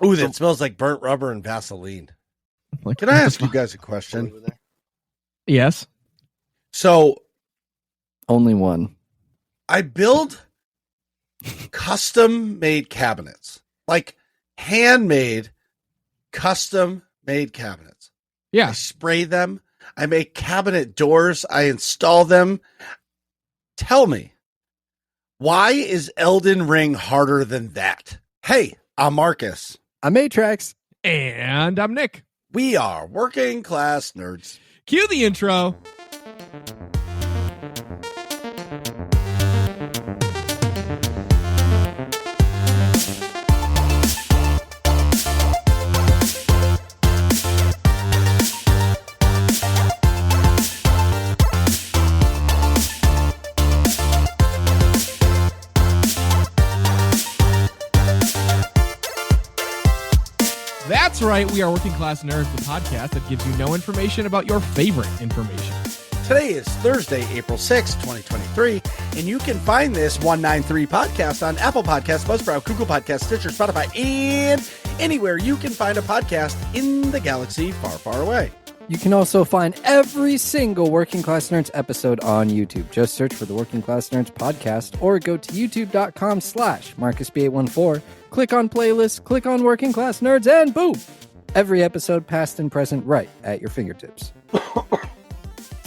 Ooh, that smells like burnt rubber and Vaseline. Can I ask you guys a question? Yes. So, only one. I build custom-made cabinets, like handmade, custom-made cabinets. Yeah. I spray them. I make cabinet doors. I install them. Tell me, why is Elden Ring harder than that? Hey, I'm Marcus. I'm Matrax. And I'm Nick. We are working class nerds. Cue the intro. That's right, we are Working Class Nerds, the podcast that gives you no information about your favorite information. Today is Thursday, April 6th, 2023, and you can find this 193 podcast on Apple Podcasts, Buzzsprout, Google Podcasts, Stitcher, Spotify, and anywhere you can find a podcast in the galaxy far, far away. You can also find every single Working Class Nerds episode on YouTube. Just search for the Working Class Nerds podcast or go to youtube.com/MarcusB814. Click on playlists, click on Working Class Nerds, and boom! Every episode, past and present, right at your fingertips.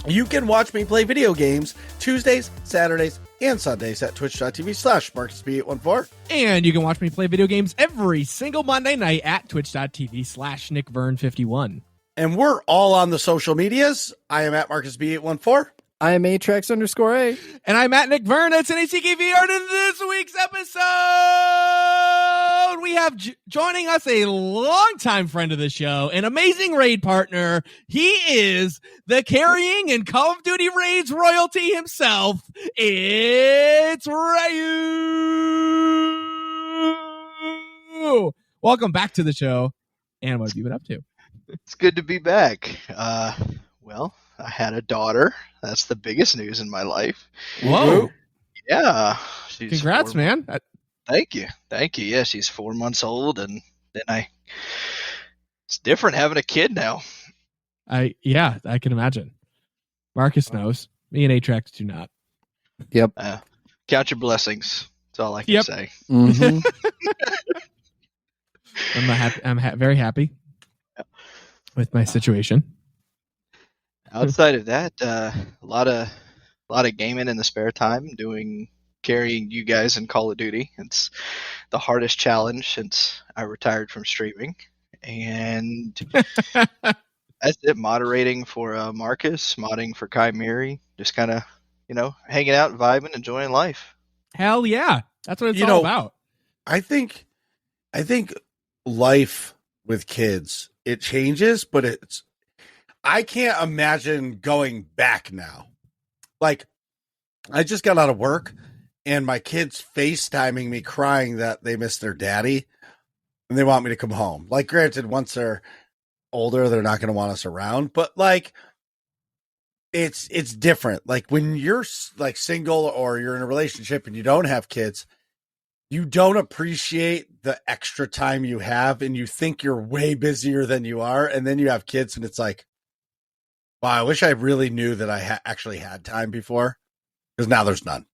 You can watch me play video games Tuesdays, Saturdays, and Sundays at twitch.tv/MarcusB814. And you can watch me play video games every single Monday night at twitch.tv/NickVern51. And we're all on the social medias. I am at MarcusB814. I am Atrax_A. And I'm at Nick Vern. That's NACKV Art. In this week's episode, we have joining us a longtime friend of the show, an amazing raid partner. He is the carrying and Call of Duty raids royalty himself. It's Rhaiu. Welcome back to the show. And what have you been up to? It's good to be back. Well, I had a daughter. That's the biggest news in my life. Whoa. Yeah. Congrats, man. Thank you. Yeah, she's 4 months old, and then it's different having a kid now. I can imagine. Marcus knows. Me and Atrax do not. Yep. Count your blessings. That's all I can say. Mm-hmm. I'm very happy with my situation. Outside of that, a lot of gaming in the spare time, carrying you guys in Call of Duty. It's the hardest challenge since I retired from streaming, and that's it. Moderating for Marcus, modding for Chimeri, just kind of hanging out, vibing, enjoying life. Hell yeah, that's what it's all about. I think life with kids, it changes, but I can't imagine going back now. Like, I just got out of work and my kids FaceTiming me crying that they miss their daddy and they want me to come home. Like, granted, once they're older, they're not going to want us around, but like, it's different. Like when you're like single or you're in a relationship and you don't have kids, you don't appreciate the extra time you have and you think you're way busier than you are. And then you have kids and it's like, wow, I wish I really knew that I actually had time before, because now there's none.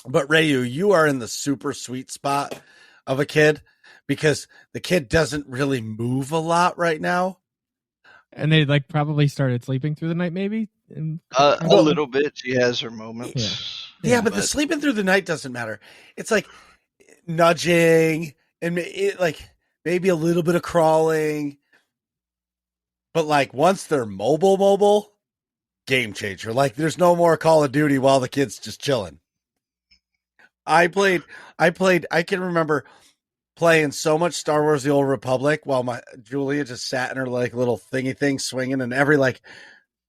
But Rhaiu, you are in the super sweet spot of a kid because the kid doesn't really move a lot right now. And they probably started sleeping through the night, maybe? A little bit. She has her moments. Yeah, but the sleeping through the night doesn't matter. It's like nudging and maybe a little bit of crawling. But like once they're mobile, game changer. Like there's no more Call of Duty while the kid's just chilling. I can remember playing so much Star Wars: The Old Republic while my Julia just sat in her like little thingy thing swinging, and every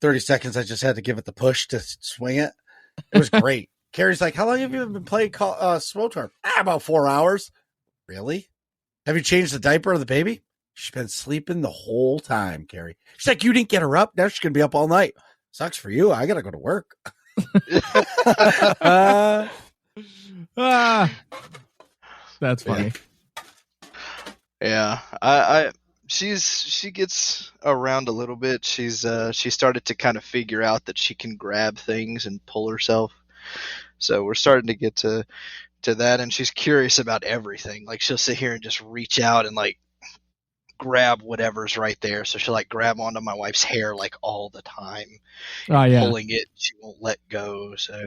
30 seconds I just had to give it the push to swing it. It was great. Carrie's like, how long have you been playing SWTOR? About 4 hours. Really? Have you changed the diaper of the baby? She's been sleeping the whole time, Carrie. She's like, you didn't get her up. Now she's going to be up all night. Sucks for you. I got to go to work. That's funny. Yeah, she gets around a little bit. She started to kind of figure out that she can grab things and pull herself. So we're starting to get to that, and she's curious about everything. Like she'll sit here and just reach out and like grab whatever's right there. So she'll like grab onto my wife's hair like all the time, Oh yeah. pulling it. She won't let go. So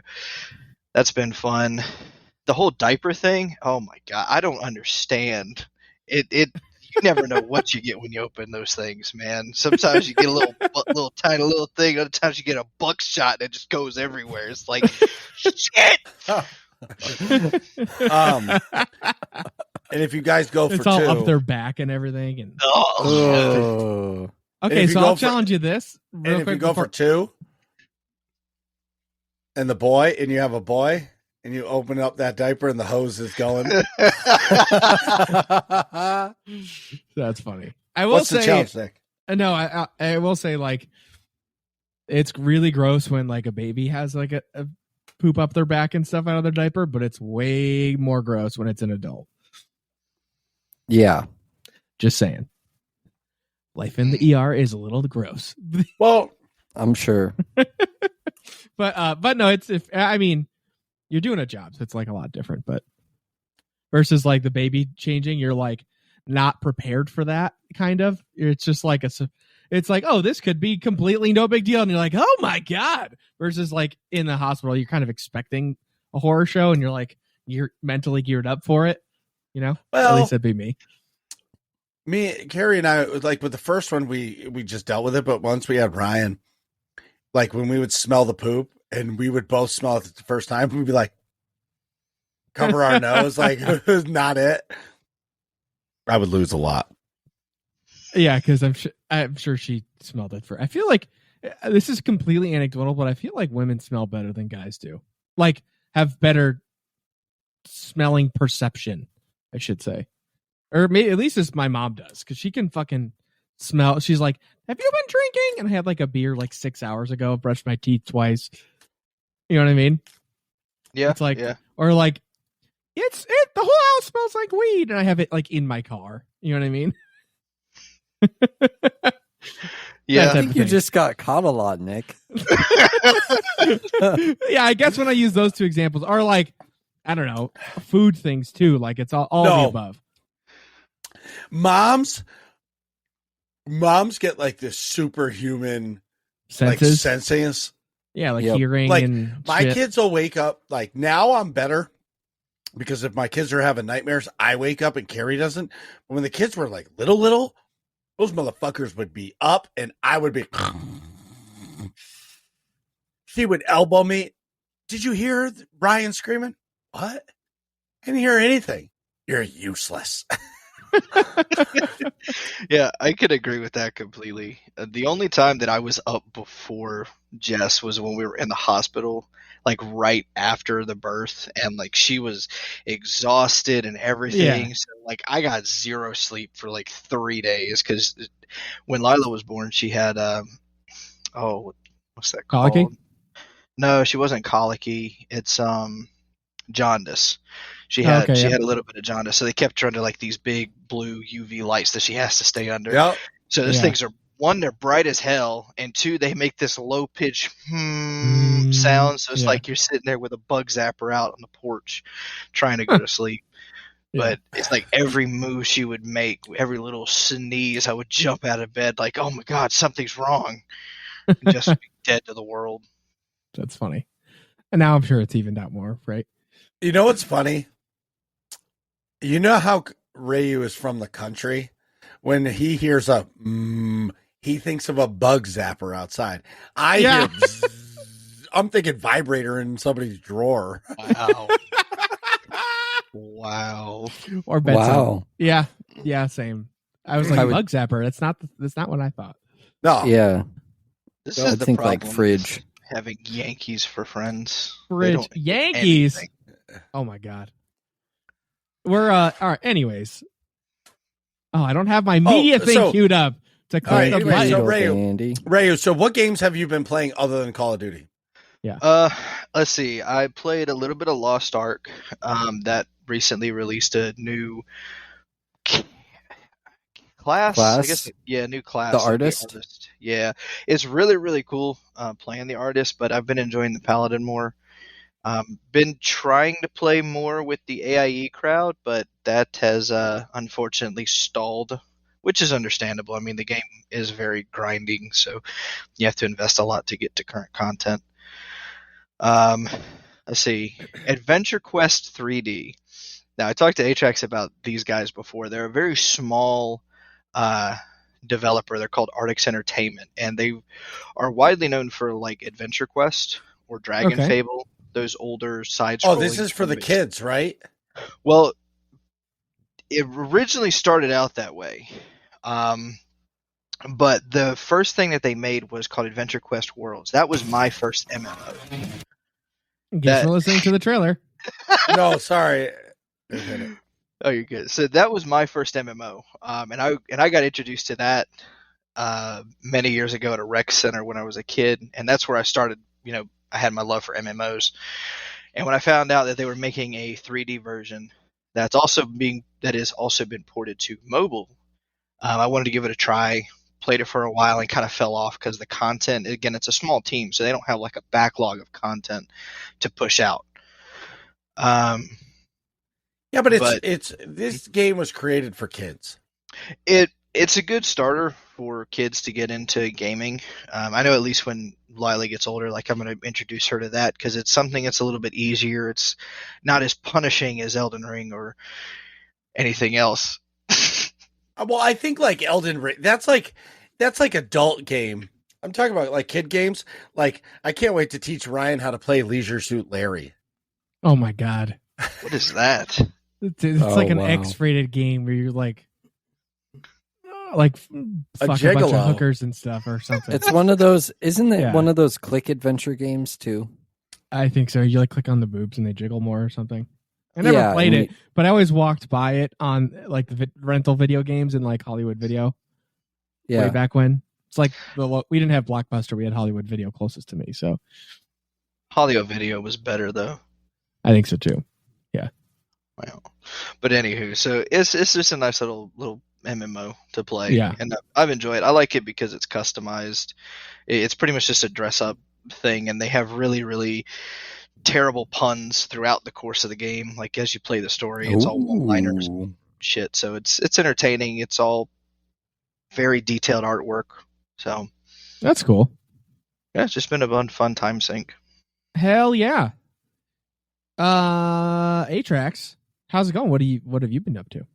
that's been fun. The whole diaper thing. Oh my God, I don't understand it. You never know what you get when you open those things, man. Sometimes you get a little tiny little thing. Other times you get a buckshot and it just goes everywhere. It's like shit. And if you guys go for It's all two, up their back and everything. And Oh. okay, if you so go I'll for- challenge you this and real if quick. you go before- for two, and the boy, and you have a boy, and you open up that diaper, and the hose is going. That's funny. I will What's the say, challenge, Nick? no, I will say, like, it's really gross when like a baby has like a poop up their back and stuff out of their diaper, but it's way more gross when it's an adult. Yeah. Just saying. Life in the ER is a little gross. Well, I'm sure. But no, I mean, you're doing a job, so it's like a lot different, but versus like the baby changing, you're like not prepared for that kind of. It's just like it's like, oh, this could be completely no big deal, and you're like, oh my God. Versus like in the hospital, you're kind of expecting a horror show, and you're mentally geared up for it. You know, Well, at least that'd be me. Carrie and I, like with the first one, we just dealt with it. But once we had Ryan, like when we would smell the poop and we would both smell it the first time, we'd be like, cover our nose, like it was not it. I would lose a lot. Yeah, because I'm sure she smelled it. I feel like this is completely anecdotal, but I feel like women smell better than guys do. Like have better smelling perception, I should say, or maybe at least as my mom does, because she can fucking smell. She's like, "Have you been drinking?" And I had like a beer like 6 hours ago. Brushed my teeth twice. You know what I mean? Yeah, It's like, yeah. or like, the whole house smells like weed, and I have it like in my car. You know what I mean? Yeah, I think you just got caught a lot, Nick. Yeah, I guess when I use those two examples, or like, I don't know, food things too. Like it's all No. the above. Moms get like this superhuman like Senses, senses. yeah, like Yep. hearing Like, and My shit. kids will wake up like now I'm better because if my kids are having nightmares, I wake up and Carrie doesn't. But when the kids were like little, those motherfuckers would be up and I would be. She would elbow me. Did you hear Brian screaming? What? I didn't hear anything. You're useless. Yeah, I could agree with that completely. The only time that I was up before Jess was when we were in the hospital, like right after the birth, and like she was exhausted and everything. Yeah. So like I got zero sleep for like 3 days because when Lila was born, she had what's that called? Colicky? No, she wasn't colicky. It's jaundice. She had Okay, yeah. had a little bit of jaundice, so they kept her under like these big blue UV lights that she has to stay under. Yep. So those Yeah. things are, one, they're bright as hell, and two, they make this low pitch sound. So it's Yeah. like you're sitting there with a bug zapper out on the porch trying to go to sleep. Yeah. But it's like every move she would make, every little sneeze, I would jump out of bed like, oh my God, something's wrong. And just be dead to the world. That's funny. And now I'm sure it's evened out more, right? You know what's funny? You know how Rhaiu is from the country? When he hears a he thinks of a bug zapper outside. I Yeah. hear I'm thinking vibrator in somebody's drawer. Wow. Wow. Or bedside. Wow. Yeah. Yeah. Same. I was like I would- bug zapper. That's not what I thought. No. Yeah. This No, is I the think problem like fridge. with having Yankees for friends. They Fridge. don't get Yankees. anything. Oh my God. We're all right. Anyways. Oh, I don't have my media thing so- queued up to click All right, the anyway, button. so There you go, Rhaiu- Andy. Rhaiu, so what games have you been playing other than Call of Duty? Let's see. I played a little bit of Lost Ark. That recently released a new class. I guess. Yeah, new class. The artist. Yeah, it's really really cool playing the artist, but I've been enjoying the paladin more. Been trying to play more with the AIE crowd, but that has unfortunately stalled, which is understandable. I mean, the game is very grinding, so you have to invest a lot to get to current content. Let's see. Adventure Quest 3D. Now, I talked to Atrax about these guys before. They're a very small developer. They're called Artix Entertainment, and they are widely known for like Adventure Quest or Dragon Fable, those older side-scrolling. Oh, this is for the kids, right? Well, it originally started out that way. But the first thing that they made was called Adventure Quest Worlds. That was my first MMO. Guess we're listening to the trailer. No, sorry. Oh, you're good. So that was my first MMO, and I got introduced to that many years ago at a rec center when I was a kid, and that's where I started. I had my love for MMOs, and when I found out that they were making a 3D version that is also been ported to mobile, I wanted to give it a try. Played it for a while and kind of fell off because the content, again, it's a small team, so they don't have like a backlog of content to push out. Yeah, but this game was created for kids. It's a good starter for kids to get into gaming. I know at least when Lila gets older, like I'm going to introduce her to that because it's something that's a little bit easier. It's not as punishing as Elden Ring or anything else. Well, I think like Elden Ring, that's like adult game. I'm talking about like kid games. Like I can't wait to teach Ryan how to play Leisure Suit Larry. Oh my God. What is that? It's like an X-rated game where you're like a fuck a bunch of hookers and stuff or something. It's one of those, isn't it one of those click adventure games too? I think so. You like click on the boobs and they jiggle more or something. I never played it, but I always walked by it on like the rental video games and like Hollywood Video. Yeah. Way back when. It's like we didn't have Blockbuster, we had Hollywood Video closest to me. So Hollywood Video was better though. I think so too. Yeah. Wow. But anywho, so it's just a nice little MMO to play. Yeah. And I've enjoyed it. I like it because it's customized. It's pretty much just a dress up thing, and they have really, really terrible puns throughout the course of the game. Like as you play the story, it's all one-liners and shit. So it's entertaining. It's all very detailed artwork. So that's cool. Yeah, it's just been a fun time sink. Hell yeah. Atrax, how's it going? What have you been up to?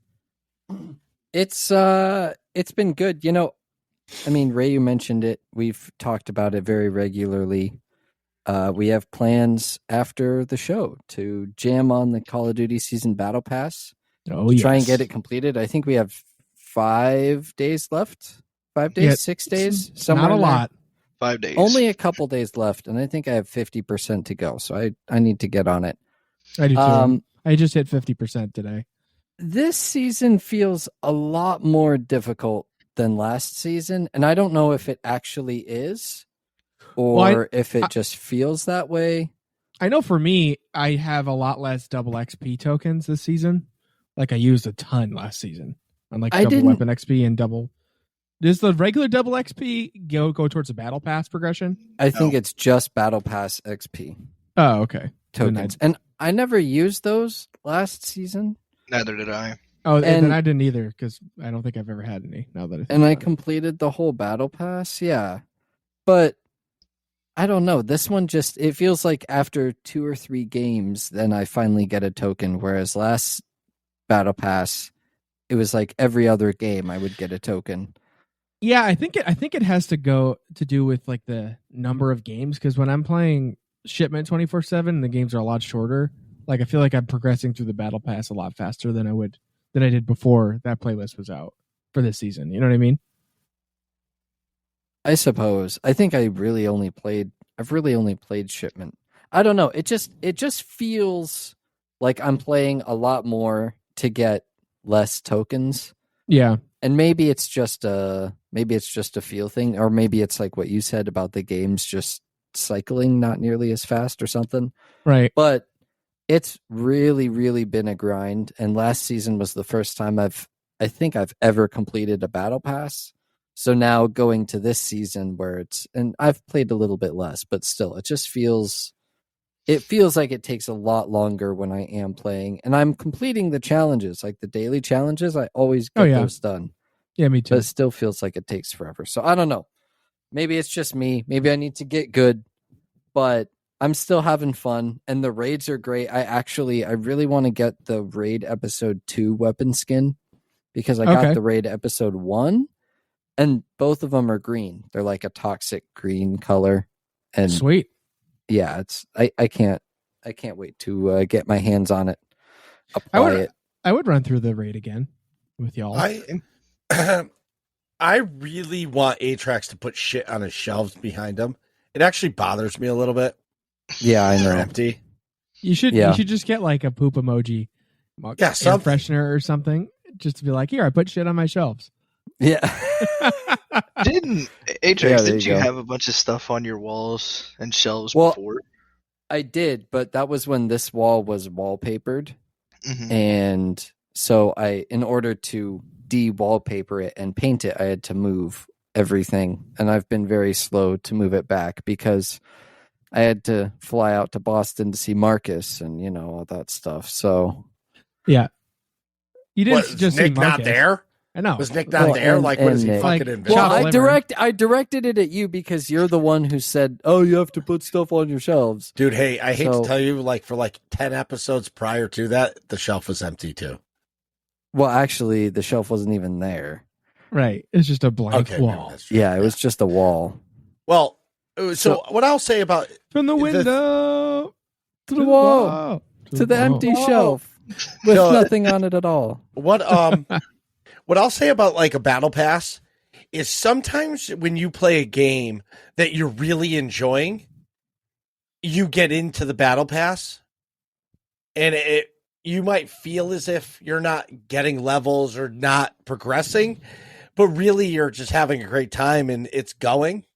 It's been good. I mean, Rhaiu mentioned it. We've talked about it very regularly. We have plans after the show to jam on the Call of Duty Season Battle Pass. Try and get it completed. I think we have 5 days left. 5 days, 6 days? Not a lot. 5 days. Only a couple days left, and I think I have 50% to go, so I need to get on it. I do too. I just hit 50% today. This season feels a lot more difficult than last season, and I don't know if it actually is or if it just feels that way. I know for me, I have a lot less double XP tokens this season. Like I used a ton last season on like double weapon XP and double. Does the regular double XP go towards the battle pass progression? I think it's just battle pass XP. Oh, okay. Tokens. And I never used those last season. Neither did I. Oh, and I didn't either because I don't think I've ever had any. Now that I completed the whole battle pass, yeah. But I don't know. This one it feels like after 2 or 3 games, then I finally get a token. Whereas last battle pass, it was like every other game I would get a token. Yeah, I think it has to do with like the number of games because when I'm playing Shipment 24/7, the games are a lot shorter. Like I feel like I'm progressing through the battle pass a lot faster than I did before that playlist was out for this season. You know what I mean? I suppose. I think I've really only played Shipment. I don't know. It just feels like I'm playing a lot more to get less tokens. Yeah. And maybe it's just a feel thing, or maybe it's like what you said about the games just cycling not nearly as fast or something. Right. But it's really, really been a grind. And last season was the first time I think I've ever completed a battle pass. So now going to this season where and I've played a little bit less, but still, it feels like it takes a lot longer when I am playing, and I'm completing the challenges, like the daily challenges. I always get those done. Yeah, me too. But it still feels like it takes forever. So I don't know. Maybe it's just me. Maybe I need to get good, but I'm still having fun, and the raids are great. I really want to get the raid episode 2 weapon skin because I got the raid episode 1, and both of them are green. They're like a toxic green color. And sweet. Yeah, I can't wait to get my hands on it. Apply it. I would run through the raid again with y'all. I really want Atrax to put shit on his shelves behind him. It actually bothers me a little bit. Yeah, I know. They're empty. You should just get like a poop emoji, air freshener or something, just to be like, here, I put shit on my shelves. Yeah. Didn't you have a bunch of stuff on your walls and shelves before? I did, but that was when this wall was wallpapered. Mm-hmm. And so in order to de-wallpaper it and paint it, I had to move everything. And I've been very slow to move it back because I had to fly out to Boston to see Marcus and, all that stuff. So. Yeah. You didn't just Nick see Marcus. Not there? I know. Was Nick not there? What is he fucking invented? Well, I directed it at you because you're the one who said, "Oh, you have to put stuff on your shelves." Dude, hey, I hate to tell you, for 10 episodes prior to that, the shelf was empty too. Well, actually, the shelf wasn't even there. Right. It's just a blank wall. Yeah, it was just a wall. Well, so what I'll say about from the window to the wall to the empty shelf with nothing on it at all. What I'll say about a battle pass is sometimes when you play a game that you're really enjoying, you get into the battle pass and you might feel as if you're not getting levels or not progressing, but really you're just having a great time and it's going.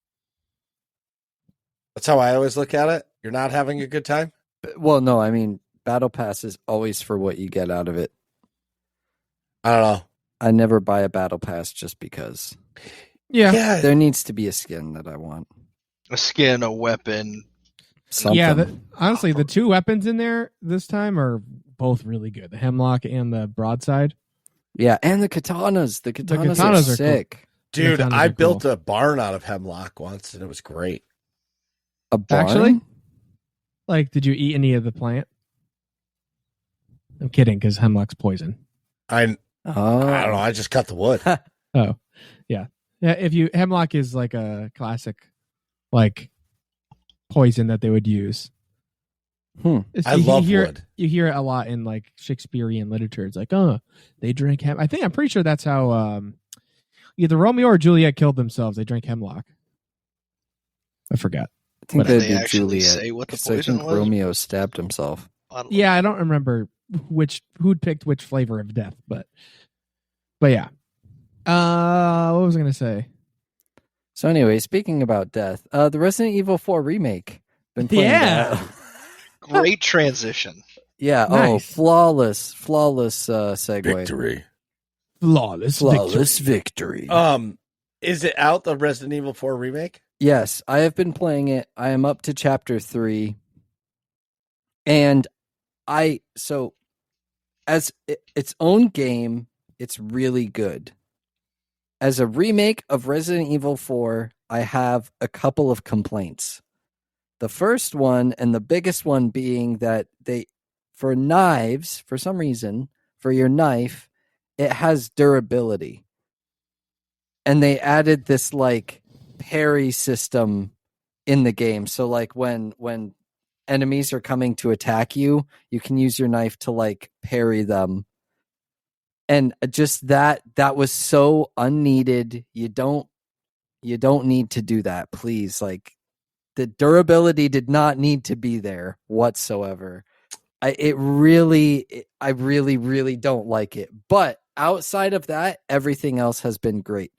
That's how I always look at it. You're not having a good time? Well, no, I mean, battle pass is always for what you get out of it. I don't know. I never buy a battle pass just because. Yeah. There needs to be a skin that I want. A skin, a weapon. Something. Yeah, honestly, the 2 weapons in there this time are both really good. The Hemlock and the Broadside. Yeah, and the katanas. The katanas are sick. Cool. Dude, I built a barn out of Hemlock once, and it was great. A barn? Actually? Did you eat any of the plant? I'm kidding, because Hemlock's poison. I don't know. I just cut the wood. Oh, yeah. Yeah, Hemlock is like a classic, poison that they would use. I love wood. You hear it a lot in Shakespearean literature. It's they drink I'm pretty sure that's how either Romeo or Juliet killed themselves. They drank hemlock. I forgot. I think they did actually Juliet. say what the poison was? Romeo stabbed himself. Yeah, I don't remember who'd picked which flavor of death, but yeah. What was I gonna say? So anyway, speaking about death, the Resident Evil 4 remake. Been playing that. Great transition. Yeah. Nice. Flawless segue. Victory. Flawless victory. Is it out, the Resident Evil 4 remake? Yes, I have been playing it. I am up to chapter 3. And as its own game, it's really good. As a remake of Resident Evil 4, I have a couple of complaints. The first one, and the biggest one, being that for knives, for some reason, for your knife, it has durability. And they added this parry system in the game. So when enemies are coming to attack you, you can use your knife to parry them. And just that was so unneeded. You don't need to do that, please. The durability did not need to be there whatsoever. I really don't like it. But outside of that, everything else has been great.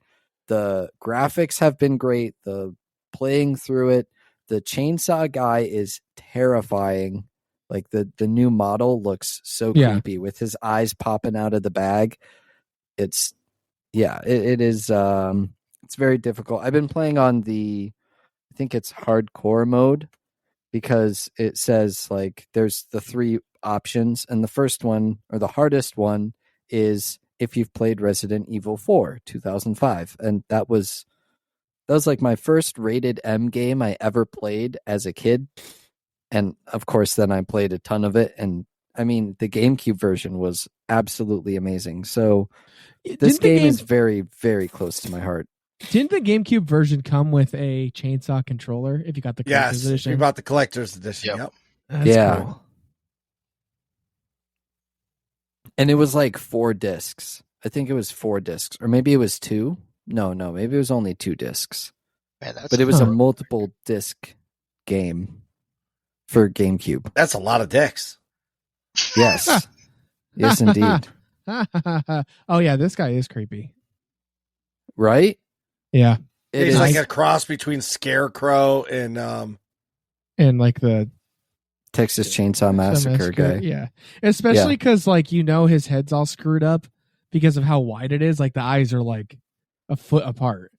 The graphics have been great. The playing through it, the chainsaw guy is terrifying. Like the new model looks so creepy with his eyes popping out of the bag. It is it's very difficult. I've been playing on I think it's hardcore mode, because it says like there's the 3 options, and the first one, or the hardest one, is if you've played Resident Evil 4 2005, and that was like my first rated M game I ever played as a kid. And of course, then I played a ton of it. And I mean, the GameCube version was absolutely amazing. So this game is very, very close to my heart. Didn't the GameCube version come with a chainsaw controller if you got the collector's edition? Yes, you bought the collector's edition. Yep. That's cool. And it was like 4 discs. I think it was 4 discs. Or maybe it was 2. No, maybe it was only 2 discs. Man, but it was a multiple disc game for GameCube. That's a lot of dicks. Yes. Yes, indeed. Oh, yeah, this guy is creepy. Right? Yeah. He's like a cross between Scarecrow and like the Texas Chainsaw Massacre guy. Yeah. Especially because, like, his head's all screwed up because of how wide it is. Like, the eyes are like a foot apart.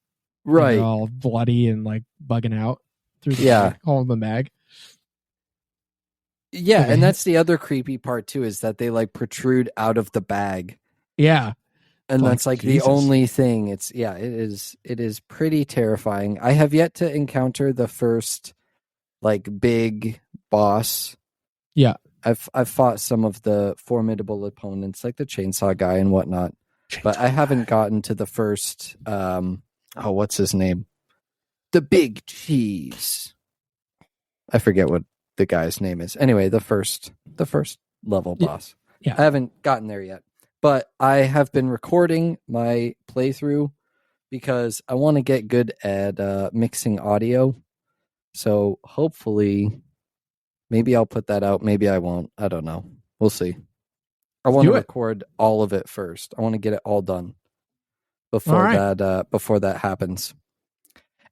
Right. All bloody and like bugging out through the hole in the mag. Yeah, and that's the other creepy part too, is that they like protrude out of the bag. Yeah. And that's like the only thing. It is pretty terrifying. I have yet to encounter the first like big boss. Yeah. I've fought some of the formidable opponents like the chainsaw guy and whatnot. But I haven't gotten to the first what's his name? The Big Cheese. I forget what the guy's name is. Anyway, the first level boss. Yeah. I haven't gotten there yet. But I have been recording my playthrough because I want to get good at mixing audio. So hopefully maybe I'll put that out, maybe I won't. I don't know. We'll see. I want to record all of it first. I want to get it all done before that happens.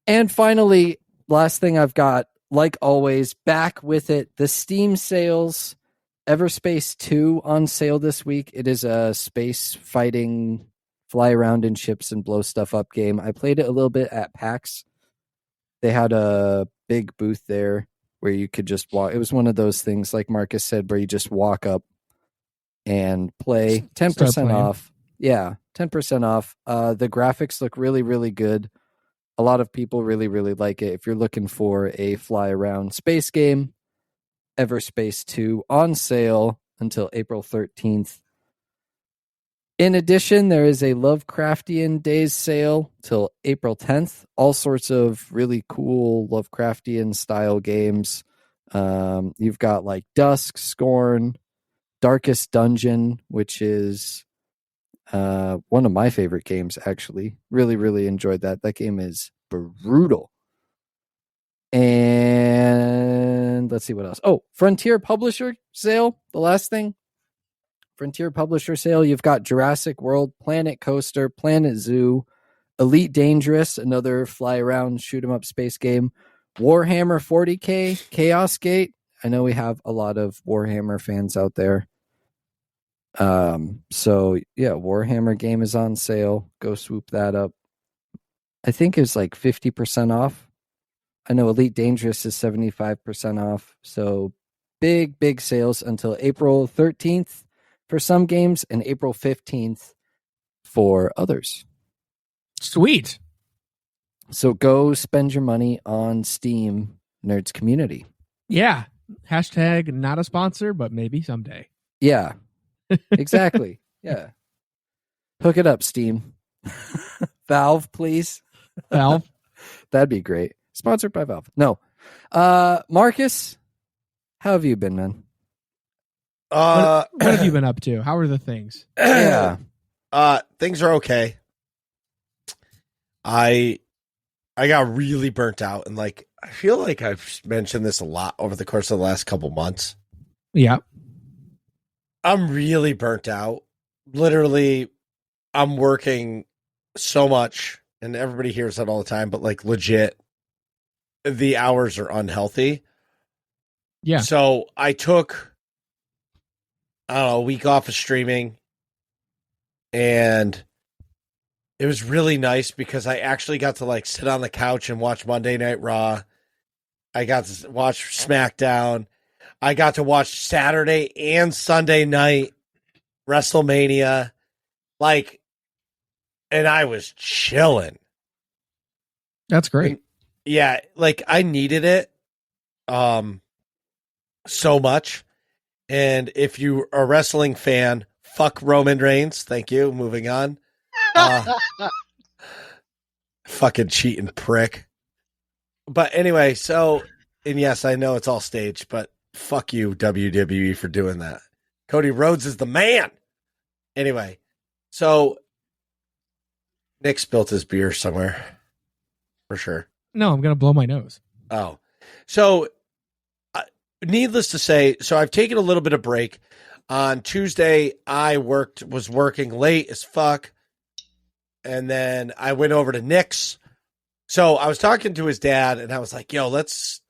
And finally, last thing I've got, like always, back with it, the Steam sales. Everspace 2 on sale this week. It is a space fighting, fly around in ships and blow stuff up game. I played it a little bit at PAX. They had a big booth there where you could just walk. It was one of those things, like Marcus said, where you just walk up and play. 10% off. Yeah, 10% off. The graphics look really, really good. A lot of people really, really like it. If you're looking for a fly around space game, Everspace 2 on sale until April 13th. In addition, there is a Lovecraftian Days sale till April 10th. All sorts of really cool Lovecraftian style games. You've got like Dusk, Scorn, Darkest Dungeon, which is one of my favorite games, actually. Really, really enjoyed that. That game is brutal. And let's see what else. Oh, Frontier Publisher sale. The last thing. Frontier Publisher sale. You've got Jurassic World, Planet Coaster, Planet Zoo, Elite Dangerous, another fly around, shoot 'em up space game. Warhammer 40K, Chaos Gate. I know we have a lot of Warhammer fans out there. So yeah, Warhammer game is on sale. Go swoop that up. I think it's like 50% off. I know Elite Dangerous is 75% off. So big sales until April 13th for some games and April 15th for others. Sweet. So go spend your money on Steam, Nerds Community. Yeah. Hashtag not a sponsor, but maybe someday. Yeah, exactly. Yeah. Hook it up, Steam. Valve, please. Valve. That'd be great. Sponsored by Valve. No. Marcus, how have you been, man? What have you been up to? How are the things? Yeah. Things are okay. I got really burnt out, and like I feel like I've mentioned this a lot over the course of the last couple months. Yeah. I'm really burnt out. Literally, I'm working so much, and everybody hears that all the time, but like legit, the hours are unhealthy. Yeah. So I took, I don't know, a week off of streaming, and it was really nice because I actually got to like sit on the couch and watch Monday Night Raw. I got to watch SmackDown. I got to watch Saturday and Sunday night WrestleMania. Like, and I was chilling. That's great. And, yeah, like I needed it so much. And if you are a wrestling fan, fuck Roman Reigns. Thank you. Moving on. Fucking cheating prick. But anyway, so, and yes, I know it's all staged, but fuck you, WWE, for doing that. Cody Rhodes is the man. Anyway, so Nick spilt his beer somewhere, for sure. No, I'm going to blow my nose. Oh, so needless to say, so I've taken a little bit of break. On Tuesday, I was working late as fuck. And then I went over to Nick's. So I was talking to his dad, and I was like, yo, let's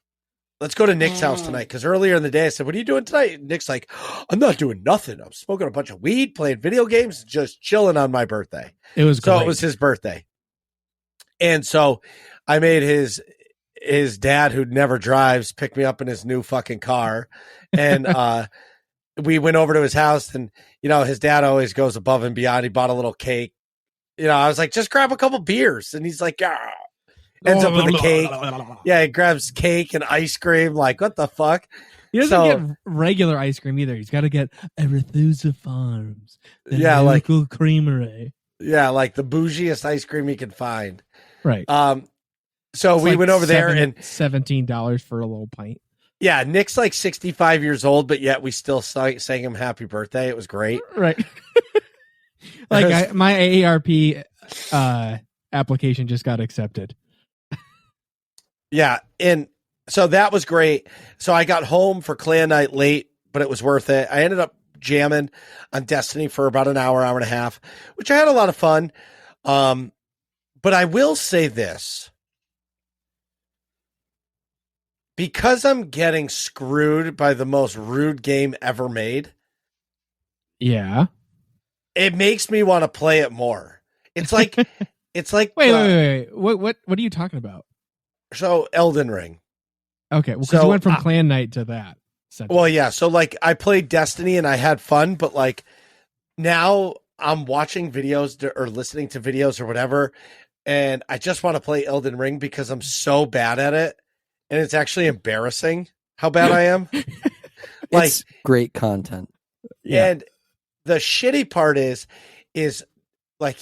go to Nick's house tonight. Because earlier in the day, I said, what are you doing tonight? And Nick's like, I'm not doing nothing. I'm smoking a bunch of weed, playing video games, just chilling on my birthday. It was so great. It was his birthday. And so I made his dad, who never drives, pick me up in his new fucking car. And we went over to his house, and, you know, his dad always goes above and beyond. He bought a little cake. You know, I was like, just grab a couple beers. And he's like, yeah. Ends up with a cake. Yeah, he grabs cake and ice cream. Like, what the fuck? He doesn't get regular ice cream either. He's got to get Arethusa Farms. The local creamery. Yeah, like the bougiest ice cream he could find. Right. So we went over there, and $17 for a little pint. Yeah, Nick's like 65 years old, but yet we still sang him happy birthday. It was great. Right. Like my AARP application just got accepted. Yeah, and so that was great. So I got home for clan night late, but it was worth it. I ended up jamming on Destiny for about an hour and a half, which I had a lot of fun. But I will say this. Because I'm getting screwed by the most rude game ever made. Yeah. It makes me want to play it more. It's like wait. What are you talking about? So Elden Ring. Okay, well, because you went from clan night to that. Well, yeah. So like I played Destiny and I had fun, but like now I'm watching videos or listening to videos or whatever, and I just want to play Elden Ring because I'm so bad at it, and it's actually embarrassing how bad I am. Like, it's great content. Yeah. And the shitty part is like,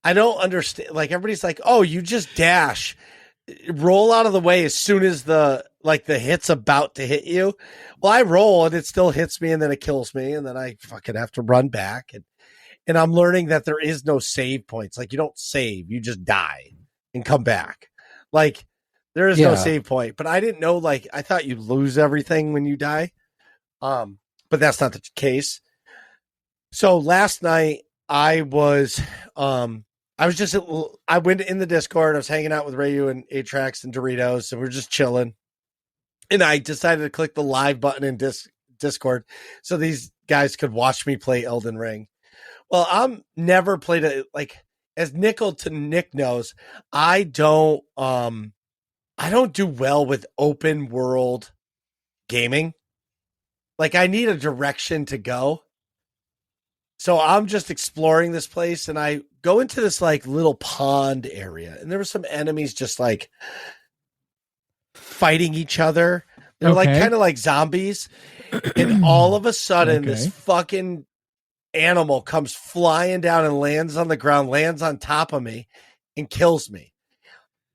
I don't understand. Like, everybody's like, oh, you just dash, roll out of the way as soon as the hit's about to hit you. Well, I roll and it still hits me, and then it kills me, and then I fucking have to run back. And I'm learning that there is no save points. Like, you don't save, you just die and come back. Like, there is no save point. But I didn't know, like, I thought you lose everything when you die. But that's not the case. So last night I went in the Discord. I was hanging out with Rhaiu and Atrax and Doritos, and we were just chilling. And I decided to click the live button in Discord so these guys could watch me play Elden Ring. Well, I'm never played it, like, as Nick knows, I don't do well with open world gaming. Like, I need a direction to go. So I'm just exploring this place, and I go into this like little pond area, and there were some enemies just like fighting each other. They're like kind of like zombies. And all of a sudden this fucking animal comes flying down and lands on the ground, lands on top of me, and kills me.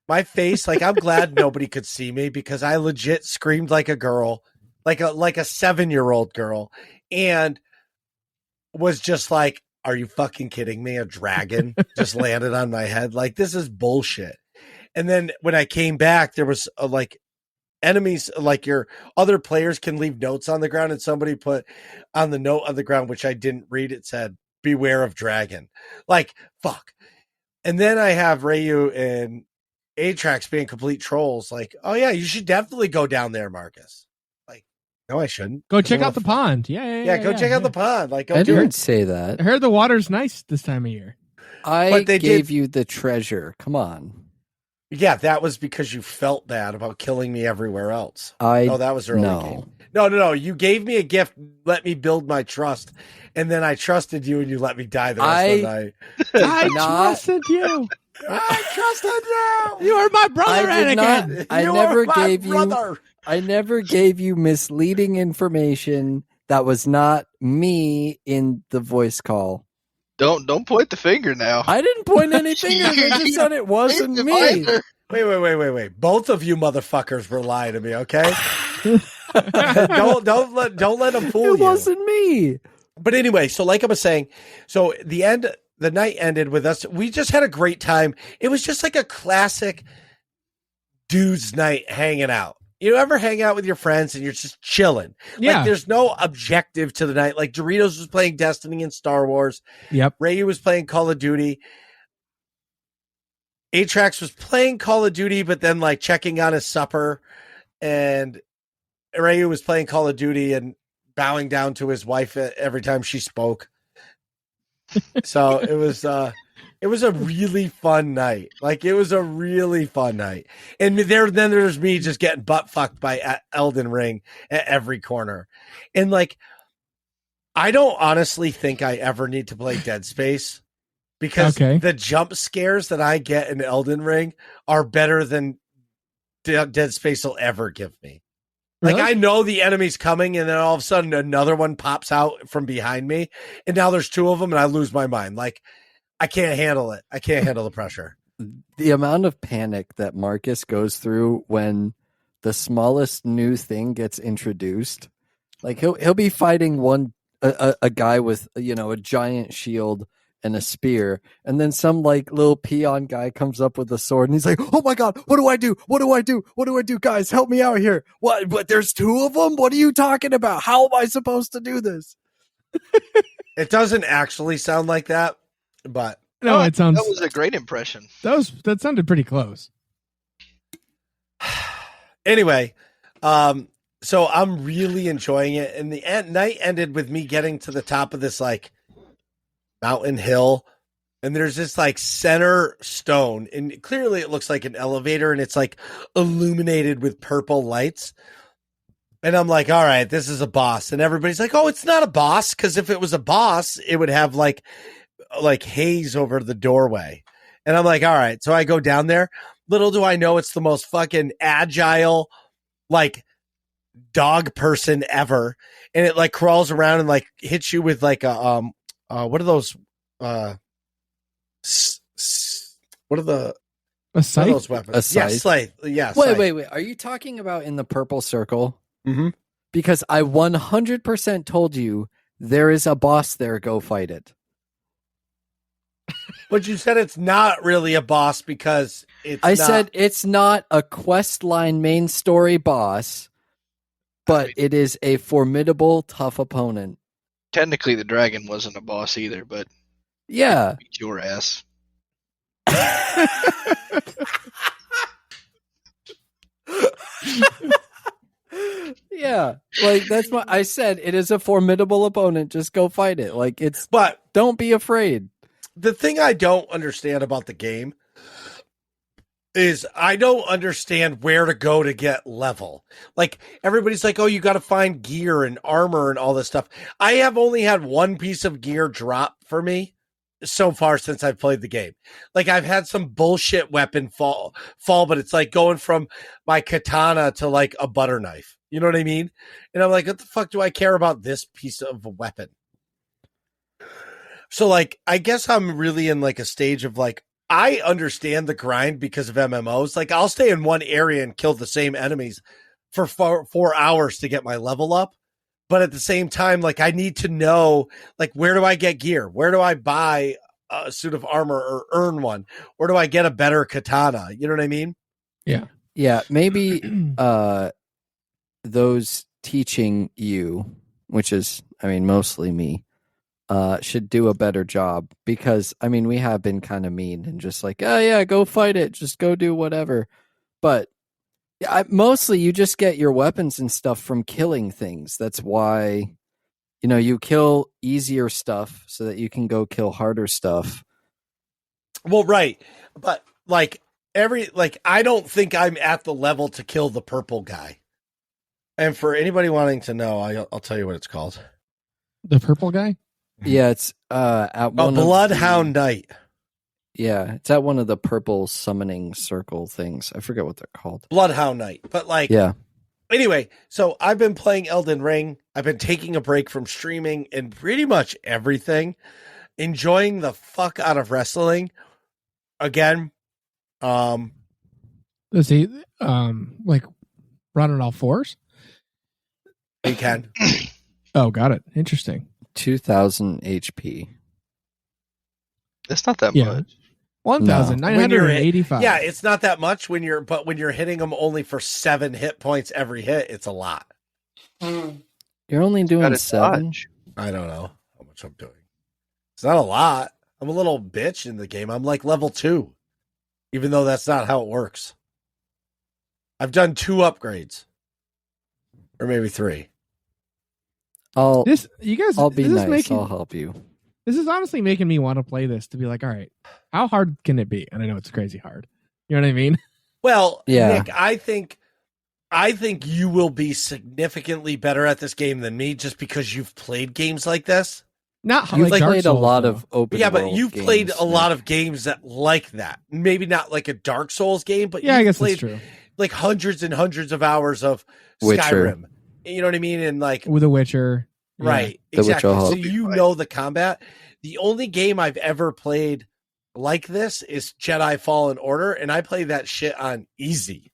My face, like, I'm glad nobody could see me because I legit screamed like a girl, like a 7-year-old girl, and was just like, are you fucking kidding me? A dragon just landed on my head. Like, this is bullshit. And then when I came back, there was like enemies, like your other players can leave notes on the ground, and somebody put on the note on the ground, which I didn't read, it said, beware of dragon. Like, fuck. And then I have Rhaiu and A-Trax being complete trolls, like, oh yeah, you should definitely go down there, Marcus. Like, no, I shouldn't. Go check out the pond. Yeah, go check out the pond. Like, go I do didn't it. say that. I heard the water's nice this time of year. I gave you the treasure. Come on. Yeah, that was because you felt bad about killing me everywhere else. That was early game. No. You gave me a gift, let me build my trust, and then I trusted you, and you let me die the rest of the night. I trusted you. I trusted you. You are my brother, Anakin. I never gave you misleading information that was not me in the voice call. Don't point the finger now. I didn't point any fingers. I just said it wasn't me. Wait. Both of you motherfuckers were lying to me, okay? don't let them fool you. It wasn't me. But anyway, so like I was saying, so the night ended with us. We just had a great time. It was just like a classic dudes night hanging out. You ever hang out with your friends and you're just chilling? Yeah. Like there's no objective to the night. Like Doritos was playing Destiny and Star Wars. Yep. Rhaiu was playing Call of Duty. A-Trax was playing Call of Duty, but then like checking on his supper. And Rhaiu was playing Call of Duty and bowing down to his wife every time she spoke. So it was a really fun night. Like it was a really fun night. And then there's me just getting butt fucked by Elden Ring at every corner. And like, I don't honestly think I ever need to play Dead Space because the jump scares that I get in Elden Ring are better than Dead Space will ever give me. Like, I know the enemy's coming, and then all of a sudden another one pops out from behind me, and now there's two of them, and I lose my mind. Like, I can't handle it. I can't handle the pressure. The amount of panic that Marcus goes through when the smallest new thing gets introduced. Like, he'll be fighting a guy with, a giant shield and a spear, and then some like little peon guy comes up with a sword and he's like, oh my god, what do I do, guys, help me out here. What there's two of them? What are you talking about? How am I supposed to do this? It doesn't actually sound like that, but no, it sounds, that was a great impression. That sounded pretty close. Anyway, so I'm really enjoying it, and the night ended with me getting to the top of this like mountain hill, and there's this like center stone, and clearly it looks like an elevator, and it's like illuminated with purple lights. And I'm like, all right, this is a boss. And everybody's like, oh, it's not a boss, because if it was a boss, it would have like haze over the doorway. And I'm like, all right. So I go down there. Little do I know it's the most fucking agile like dog person ever. And it like crawls around and like hits you with like a what are those? What are the? A scythe? What are those weapons? A scythe? Yeah, scythe. Yeah. Wait. Are you talking about in the purple circle? Mm-hmm. Because I 100% told you there is a boss there. Go fight it. But you said it's not really a boss because I said it's not a quest line main story boss, but it is a formidable, tough opponent. Technically, the dragon wasn't a boss either, but yeah, beat your ass. Yeah, like that's what I said. It is a formidable opponent. Just go fight it. Like but don't be afraid. The thing I don't understand about the game is I don't understand where to go to get level. Like everybody's like, oh, you got to find gear and armor and all this stuff. I have only had one piece of gear drop for me so far since I've played the game. Like I've had some bullshit weapon fall, but it's like going from my katana to like a butter knife. You know what I mean? And I'm like, what the fuck do I care about this piece of a weapon? So like, I guess I'm really in like a stage of like, I understand the grind because of MMOs. Like I'll stay in one area and kill the same enemies for 4 hours to get my level up. But at the same time, like I need to know, like, where do I get gear? Where do I buy a suit of armor or earn one? Where do I get a better katana? You know what I mean? Yeah. Yeah. Maybe those teaching you, which is, I mean, mostly me, should do a better job, because I mean we have been kind of mean and just like, oh yeah, go fight it, just go do whatever. But mostly you just get your weapons and stuff from killing things. That's why, you kill easier stuff so that you can go kill harder stuff. Well, right, but I don't think I'm at the level to kill the purple guy. And for anybody wanting to know, I'll tell you what it's called. The purple guy? Yeah, it's at one Bloodhound Knight. Yeah, it's at one of the purple summoning circle things. I forget what they're called. Bloodhound Knight. But yeah. Anyway, so I've been playing Elden Ring. I've been taking a break from streaming and pretty much everything. Enjoying the fuck out of wrestling. Again. Does he like run on all fours? He can. Oh, got it. Interesting. 2,000 HP. That's not that much. 1,985. Yeah, it's not that much when you're hitting them only for 7 hit points every hit, it's a lot. You're only doing 7? I don't know how much I'm doing. It's not a lot. I'm a little bitch in the game. I'm like level 2, even though that's not how it works. I've done 2 upgrades, or maybe 3. I'll be nice. I'll help you. This is honestly making me want to play this, to be like, all right, how hard can it be? And I know it's crazy hard. You know what I mean? Well, yeah. Nick, I think you will be significantly better at this game than me, just because you've played games like this. Not you've like played a lot of open. Yeah, but you've games, played a lot of games that like that. Maybe not like a Dark Souls game, but yeah, I guess played that's true. Like hundreds and hundreds of hours of Witcher. Skyrim. You know what I mean? And like with The Witcher. Right, yeah. exactly. So you know the combat. The only game I've ever played like this is Jedi Fallen Order, and I play that shit on easy.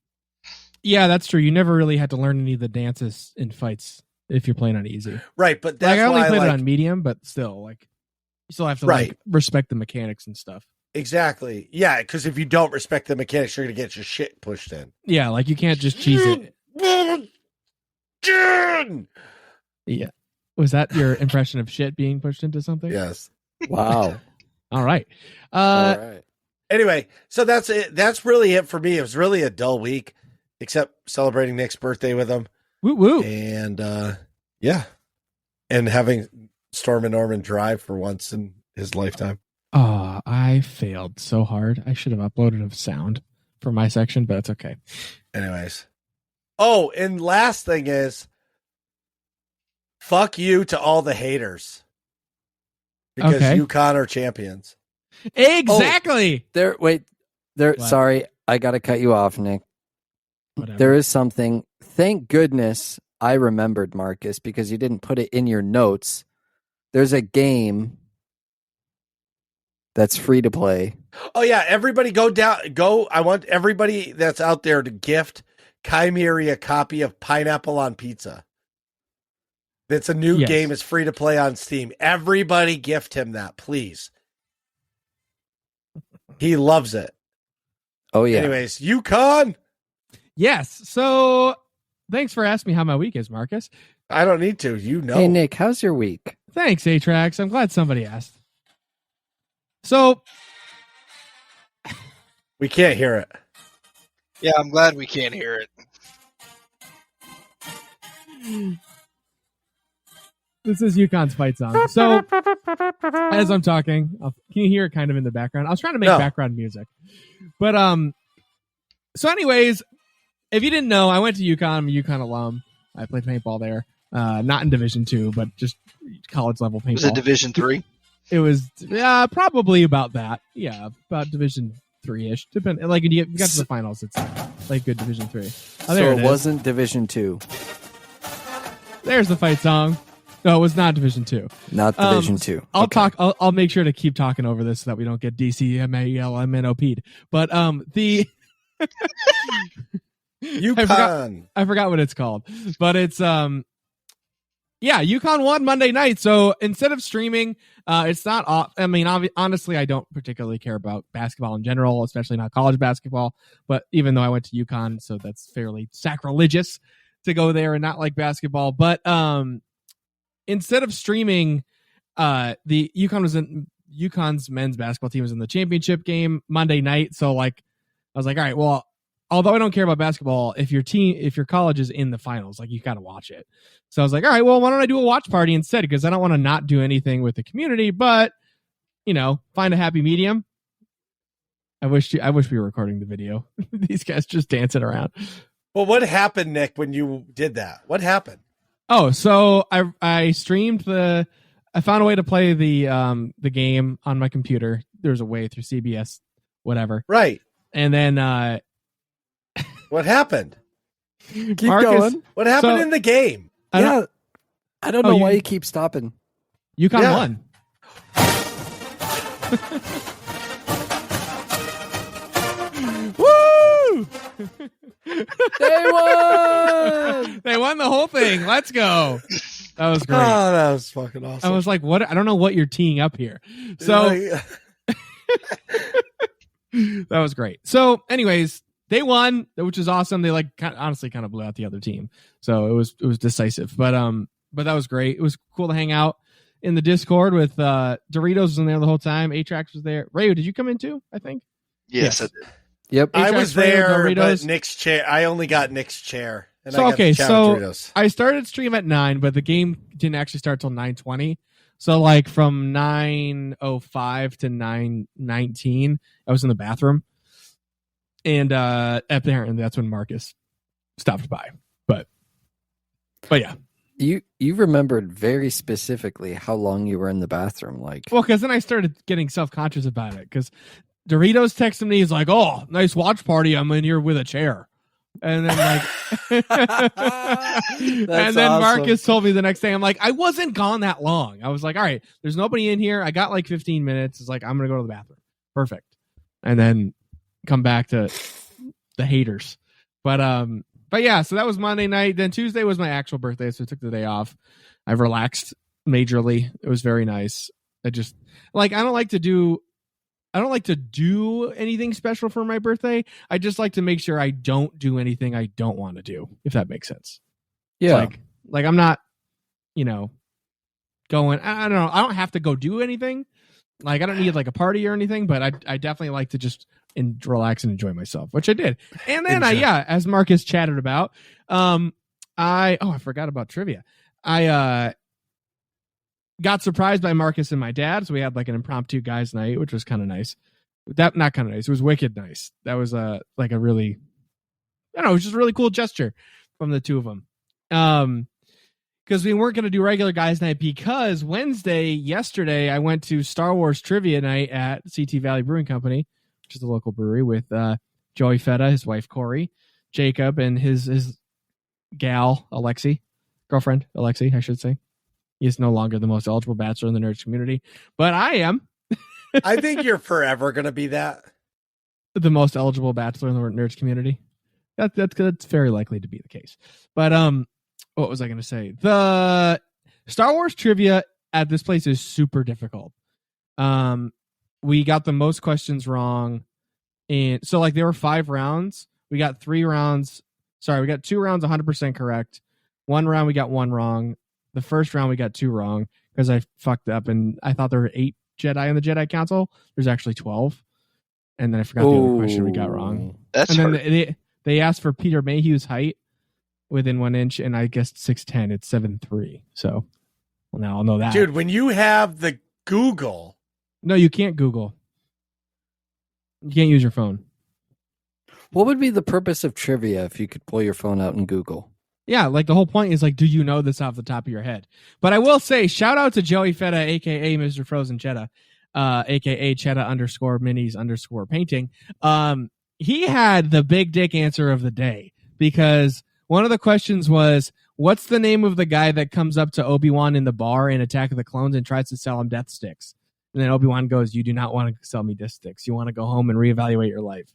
Yeah, that's true. You never really had to learn any of the dances in fights if you're playing on easy. Right, but that's I only why played it on medium, but still, you still have to respect the mechanics and stuff. Exactly. Yeah, because if you don't respect the mechanics, you're gonna get your shit pushed in. Yeah, you can't just cheese it. Yeah. Was that your impression of shit being pushed into something? Yes. Wow. All right. All right. Anyway, so that's it. That's really it for me. It was really a dull week, except celebrating Nick's birthday with him. Woo woo. And yeah. And having Storm and Norman drive for once in his lifetime. Oh, I failed so hard. I should have uploaded a sound for my section, but it's okay. Anyways. Oh, and last thing is, fuck you to all the haters. Because UConn are champions. Exactly. Sorry, I got to cut you off, Nick. Whatever. There is something. Thank goodness I remembered, Marcus, because you didn't put it in your notes. There's a game that's free to play. Oh yeah, everybody go. I want everybody that's out there to gift Chimeri a copy of Pineapple on Pizza. It's a new game. It's free to play on Steam. Everybody gift him that, please. He loves it. Oh, yeah. Anyways, UConn. Yes. So thanks for asking me how my week is, Marcus. I don't need to. You know. Hey, Nick, how's your week? Thanks, Atrax. I'm glad somebody asked. So we can't hear it. Yeah, I'm glad we can't hear it. This is UConn's fight song. So, as I'm talking, can you hear it kind of in the background? I was trying to make background music. But, so anyways, if you didn't know, I went to UConn. I'm a UConn alum. I played paintball there. Not in Division 2, but just college level paintball. Was it Division 3? It was probably about that. Yeah, about Division 3-ish. Depending, when you got to the finals, it's like good Division 3. Oh, so it wasn't Division 2. There's the fight song. No, it was not Division 2. Not Division 2. I'll make sure to keep talking over this so that we don't get DCMALMNOP'd. But UConn. I forgot what it's called. But it's UConn won Monday night. So instead of streaming, it's not honestly, I don't particularly care about basketball in general, especially not college basketball. But even though I went to UConn, so that's fairly sacrilegious to go there and not like basketball. But instead of streaming, the UConn's men's basketball team was in the championship game Monday night. So like, I was like, all right, well, although I don't care about basketball, if your college is in the finals, like you got to watch it. So I was like, all right, well, why don't I do a watch party instead? Because I don't want to not do anything with the community, but find a happy medium. I wish we were recording the video. These guys just dancing around. Well, what happened, Nick, when you did that? What happened? Oh, so I streamed I found a way to play the game on my computer. There's a way through CBS, whatever. Right. And then what happened? Keep Marcus, going. What happened in the game? I don't know why you keep stopping. UConn won. Woo! They won! They won the whole thing. Let's go. That was great. Oh, that was fucking awesome. I was like, what? I don't know what you're teeing up here. So that was great. So anyways, they won, which is awesome. They honestly kind of blew out the other team. So it was decisive, but that was great. It was cool to hang out in the Discord with Doritos was in there the whole time. A-Trax was there. Rhaiu, did you come in too? I think. Yes. I did. Yep. I was there, Doritos. but Nick's chair. I only got Nick's chair. And So I got okay, the can of so Doritos. I started stream at 9, but the game didn't actually start till 9:20. So like from 9:05 to 9:19, I was in the bathroom, and apparently that's when Marcus stopped by. But yeah. You remembered very specifically how long you were in the bathroom, like. Well, because then I started getting self-conscious about it. Because Doritos texted me, he's like, "Oh, nice watch party. I'm in here with a chair." And then and then awesome. Marcus told me the next day, I'm like, I wasn't gone that long. I was like, all right, there's nobody in here. I got like 15 minutes. It's like, I'm going to go to the bathroom. Perfect. And then come back to the haters. But yeah, so that was Monday night. Then Tuesday was my actual birthday. So I took the day off. I've relaxed majorly. It was very nice. I just I don't like to do anything special for my birthday. I just like to make sure I don't do anything I don't want to do, if that makes sense. Yeah. Like I'm not, going, I don't know. I don't have to go do anything. Like I don't need like a party or anything, but I definitely like to just relax and enjoy myself, which I did. And then as Marcus chatted about, I forgot about trivia. I got surprised by Marcus and my dad, so we had like an impromptu guys' night, which was kind of nice. Not kind of nice. It was wicked nice. That was it was just a really cool gesture from the two of them. Because we weren't going to do regular guys' night because yesterday, I went to Star Wars trivia night at CT Valley Brewing Company, which is a local brewery, with Joey Feta, his wife Corey, Jacob, and his girlfriend Alexi, I should say. He is no longer the most eligible bachelor in the nerds community, but I am. I think you're forever going to be that. The most eligible bachelor in the nerds community. That's very likely to be the case. But what was I going to say? The Star Wars trivia at this place is super difficult. We got the most questions wrong, and so like there were 5 rounds. We got 3 rounds. Sorry, we got 2 rounds 100% correct. 1 round we got 1 wrong. The first round we got 2 wrong because I fucked up and I thought there were 8 Jedi in the Jedi Council. There's actually 12. And then I forgot the other question we got wrong. That's and then they asked for Peter Mayhew's height within 1 inch, and I guessed 6'10". It's 7'3". So now I'll know that. Dude, when you have the Google. No, you can't Google. You can't use your phone. What would be the purpose of trivia if you could pull your phone out and Google? Yeah, like the whole point is like, do you know this off the top of your head? But I will say, shout out to Joey Feta, aka Mr. Frozen Cheddar, aka Cheddar _minis _painting. He had the big dick answer of the day because one of the questions was, what's the name of the guy that comes up to Obi-Wan in the bar in Attack of the Clones and tries to sell him death sticks? And then Obi-Wan goes, you do not want to sell me death sticks. You want to go home and reevaluate your life.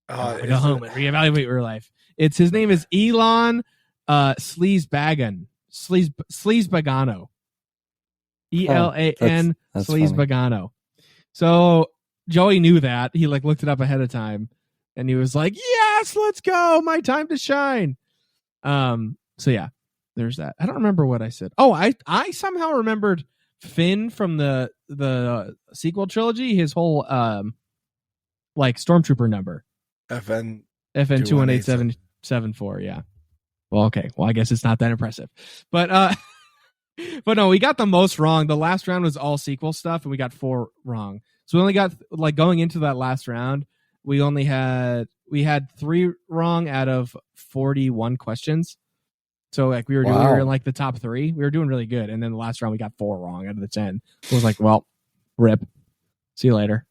Go home and reevaluate your life. His name is Elon Sleazebagano. ELAN Sleazebagano. So Joey knew that. He like looked it up ahead of time and he was like, yes, let's go. My time to shine. So yeah, there's that. I don't remember what I said. Oh, I somehow remembered Finn from the sequel trilogy, his whole like stormtrooper number. FN 218774, yeah. Well, okay. Well, I guess it's not that impressive. But no, we got the most wrong. The last round was all sequel stuff, and we got 4 wrong. So we only got, like, going into that last round, we had 3 wrong out of 41 questions. So like we were in like the top 3. We were doing really good. And then the last round we got 4 wrong out of the 10. So it was like, well, rip. See you later.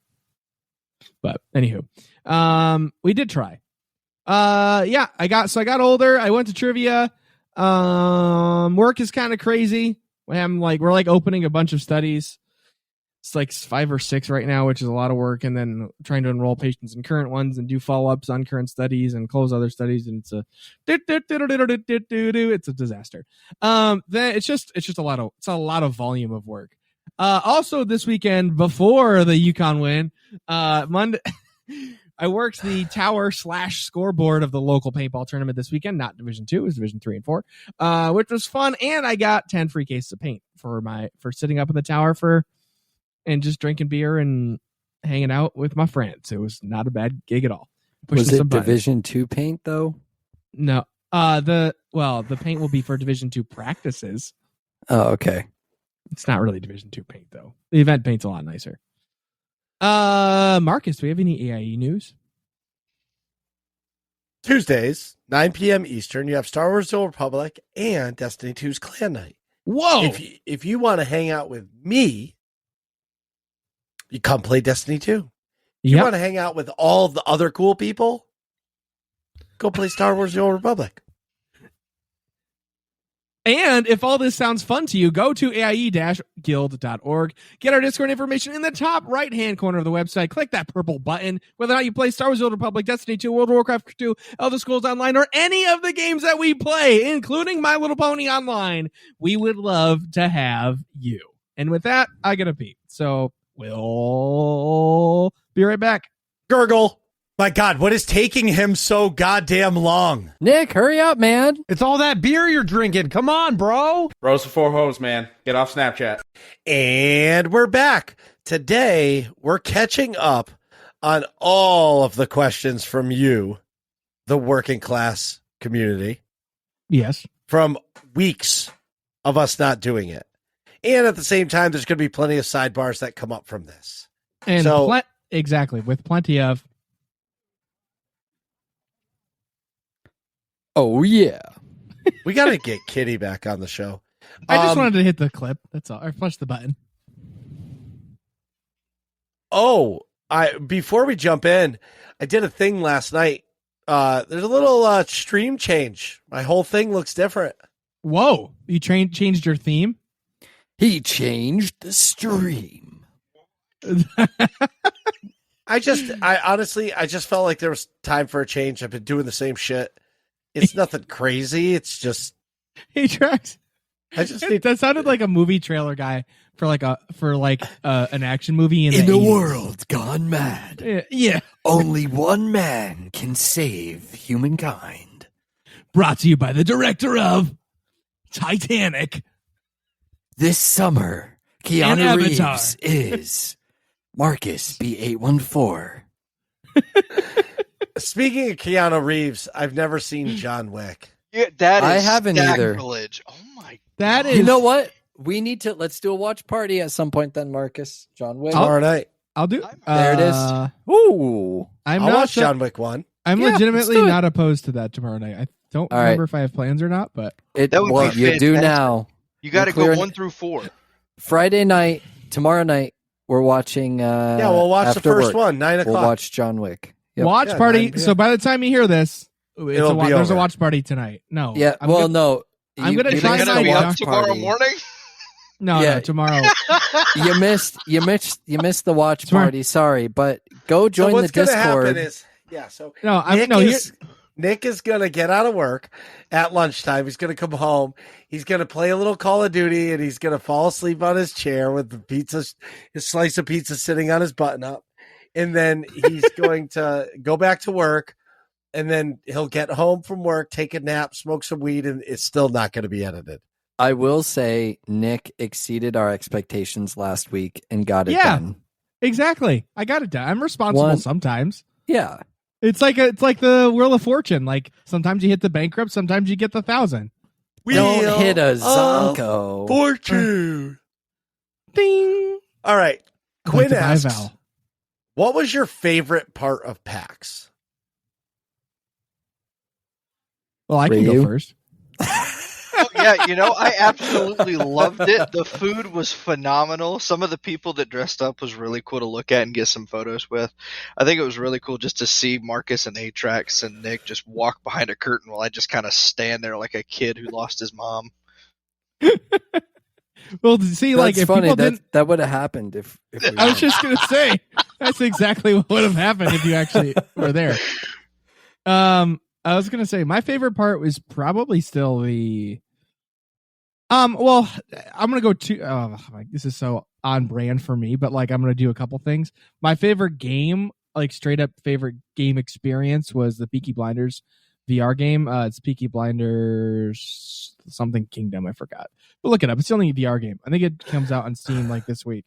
But anywho, we did try. Yeah, I got older. I went to trivia. Work is kind of crazy. We're opening a bunch of studies. It's like 5 or 6 right now, which is a lot of work. And then trying to enroll patients in current ones and do follow-ups on current studies and close other studies. And it's a disaster. Then it's just a lot of volume of work. Also this weekend before the UConn win, Monday, I worked the tower / scoreboard of the local paintball tournament this weekend, not Division 2, it was Division 3 and 4, which was fun. And I got 10 free cases of paint for sitting up in the tower and just drinking beer and hanging out with my friends. It was not a bad gig at all. Was it Division 2 paint though? No. The paint will be for Division 2 practices. Oh, okay. It's not really Division 2 paint though. The event paint's a lot nicer. Marcus, do we have any AIE news? Tuesdays, 9 p.m. Eastern, you have Star Wars: The Old Republic and Destiny 2's Clan Night. Whoa! If you want to hang out with me, you come play Destiny 2. If you want to hang out with all the other cool people, go play Star Wars: The Old Republic. And if all this sounds fun to you, go to aie-guild.org. Get our Discord information in the top right-hand corner of the website. Click that purple button. Whether or not you play Star Wars: The Old Republic, Destiny 2, World of Warcraft 2, Elder Scrolls Online, or any of the games that we play, including My Little Pony Online, we would love to have you. And with that, I gotta pee. So we'll be right back. Gurgle. My God, what is taking him so goddamn long? Nick, hurry up, man. It's all that beer you're drinking. Come on, bro. Bros before hoes, man. Get off Snapchat. And we're back. Today, we're catching up on all of the questions from you, the working class community. Yes. From weeks of us not doing it. And at the same time, there's going to be plenty of sidebars that come up from this. And exactly, with plenty of... Oh, yeah. We got to get Kitty back on the show. I just wanted to hit the clip. That's all. Or push the button. Before we jump in, I did a thing last night. There's a little stream change. My whole thing looks different. Whoa. You changed your theme? He changed the stream. I honestly just felt like there was time for a change. I've been doing the same shit. It's nothing crazy. It's just he tracks. That sounded like a movie trailer guy for an action movie in the 80s. world gone mad. Yeah. Only one man can save humankind. Brought to you by the director of Titanic. This summer, Keanu Reeves is Marcus B814. Speaking of Keanu Reeves, I've never seen John Wick. Yeah, that is I haven't either. sacrilege. Oh my! That is. You know what? We need to. Let's do a watch party at some point. Then Marcus, John Wick. Tomorrow night. I'll do. There it is. Ooh, I'll watch John Wick 1. I'm Yeah, legitimately let's do it. not opposed to that tomorrow night. I don't remember if I have plans or not, but That would be you do fantastic. now. You got to We're go clear- 1 through 4. Friday night, tomorrow night, we're watching. Yeah, we'll watch the after first work. one, 9 o'clock. We'll watch John Wick. Yep. watch Yeah, party. 9 p.m. So by the time you hear this, there's over. a watch party tonight. No. Yeah. No. I'm gonna you try missed my the Be watch up tomorrow party. morning. No, tomorrow. You missed the watch Tomorrow. party. Sorry, but go join so what's the Discord. Gonna happen is, so Nick is going to get out of work at lunchtime. He's going to come home. He's going to play a little Call of Duty, and he's going to fall asleep on his chair with his slice of pizza sitting on his button up. And then he's going to go back to work, and then he'll get home from work, take a nap, smoke some weed, and it's still not going to be edited. I will say Nick exceeded our expectations last week and got it Yeah. done. Exactly. I got it done. I'm responsible sometimes. Yeah. It's like the Wheel of Fortune. Like sometimes you hit the bankrupt, sometimes you get the 1,000. Don't hit a Zonko. Fortune. Ding. All right. I'd like Quinn to buy a asks, vowel. what was your favorite part of PAX? Well, I can Rhaiu? go first. Oh, yeah, I absolutely loved it. The food was phenomenal. Some of the people that dressed up was really cool to look at and get some photos with. I think it was really cool just to see Marcus and Atrax and Nick just walk behind a curtain while I just kind of stand there like a kid who lost his mom. Well, see, like That's if funny. people didn't, That would have happened if we I was went. just gonna say that's exactly what would have happened if you actually were there. I was gonna say my favorite part was probably still the. Well, I'm gonna go to. Oh, like, this is so on brand for me, but like I'm gonna do a couple things. My favorite game, like straight up favorite game experience, was the Peaky Blinders VR game. It's Peaky Blinders something Kingdom. I forgot, but look it up. It's the only VR game. I think it comes out on Steam like this week.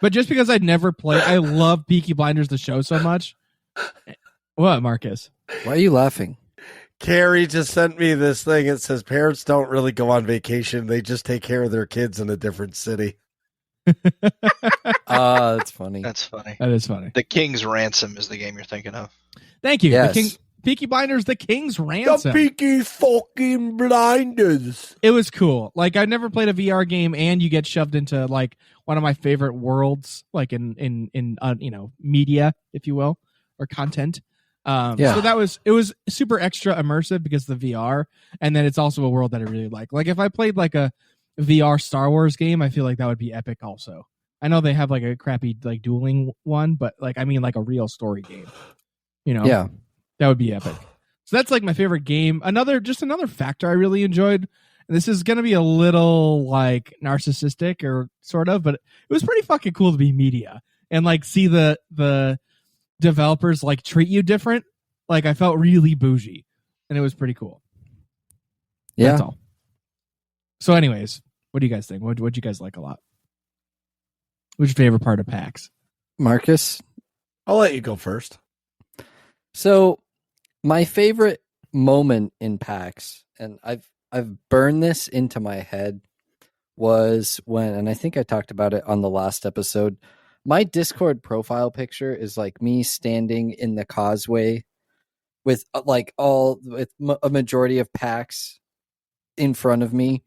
But just because I'd never played, I love Peaky Blinders the show so much. What, Marcus? Why are you laughing? Carrie just sent me this thing. It says parents don't really go on vacation. They just take care of their kids in a different city. That's funny. That's funny. That is funny. The King's Ransom is the game you're thinking of. Thank you. Yes. Peaky Blinders, the King's Ransom. Peaky fucking blinders. It was cool. Like I never played a VR game, and you get shoved into like one of my favorite worlds, like in media, if you will, or content. Yeah. So it was super extra immersive because of the VR, and then it's also a world that I really like. Like if I played like a VR Star Wars game, I feel like that would be epic. Also, I know they have like a crappy like dueling one, but like I mean like a real story game. Yeah. That would be epic. So that's like my favorite game. Another factor I really enjoyed. And this is going to be a little like narcissistic or sort of, but it was pretty fucking cool to be media and like see the developers like treat you different. Like I felt really bougie and it was pretty cool. Yeah. That's all. So anyways, what do you guys think? What do you guys like a lot? What's your favorite part of PAX? Marcus? I'll let you go first. So my favorite moment in PAX, and I've burned this into my head, was when, and I think I talked about it on the last episode, my Discord profile picture is like me standing in the causeway with a majority of PAX in front of me.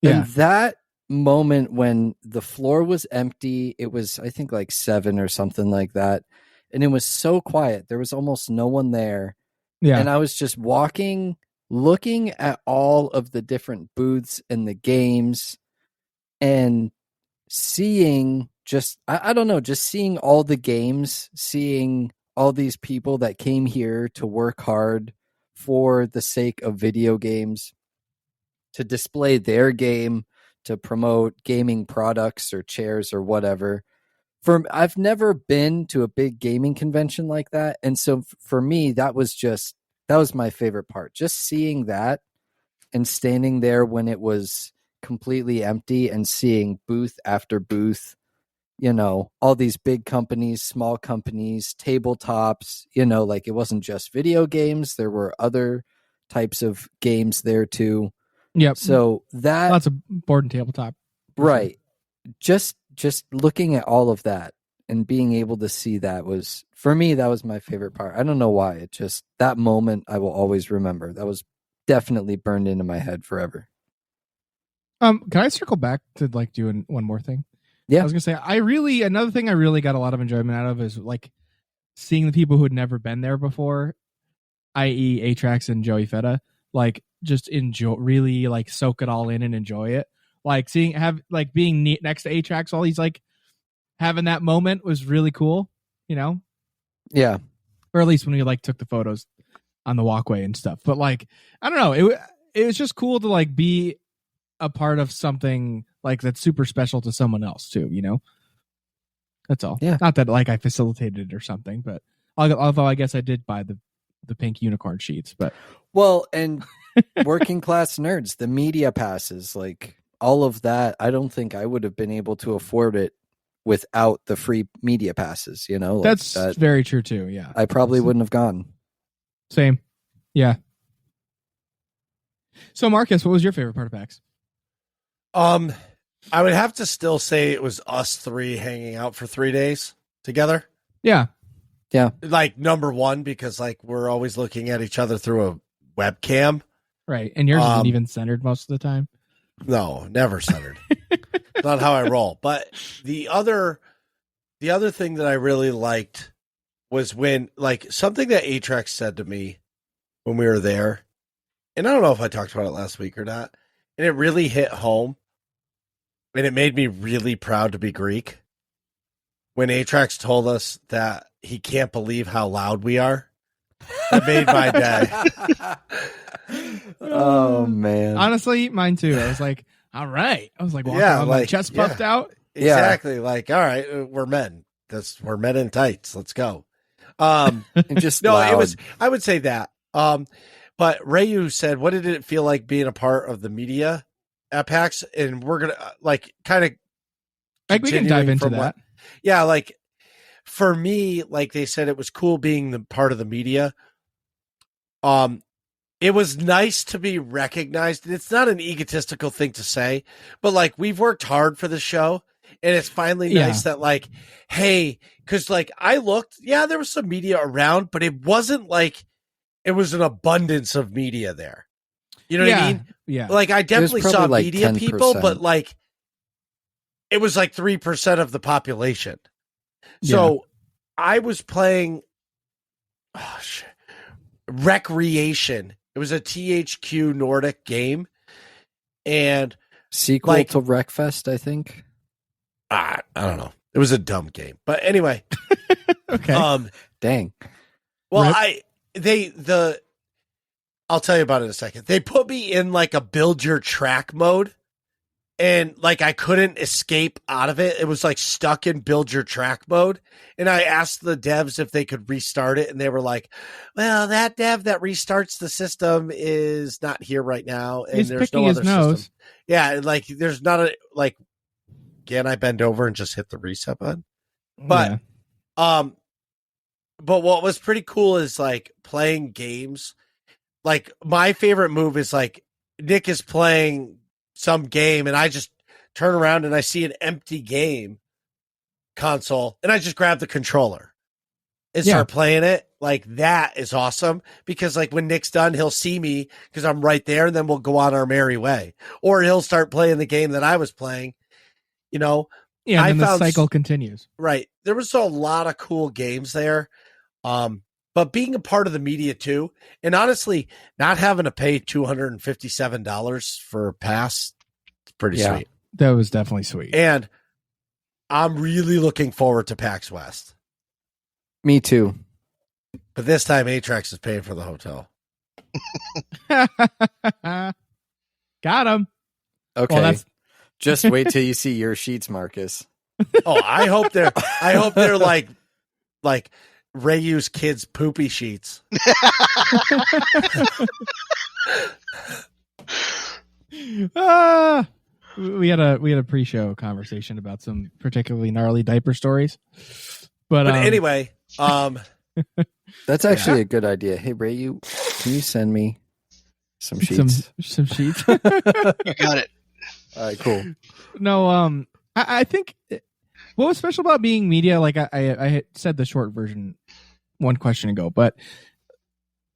Yeah. And that moment when the floor was empty, it was, I think, like 7 or something like that. And it was so quiet. There was almost no one there. Yeah. And I was just walking, looking at all of the different booths and the games and seeing just, I don't know, just seeing all the games, seeing all these people that came here to work hard for the sake of video games, to display their game, to promote gaming products or chairs or whatever. I've never been to a big gaming convention like that. And so for me, that was my favorite part. Just seeing that and standing there when it was completely empty and seeing booth after booth, all these big companies, small companies, tabletops, like it wasn't just video games. There were other types of games there too. Yep. So that lots of board and tabletop. Right. Just looking at all of that and being able to see that was, for me, that was my favorite part. I don't know why. It just, that moment I will always remember. That was definitely burned into my head forever. Can I circle back to like doing one more thing? Yeah. I was gonna say another thing I really got a lot of enjoyment out of is like seeing the people who had never been there before, i.e. Atrax and Joey Feta, like just enjoy, really like soak it all in and enjoy it. Like being next to Atrax while he's like having that moment was really cool, Yeah. or at least when we like took the photos on the walkway and stuff. But like, I don't know, it was just cool to like be a part of something like that's super special to someone else too, That's all. Yeah. Not that like I facilitated it or something, but although I guess I did buy the the pink unicorn sheets. But Well, and working class nerds, the media passes, like all of that, I don't think I would have been able to afford it without the free media passes, you know? Like that's very true too. Yeah. I probably wouldn't have gone. Same. Yeah. So Marcus, what was your favorite part of PAX? I would have to still say it was us three hanging out for 3 days together. Yeah. Like number one, because like we're always looking at each other through a webcam. Right. And yours isn't even centered most of the time. No, never centered. Not how I roll. But the other thing that I really liked was when like something that Atrax said to me when we were there, and I don't know if I talked about it last week or not, and it really hit home, and it made me really proud to be Greek. When Atrax told us that he can't believe how loud we are, that made my day. Oh man. Honestly, mine too. I was like, all right. I was like, walking Yeah, around, like, my chest puffed out. Exactly. Like, all right, we're men. We're men in tights. Let's go. And just No, loud. it was. I would say that. But Rhaiu said, "What did it feel like being a part of the media at PAX?" And we're gonna like kind of Like we can dive into that. Yeah, like for me, like they said, it was cool being the part of the media. It was nice to be recognized, and it's not an egotistical thing to say, but like we've worked hard for the show, and it's finally nice that like, hey, because like I looked, yeah, there was some media around, but it wasn't like it was an abundance of media there. You know what I mean? Yeah. Like I definitely saw like media 10%. people, but like it was like 3% of the population. So I was playing Recreation. It was a THQ Nordic game, and sequel like, to Wreckfest, I think. I don't know. It was a dumb game, but anyway. Okay. Dang. Well, I'll tell you about it in a second. They put me in like a build your track mode, and like I couldn't escape out of it. It was like stuck in build your track mode. And I asked the devs if they could restart it, and they were like, well, that dev that restarts the system is not here right now. And He's there's picking no his other nose. system. Yeah, like there's not a like can I bend over and just hit the reset button? But but what was pretty cool is like playing games. Like my favorite move is like Nick is playing some game and I just turn around and I see an empty game console and I just grab the controller and start playing it. Like that is awesome because like when Nick's done, he'll see me because I'm right there and then we'll go on our merry way. Or he'll start playing the game that I was playing, you know. Yeah, and then the cycle continues. Right. There was a lot of cool games there. But being a part of the media too, and honestly, not having to pay $257 for a pass, it's pretty sweet. That was definitely sweet. And I'm really looking forward to PAX West. Me too. But this time, Atrax is paying for the hotel. Got him. Okay. Well, just wait till you see your sheets, Marcus. Oh, I hope they're like Rhaiu's kids' poopy sheets. We had a pre-show conversation about some particularly gnarly diaper stories, but anyway, that's actually a good idea. Hey, Rhaiu, can you send me some sheets? Some sheets. You got it. All right, cool. No, I think what was special about being media, like I had said the short version one question ago, but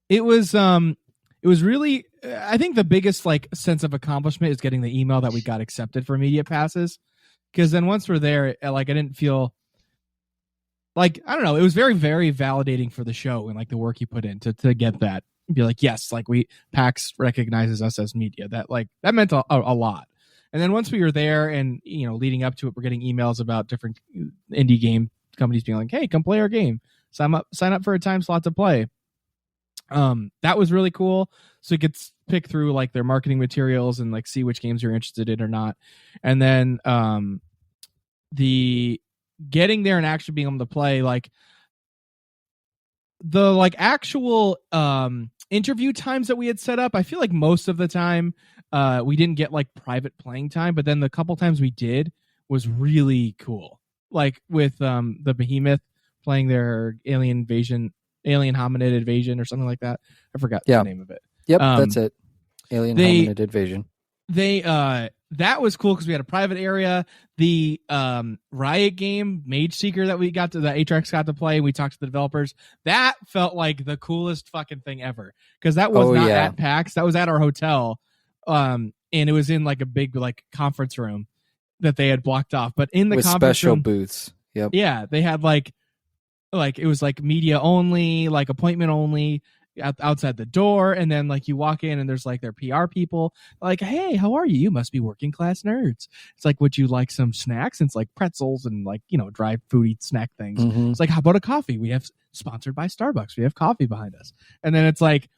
it was really, I think the biggest like sense of accomplishment is getting the email that we got accepted for media passes. Because then once we're there, like I didn't feel like, I don't know, it was very, very validating for the show and like the work you put in to get that, be like, yes, like PAX recognizes us as media. That meant a lot. And then once we were there and, you know, leading up to it, we're getting emails about different indie game companies being like, hey, come play our game. Sign up for a time slot to play. That was really cool. So you could pick through like their marketing materials and like see which games you're interested in or not. And then the getting there and actually being able to play, like the like actual interview times that we had set up, I feel like most of the time we didn't get like private playing time, but then the couple times we did was really cool. Like with the Behemoth playing their alien hominid invasion or something like that. I forgot the name of it. Yep, that's it. Alien hominid invasion. They that was cool because we had a private area. The Riot game Mage Seeker that Atrax got to play, we talked to the developers. That felt like the coolest fucking thing ever because that was not at PAX. That was at our hotel, and it was in like a big like conference room that they had blocked off. But in the with conference special room, booths. Yep. Yeah, they had like it was like media only, like appointment only. Outside the door, and then like you walk in and there's like their PR people like, hey, how are you? You must be working class nerds. It's like, would you like some snacks? And it's like pretzels and like, you know, dry foodie snack things. It's like, how about a coffee? We have sponsored by Starbucks. We have coffee behind us. And then it's like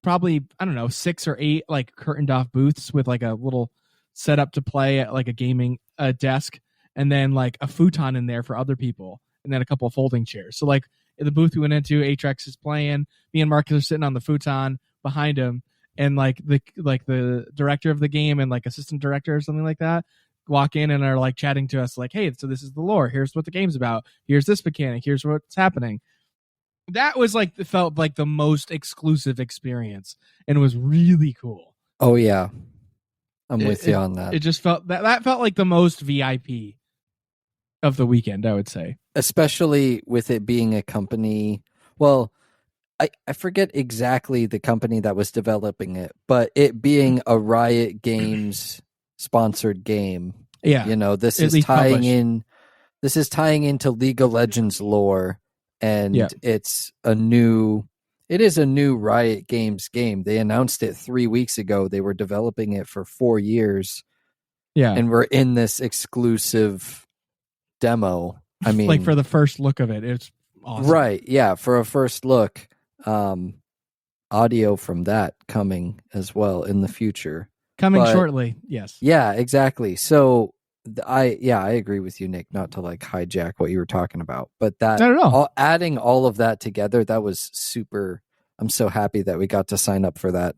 probably, I don't know, 6 or 8 like curtained off booths with like a little setup to play at like a gaming desk, and then like a futon in there for other people, and then a couple of folding chairs. So like in the booth we went into, Atrax is playing. Me and Marcus are sitting on the futon behind him, and like the director of the game and like assistant director or something like that walk in and are like chatting to us like, hey, so this is the lore. Here's what the game's about. Here's this mechanic. Here's what's happening. That was like, it felt like the most exclusive experience, and it was really cool. Oh yeah, I'm with you on that. It just felt that felt like the most VIP of the weekend, I would say. Especially with it being a company. Well, I forget exactly the company that was developing it, but it being a Riot Games sponsored game. Yeah. You know, this is tying into League of Legends lore, and it is a new Riot Games game. They announced it 3 weeks ago. They were developing it for 4 years. Yeah. And we're in this exclusive demo. I mean, like for the first look of it, it's awesome. Right. Yeah. For a first look, audio from that coming as well in the future. Coming shortly. Yes. Yeah, exactly. So I agree with you, Nick, not to like hijack what you were talking about, but that not at all. Adding all of that together, that was super. I'm so happy that we got to sign up for that.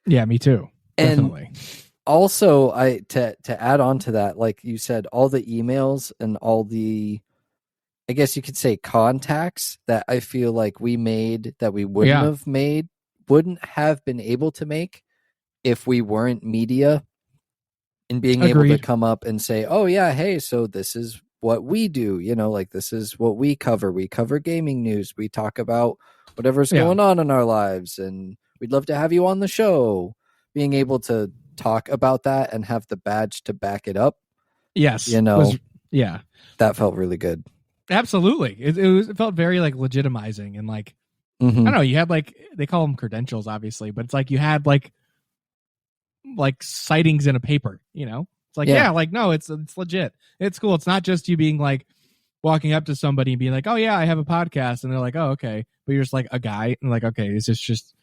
Yeah, me too. Definitely. And also, to add on to that, like you said, all the emails and all the, I guess you could say, contacts that I feel like we made that we wouldn't have been able to make if we weren't media, and being able to come up and say, oh yeah, hey, so this is what we do, you know, like this is what we cover. We cover gaming news. We talk about whatever's going on in our lives, and we'd love to have you on the show. Being able to talk about that and have the badge to back it up. Yes. You know, that felt really good. Absolutely. It felt very like legitimizing, and like, I don't know, you had like, they call them credentials obviously, but it's like you had like sightings in a paper, you know? It's like, no, it's legit. It's cool. It's not just you being like walking up to somebody and being like, oh yeah, I have a podcast. And they're like, oh, okay. But you're just like a guy and like, okay, is this just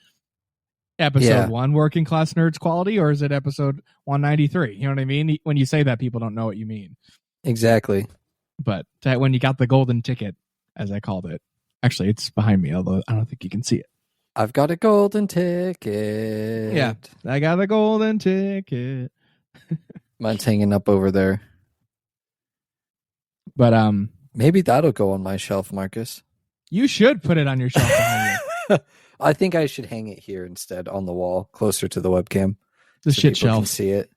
episode 1 working class nerds quality, or is it episode 193? You know what I mean? When you say that, people don't know what you mean. Exactly. But when you got the golden ticket, as I called it, actually it's behind me, although I don't think you can see it. I've got a golden ticket. Yeah, I got a golden ticket. Mine's hanging up over there. But maybe that'll go on my shelf, Marcus. You should put it on your shelf behind you. I think I should hang it here instead, on the wall, closer to the webcam. The shit shelf. Can see it.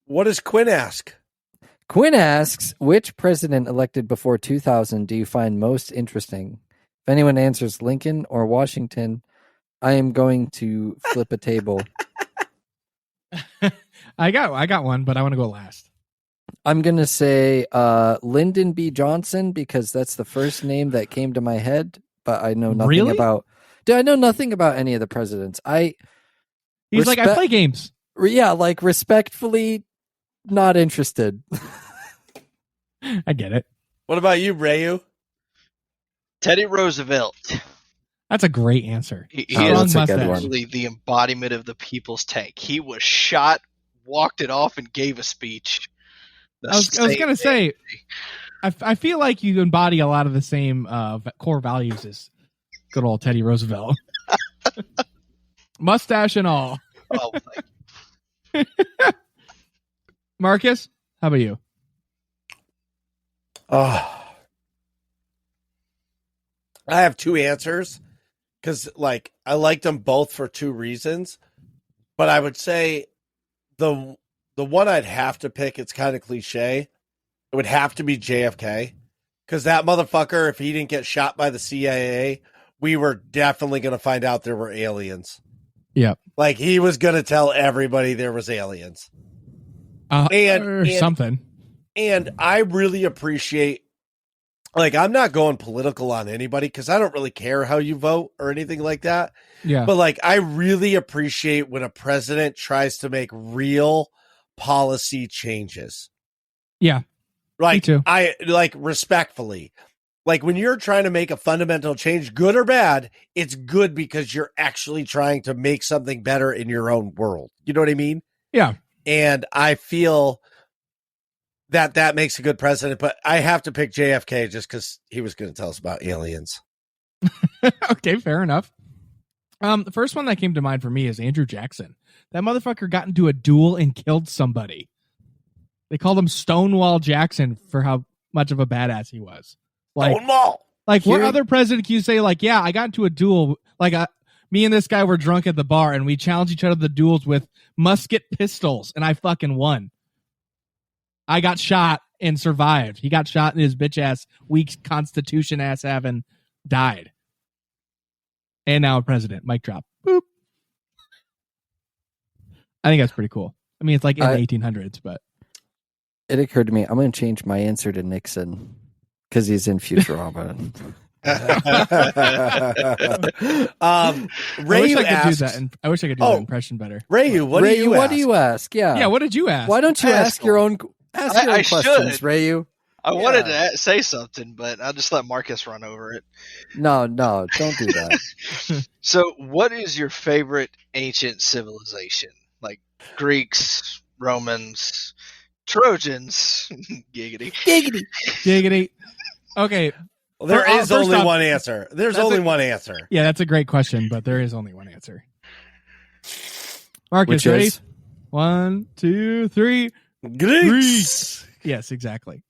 What does Quinn ask? Quinn asks, which president elected before 2000 do you find most interesting? If anyone answers Lincoln or Washington, I am going to flip a table. I got one, but I want to go last. I'm going to say Lyndon B. Johnson, because that's the first name that came to my head, but I know nothing about... I know nothing about any of the presidents. He's like, I play games. Yeah, like respectfully not interested. I get it. What about you, Rhaiu? Teddy Roosevelt. That's a great answer. He is actually actually the embodiment of the people's tank. He was shot, walked it off, and gave a speech. I was going to say, I feel like you embody a lot of the same core values as good old Teddy Roosevelt. Mustache and all. Oh, Marcus, how about you? I have two answers because, like, I liked them both for two reasons. But I would say the one I'd have to pick, it's kind of cliche. It would have to be JFK because that motherfucker, if he didn't get shot by the CIA, we were definitely going to find out there were aliens. Yep. Like, he was going to tell everybody there was aliens. And something. And I really appreciate, like, I'm not going political on anybody because I don't really care how you vote or anything like that. Yeah. But, like, I really appreciate when a president tries to make real policy changes. Yeah. Like, me too. I like respectfully, like when you're trying to make a fundamental change, good or bad, it's good because you're actually trying to make something better in your own world. You know what I mean? Yeah. And I feel that makes a good president, but I have to pick JFK just because he was going to tell us about aliens. Okay, fair enough. The first one that came to mind for me is Andrew Jackson. That motherfucker got into a duel and killed somebody. They called him Stonewall Jackson for how much of a badass he was. Like, Stonewall! Like, what other president can you say, like, yeah, I got into a duel, like, me and this guy were drunk at the bar, and we challenged each other to the duels with musket pistols, and I fucking won. I got shot and survived. He got shot in his bitch-ass, weak constitution-ass having died. And now a president. Mic drop. Boop. I think that's pretty cool. I mean, it's like in the 1800s, but... It occurred to me, I'm going to change my answer to Nixon because he's in Futurama. Rhaiu asks, I wish I could do that impression better. Rhaiu, what do you ask? Yeah, what did you ask? Why don't you ask your own questions, should. Rhaiu? I wanted to say something, but I'll just let Marcus run over it. No, don't do that. So, what is your favorite ancient civilization? Like Greeks, Romans, Trojans? Giggity. Giggity. Okay. Well, there is only one answer. There's only one answer. Yeah, that's a great question, but there is only one answer. Marcus, Which ready? is? 1, 2, 3. Greeks. Yes, exactly.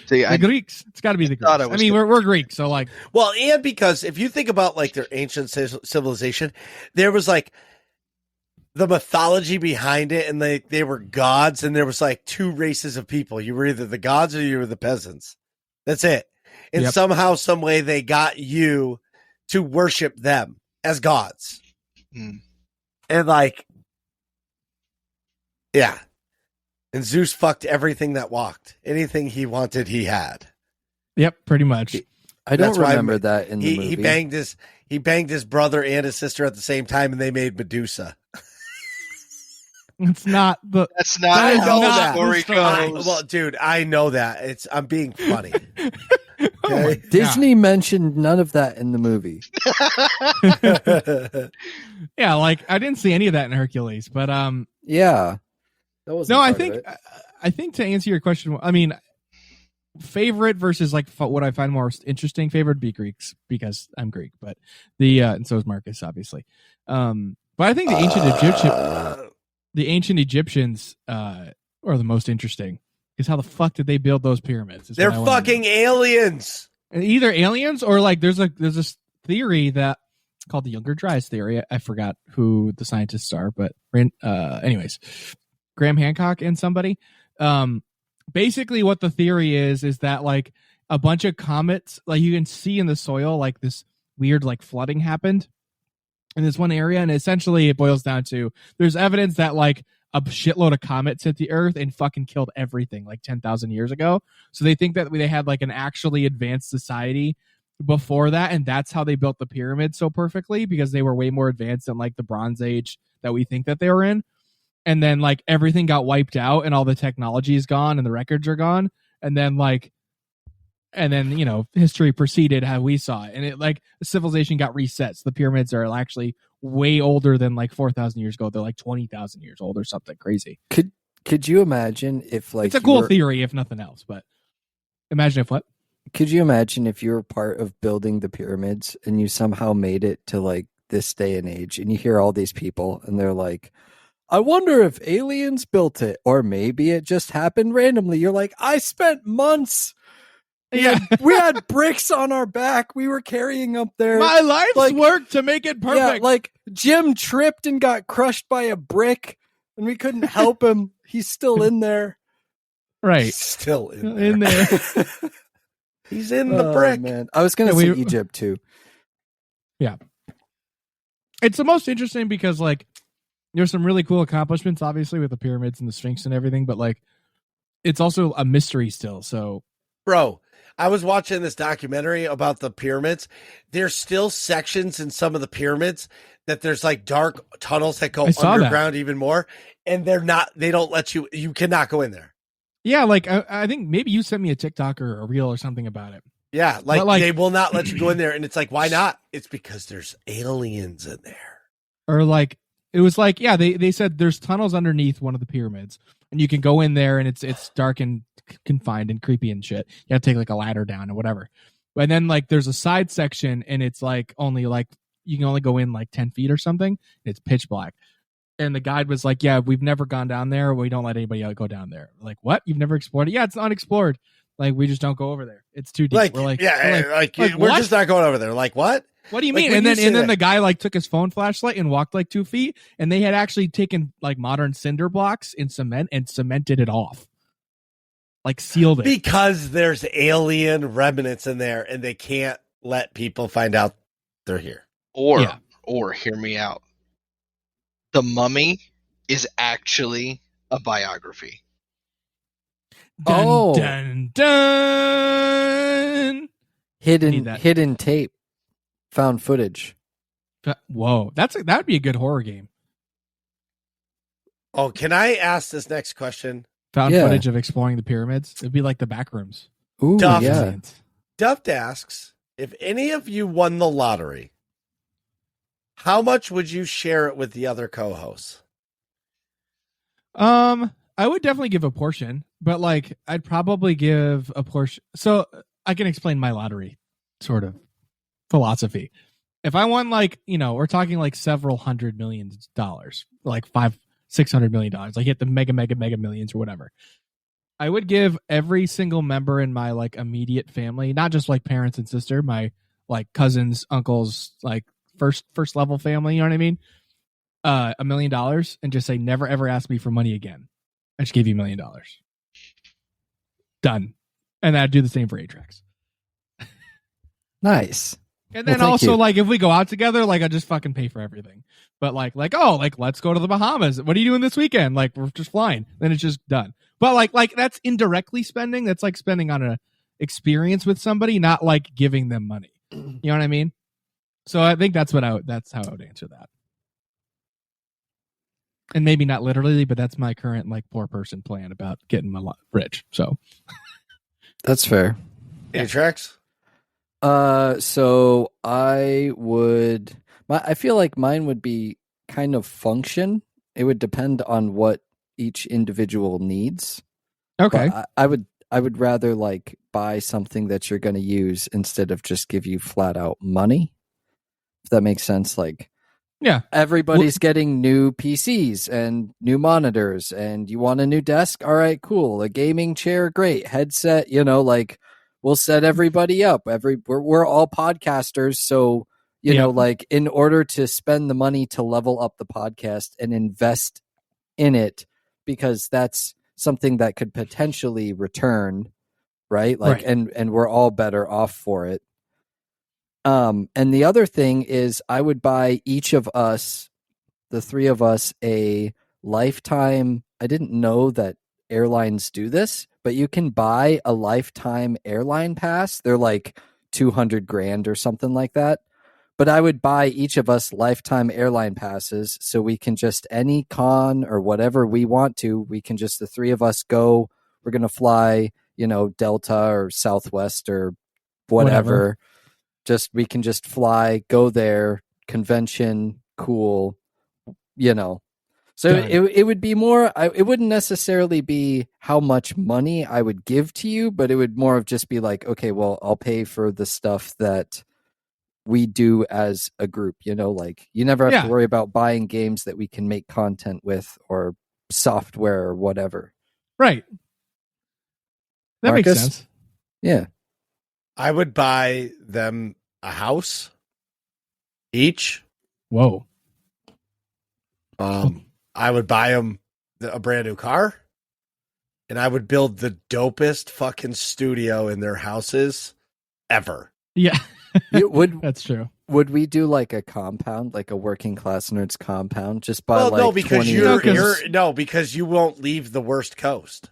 See, The Greeks. It's got to be the Greeks. I mean, we're Greeks, so like. Well, and because if you think about like their ancient civilization, there was like the mythology behind it, and they were gods, and there was like two races of people. You were either the gods or you were the peasants. That's it. And somehow, some way, they got you to worship them as gods. Mm. And like, yeah. And Zeus fucked everything that walked. Anything he wanted, he had. Yep, pretty much. I don't remember that in the movie. He banged his brother and his sister at the same time, and they made Medusa. That's not how the story goes. Well, dude, I know that. I'm being funny. Okay? Disney mentioned none of that in the movie. Yeah, like I didn't see any of that in Hercules, but yeah. No, I think to answer your question, I mean, favorite versus like what I find more interesting, favorite would be Greeks because I'm Greek, but and so is Marcus, obviously. But I think the ancient Egyptians are the most interesting. Because how the fuck did they build those pyramids? They're fucking aliens. Either aliens or like there's this theory that called the Younger Dryas theory. I forgot who the scientists are, but anyways, Graham Hancock and somebody. Basically, what the theory is that like a bunch of comets, like you can see in the soil, like this weird like flooding happened in this one area, and essentially it boils down to there's evidence that like a shitload of comets hit the earth and fucking killed everything like 10,000 years ago. So they think that they had like an actually advanced society before that, and that's how they built the pyramids so perfectly because they were way more advanced than like the Bronze Age that we think that they were in. And then like everything got wiped out and all the technology is gone and the records are gone. And then you know, history proceeded how we saw it. And it like the civilization got reset. So the pyramids are actually way older than like 4,000 years ago. They're like 20,000 years old or something crazy. Could you imagine if like it's a cool theory if nothing else, but Imagine if what? Could you imagine if you were part of building the pyramids and you somehow made it to like this day and age, and you hear all these people and they're like, I wonder if aliens built it, or maybe it just happened randomly. You're like, I spent months. We had bricks on our back. We were carrying up there. My life's work to make it perfect. Yeah, like Jim tripped and got crushed by a brick, and we couldn't help him. He's still in there. Right. He's still in there. He's in the brick. Man. I was going to say Egypt too. Yeah. It's the most interesting because like there's some really cool accomplishments, obviously, with the pyramids and the Sphinx and everything, but like it's also a mystery still. So, bro, I was watching this documentary about the pyramids. There's still sections in some of the pyramids that there's like dark tunnels that go underground even more, and they don't let you cannot go in there. Yeah, like I think maybe you sent me a TikTok or a reel or something about it. Yeah, like they will not let you go in there, and it's like, why not? It's because there's aliens in there. Or like it was like, yeah, they said there's tunnels underneath one of the pyramids, and you can go in there, and it's dark and confined and creepy and shit. You have to take like a ladder down or whatever. And then like there's a side section, and it's like only like you can only go in like 10 feet or something. It's pitch black. And the guide was like, yeah, we've never gone down there. We don't let anybody else go down there. Like, what? You've never explored it? Yeah, it's unexplored. Like, we just don't go over there. It's too deep. Like, we're just not going over there. Like, what? What do you mean? And then the guy like took his phone flashlight and walked like 2 feet, and they had actually taken like modern cinder blocks in cement and cemented it off. Like sealed it. Because there's alien remnants in there, and they can't let people find out they're here. Or hear me out. The Mummy is actually a biography. Dun, dun, dun. Hidden tape, found footage. Whoa, that would be a good horror game. Oh, can I ask this next question? Found footage of exploring the pyramids. It'd be like the back rooms. Ooh, yeah. Duft asks, if any of you won the lottery, how much would you share it with the other co-hosts? I would definitely give a portion, but like I'd probably give a portion. So I can explain my lottery sort of philosophy. If I won like, we're talking like several $100 million, like $500-600 million, like hit the mega millions or whatever, I would give every single member in my like immediate family, not just like parents and sister, my like cousins, uncles, like first level family, you know what I mean? $1 million, and just say, never ever ask me for money again. I just gave you $1 million. Done. And I'd do the same for Atrax. Nice. And then also, like, if we go out together, like, I just fucking pay for everything. But like, let's go to the Bahamas. What are you doing this weekend? Like, we're just flying. Then it's just done. But like that's indirectly spending. That's like spending on an experience with somebody, not like giving them money. You know what I mean? So I think that's how I would answer that. And maybe not literally, but that's my current like poor person plan about getting rich. So that's fair. Atrax? So I feel like mine would be kind of function. It would depend on what each individual needs. Okay. But I would rather like buy something that you're going to use instead of just give you flat out money. If that makes sense. Like, yeah, everybody's getting new PCs and new monitors, and you want a new desk. All right, cool. A gaming chair, great. Headset, like we'll set everybody up. We're all podcasters, so like in order to spend the money to level up the podcast and invest in it, because that's something that could potentially return, right? Like, right. And we're all better off for it. And the other thing is I would buy each of us, the three of us, a lifetime. I didn't know that airlines do this, but you can buy a lifetime airline pass. They're like $200,000 or something like that. But I would buy each of us lifetime airline passes so we can just any con or whatever we want to, we can just, the three of us go, we're going to fly, Delta or Southwest or whatever. We can just fly, go there, convention, cool, So Done. it would be more. It wouldn't necessarily be how much money I would give to you, but it would more of just be like, okay, well, I'll pay for the stuff that we do as a group. Like you never have Yeah. to worry about buying games that we can make content with or software or whatever. Right. That Marcus? makes sense. Yeah. I would buy them a house each. Whoa. I would buy them a brand new car, and I would build the dopest fucking studio in their houses ever. Yeah. Would That's true. Would we do like a compound, like a working class nerds compound, just by no, like because 20 because you won't leave the worst coast.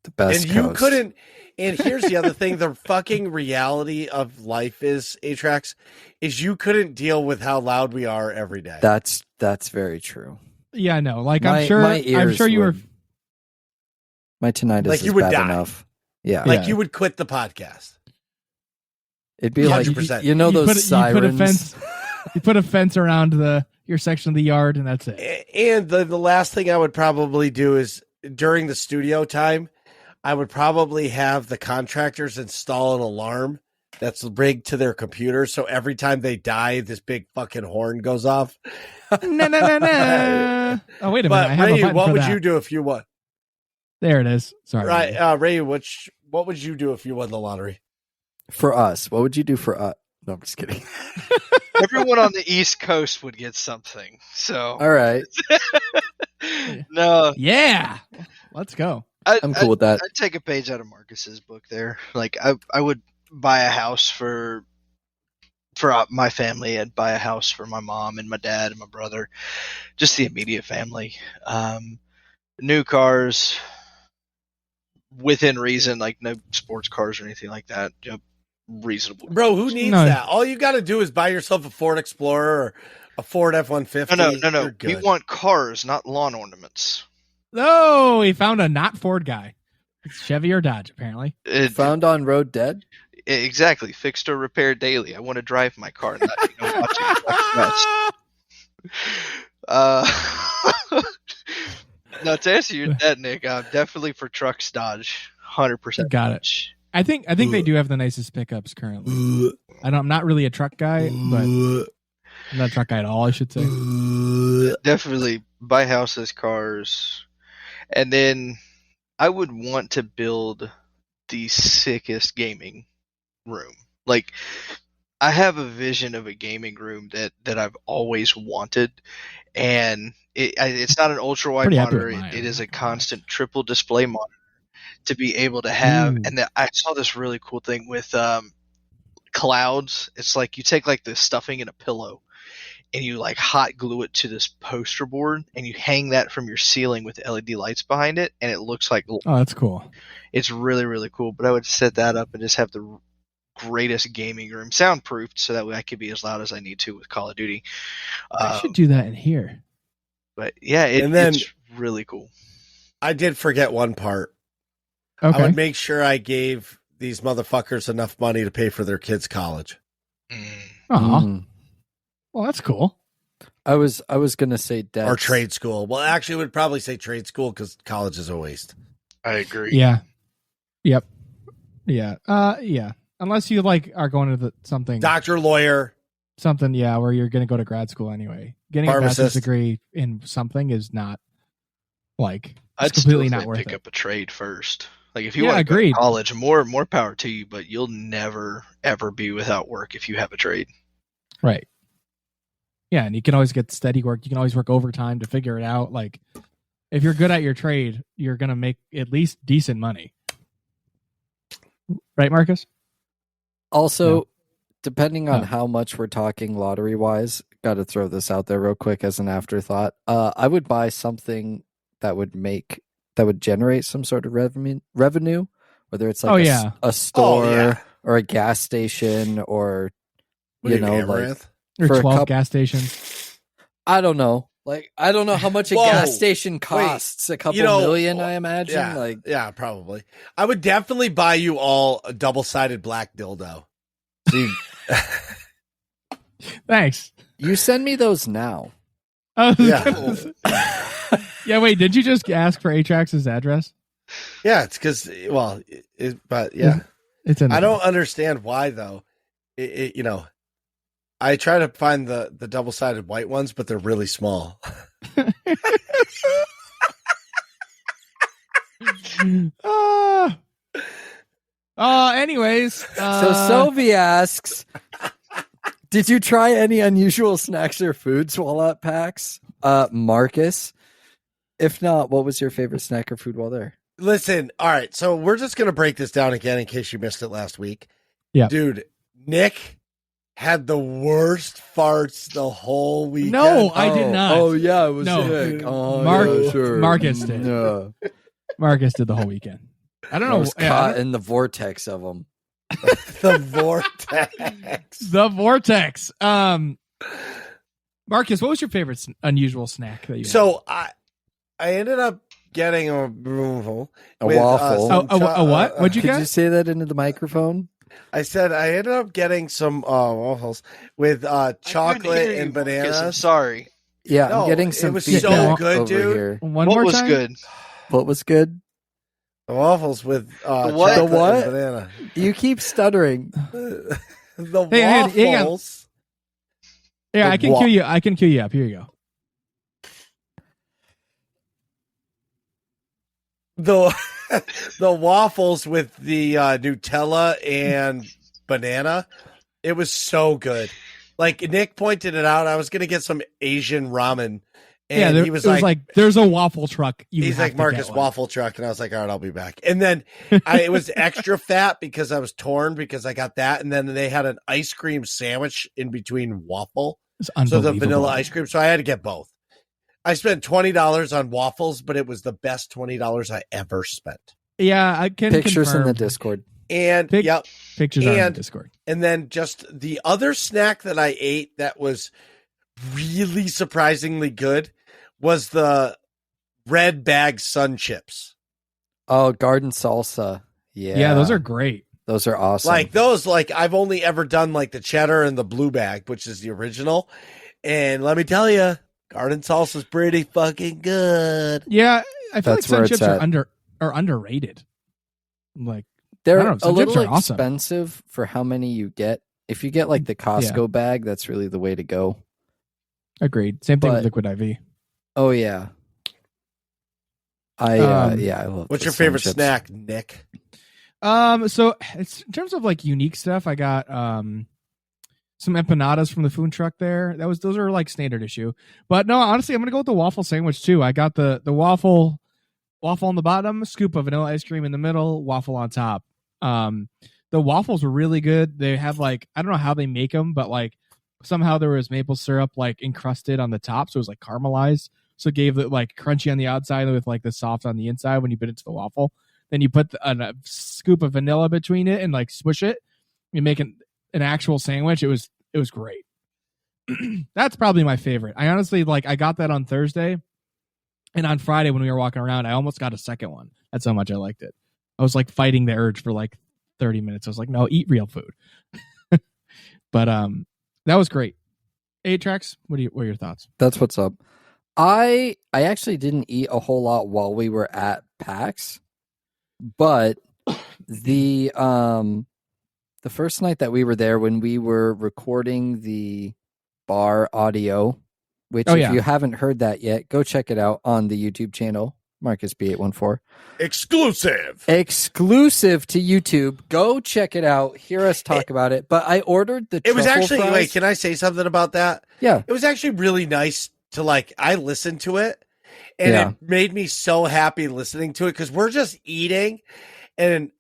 the best And you coast. couldn't. And here's the other thing: the fucking reality of life is, Atrax, is you couldn't deal with how loud we are every day. That's very true. Yeah, no. Like My I'm sure ears you were would- My tinnitus Like is you would bad die. enough. Yeah. Like Yeah. you would quit the podcast. It'd be like 100%. those sirens. You put a fence around your section of the yard, and that's it. And the last thing I would probably do is during the studio time, I would probably have the contractors install an alarm that's rigged to their computer. So every time they die, this big fucking horn goes off. No, no, no, no. Oh, wait a minute. But I have a Rhaiu, button what for would that. you do if you won? There it is. Sorry. Right, Rhaiu, what would you do if you won the lottery? For us, what would you do for us? No, I'm just kidding. Everyone on the East Coast would get something. So All right. no, Yeah. Let's go. I'm cool with that. I'd take a page out of Marcus's book there. Like I would buy a house for my family. I'd buy a house for my mom and my dad and my brother, just the immediate family. New cars within reason, like no sports cars or anything like that. Reasonable. Bro, who needs No. that? All you got to do is buy yourself a Ford Explorer or a Ford F-150. No. You're We good. want cars, not lawn ornaments. Oh, he found a not Ford guy. It's Chevy or Dodge, apparently. Found on Road Dead? Exactly. Fixed or repaired daily. I want to drive my car, not watch it flex rust. No, to answer your that, Nick, I'm definitely for trucks Dodge. 100%. Got it. I think they do have the nicest pickups currently. I'm not really a truck guy, but I'm not a truck guy at all, I should say. Definitely buy houses, cars, and then I would want to build the sickest gaming room. Like, I have a vision of a gaming room that I've always wanted, and it's not an ultra wide Pretty happy monitor. with mine. It is a constant triple display monitor to be able to have. Ooh. And I saw this really cool thing with clouds. It's like you take like the stuffing in a pillow and you like hot glue it to this poster board and you hang that from your ceiling with LED lights behind it, and it looks like Oh, that's cool. it's really, really cool. But I would set that up and just have the greatest gaming room, soundproofed, so that way I could be as loud as I need to with Call of Duty. I should do that in here. But yeah, And then- it's really cool. I did forget one part. Okay. I would make sure I gave these motherfuckers enough money to pay for their kids' college. Aw. Mm. Well, that's cool. I was gonna say debt Or trade school. Well, actually, would probably say trade school because college is a waste. I agree. Yeah. Yep. Yeah. Yeah. Unless you are going to something, Doctor, lawyer. where you're going to go to grad school anyway. Getting a Pharmacist. bachelor's degree in something is not it's I'd completely still not say worth pick it. up a trade first. Like if you Yeah, want to go to agreed. college, more power to you, but you'll never ever be without work if you have a trade. Right. Yeah, and you can always get steady work. You can always work overtime to figure it out. Like, if you're good at your trade, you're gonna make at least decent money. Right, Marcus? Also, Yeah. depending on Oh. how much we're talking lottery wise, got to throw this out there real quick as an afterthought. I would buy something that would generate some sort of revenue, whether it's like Oh, a, yeah. a store yeah. or a gas station or What do you mean, like Amaranth? Or For a 12 couple- gas stations. I don't know. Like I don't know how much a Whoa. gas station costs. A couple million, I imagine. Yeah, Like yeah, probably. I would definitely buy you all a double-sided black dildo. Thanks. you send me those now. Yeah. Yeah, wait, did you just ask for Atrax's address? Yeah, it's because, but yeah. It's in I don't understand why, though. I try to find the double-sided white ones, but they're really small. Anyways. So Sylvie asks, did you try any unusual snacks or foods while at PAX? Marcus, if not, what was your favorite snack or food while there? Listen, all right, so we're just going to break this down again in case you missed it last week. Yeah. Dude, Nick had the worst farts the whole weekend. No, I did not. Oh, yeah, it was No. sick. Oh, Marcus did. Yeah. Marcus did the whole weekend. I don't know. I was caught in the vortex of them. The vortex. The vortex. Marcus, what was your favorite unusual snack that you had? So I ended up getting a waffle. A waffle. A what? What'd you Could get? you say that into the microphone? I said I ended up getting some waffles with chocolate and bananas. I'm sorry. Yeah, No, I'm getting some it was feedback so good, over dude. here. One What more was time? good? What was good? The waffles with what? chocolate The what? and banana. You keep stuttering. The Hey, hang on. waffles. Yeah, The I can cue you. I can cue you up. Here you go. The waffles with the Nutella and banana. It was so good. Like Nick pointed it out. I was gonna get some Asian ramen, and he was like, "There's a waffle truck." He's like, Marcus, waffle truck, and I was like, all right, I'll be back. And then it was extra fat because I was torn because I got that, and then they had an ice cream sandwich in between waffle, so the vanilla ice cream. So I had to get both. I spent $20 on waffles, but it was the best $20 I ever spent. Yeah, I can Pictures confirm. in the Discord. And yep. Pictures are in the Discord. And then just the other snack that I ate that was really surprisingly good was the red bag sun chips. Oh, garden salsa. Yeah, those are great. Those are awesome. Like those, I've only ever done like the cheddar and the blue bag, which is the original. And let me tell you, garden salsa is pretty fucking good. Yeah, I feel That's like where sun it's chips at. are underrated. Like they're I don't know, a some chips little are awesome. expensive for how many you get. If you get like the Costco bag, that's really the way to go. Agreed. Same thing with But- Liquid IV. Oh yeah. I love. What's the your sun favorite chips. snack, Nick? So it's in terms of like unique stuff, I got some empanadas from the food truck there. Those are like standard issue. But no, honestly, I'm gonna go with the waffle sandwich too. I got the waffle on the bottom, scoop of vanilla ice cream in the middle, waffle on top. The waffles were really good. They have like, I don't know how they make them, but like somehow there was maple syrup like encrusted on the top, so it was like caramelized. So it gave it like crunchy on the outside with like the soft on the inside when you bit into the waffle. Then you put a scoop of vanilla between it and like swish it. You make an actual sandwich. It was great. That's probably my favorite. I honestly I got that on Thursday, and on Friday when we were walking around, I almost got a second one. That's how much I liked it. I was like fighting the urge for like 30 minutes. I was like, no, eat real food. But that was great. Atrax, what are your thoughts? That's what's up. I actually didn't eat a whole lot while we were at PAX, but the first night that we were there, when we were recording the bar audio, which if you haven't heard that yet, go check it out on the YouTube channel, Marcus B814. Exclusive To YouTube. Go check it out. Hear us talk about it. But I ordered the It was truffle actually, fries. wait, can I say something about that? Yeah. It was actually really nice to I listened to it, and it made me so happy listening to it because we're just eating, and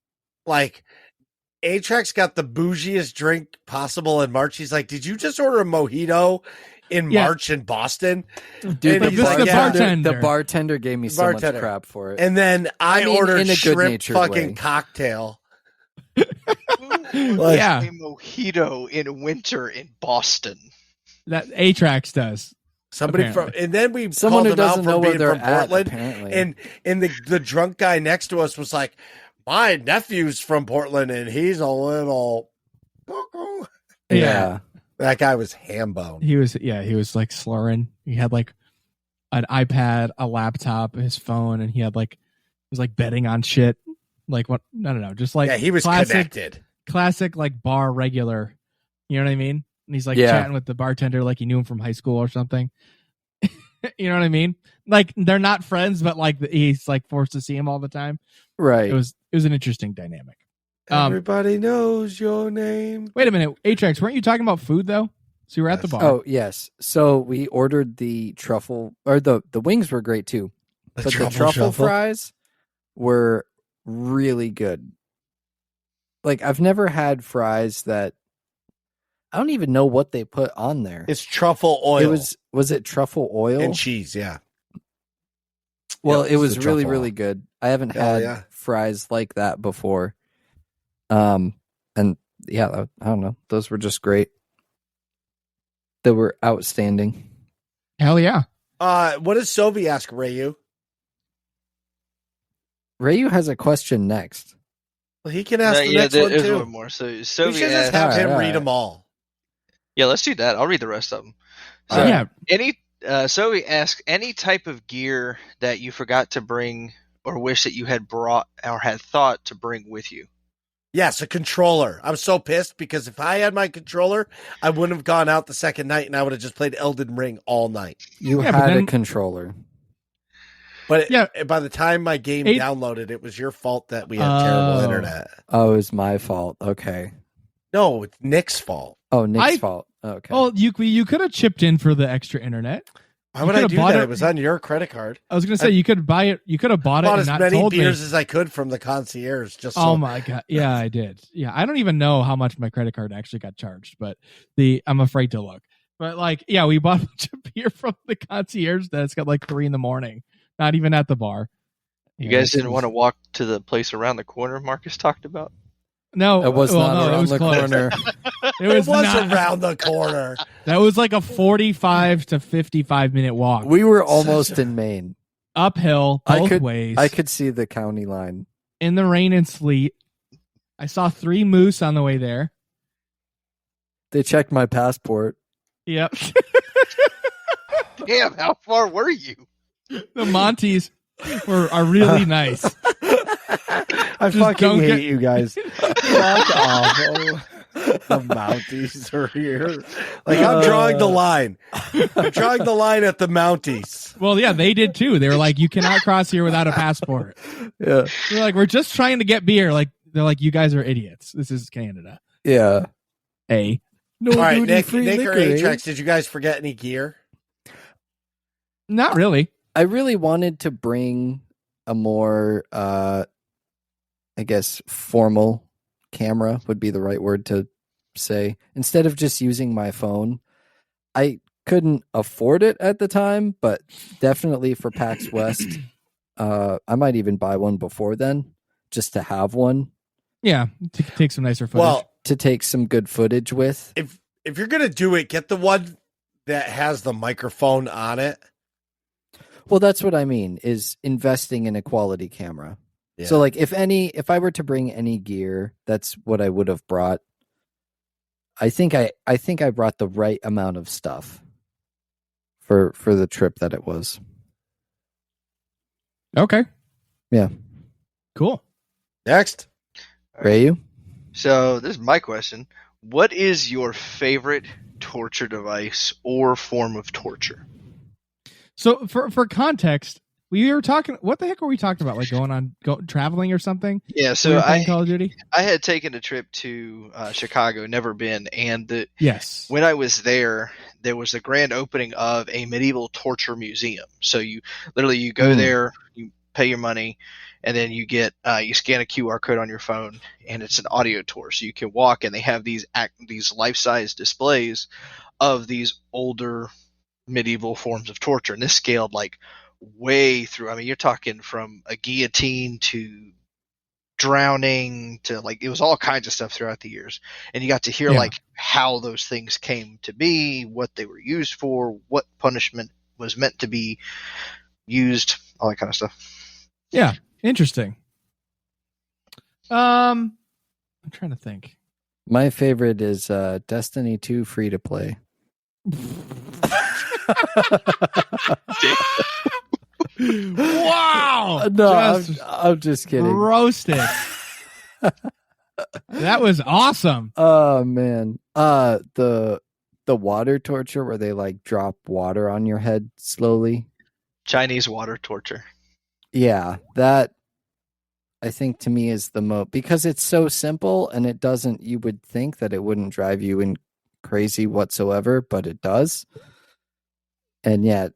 Atrax got the bougiest drink possible in March. He's like, did you just order a mojito in March in Boston? Dude, And he's like, the bartender gave me so much crap for it. And then I ordered in a shrimp good-natured fucking way. cocktail. A Yeah, mojito in winter in Boston. that Atrax does. Somebody Apparently. and then we Someone called who him out doesn't for know where being they're from at, Portland, apparently. and the drunk guy next to us was like, my nephew's from Portland, and he's a little. Yeah. That guy was ham bone. He was like slurring. He had like an iPad, a laptop, his phone, and he had like, he was like betting on shit. Like what? No, just like he was connected. Classic like bar regular. You know what I mean? And he's like chatting with the bartender like he knew him from high school or something. You know what I mean? Like they're not friends, but like he's like forced to see him all the time. Right. It was an interesting dynamic. Everybody knows your name. Wait a minute, Atrax, weren't you talking about food though? So you were at the bar. Oh yes. So we ordered the truffle, or the wings were great too, but the truffle shuffle? fries were really good. Like I've never had fries that I don't even know what they put on there. It's truffle oil. Was it truffle oil and cheese? Yeah. Well, Yep, it it's was the really, truffle really oil. good. I haven't Hell had yeah. fries like that before. And yeah, I don't know. Those were just great. They were outstanding. Hell yeah. What does Sovi ask Rhaiu? Rhaiu has a question next. Well, he can ask the next there one is too. one more. So We Soviet should just asked, have him All read right. them all. yeah, let's do that. I'll read the rest of them. All Yeah. Zoe asked any type of gear that you forgot to bring or wish that you had brought or had thought to bring with you. Yes, a controller. I'm so pissed because if I had my controller, I wouldn't have gone out the second night and I would have just played Elden Ring all night. You Yeah, but had a then- controller. But Yeah. by the time my game Eight- downloaded, it was your fault that we had terrible Oh. internet. Oh, it was my fault. Okay. No, it's Nick's fault. Oh, Nick's I- fault. Okay. Well, you could have chipped in for the extra internet. Why You would I could've do bought that? it- It was on your credit card. I was gonna say you could buy it. You could have bought it Bought and as not many told beers me. as I could from the concierge. Just so Oh my god! Yeah, I did. Yeah, I don't even know how much my credit card actually got charged, but I'm afraid to look. But like, yeah, we bought a bunch of beer from the concierge desk at like 3 a.m. Not even at the bar. You guys didn't want to walk to the place around the corner Marcus talked about? No, it was well, not no, it around was the close. corner. It was, not. around the corner. That was like a 45 to 55-minute walk. We were almost in Maine. Uphill both ways. I could see the county line. In the rain and sleet. I saw 3 moose on the way there. They checked my passport. Yep. Damn, how far were you? The Monties are really nice. I Just fucking don't hate get- you guys. Fuck off. The Mounties are here. Like, I'm drawing the line. I'm drawing the line at the Mounties. Well, yeah, they did too. They were like, you cannot cross here without a passport. Yeah. They're like, we're just trying to get beer. Like, they're like, you guys are idiots. This is Canada. Yeah. A. No All right, Nick, duty-free Nick or liquor, eh? Atrax, did you guys forget any gear? Not really. I really wanted to bring a more, I guess, formal camera would be the right word to say. Instead of just using my phone, I couldn't afford it at the time, but definitely for PAX West, I might even buy one before then, just to have one Yeah. Take some nicer footage. Well, to take some good footage with. if you're going to do it, get the one that has the microphone on it. Well, that's what I mean, is investing in a quality camera. Yeah. So like if I were to bring any gear, that's what I would have brought. I think I brought the right amount of stuff for the trip that it was. Okay. Yeah. Cool. Next. Rhaiu? So this is my question. What is your favorite torture device or form of torture? So for context, we were talking. What the heck were we talking about? Like traveling or something? Yeah, We so were playing Call of Duty. I had taken a trip to Chicago, never been, and Yes. when I was there was a grand opening of a medieval torture museum. So you go there, you pay your money, and then you get you scan a QR code on your phone, and it's an audio tour. So you can walk, and they have these life-size displays of these older medieval forms of torture, and this scaled like way through. I mean, you're talking from a guillotine to drowning to like it was all kinds of stuff throughout the years, and you got to hear Yeah. like how those things came to be, what they were used for, what punishment was meant to be used, all that kind of stuff. Yeah. Interesting. I'm trying to think. My favorite is Destiny 2 free to play. Wow! No, Just I'm just kidding. roasted. That was awesome. Oh man. The water torture where they like drop water on your head slowly. Chinese water torture. Yeah, that I think to me is the most, because it's so simple and it doesn't, you would think that it wouldn't drive you in crazy whatsoever, but it does. And yet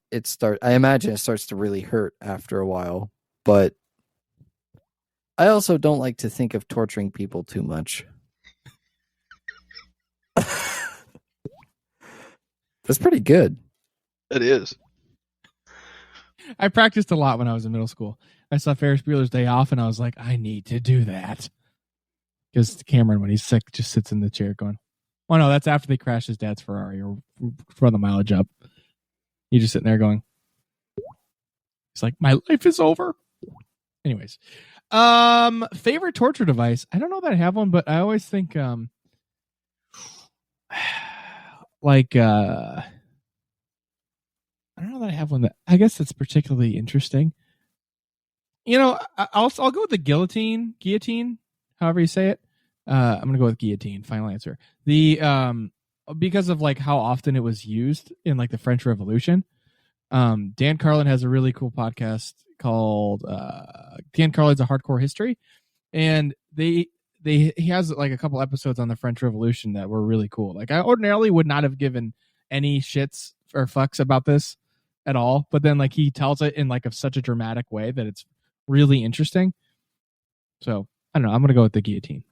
I imagine it starts to really hurt after a while, but I also don't like to think of torturing people too much. That's pretty good. It is. I practiced a lot when I was in middle school. I saw Ferris Bueller's Day Off, and I was like, I need to do that. Because Cameron, when he's sick, just sits in the chair going, well, no, that's after they crash his dad's Ferrari or run the mileage up. He's just sitting there going, he's like, my life is over. Anyways. Favorite torture device. I don't know that I have one, but I always think, I don't know that I have one that I guess that's particularly interesting. You know, I'll go with the guillotine, however you say it. I'm gonna go with guillotine. Final answer. The because of like how often it was used in like the French Revolution. Dan Carlin has a really cool podcast called Dan Carlin's A Hardcore History, and he has like a couple episodes on the French Revolution that were really cool. Like I ordinarily would not have given any shits or fucks about this at all, but then like he tells it in like such a dramatic way that it's really interesting. So I don't know. I'm gonna go with the guillotine.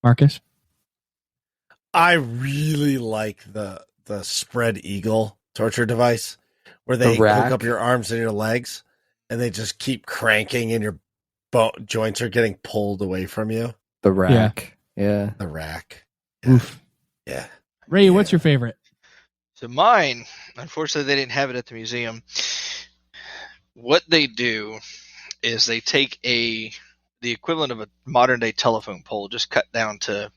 Marcus? I really like the spread eagle torture device where they hook up your arms and your legs and they just keep cranking and your joints are getting pulled away from you. The rack. Yeah. The rack. Oof. Yeah. Ray, what's your favorite? So mine, unfortunately, they didn't have it at the museum. What they do is they take the equivalent of a modern day telephone pole, just cut down to,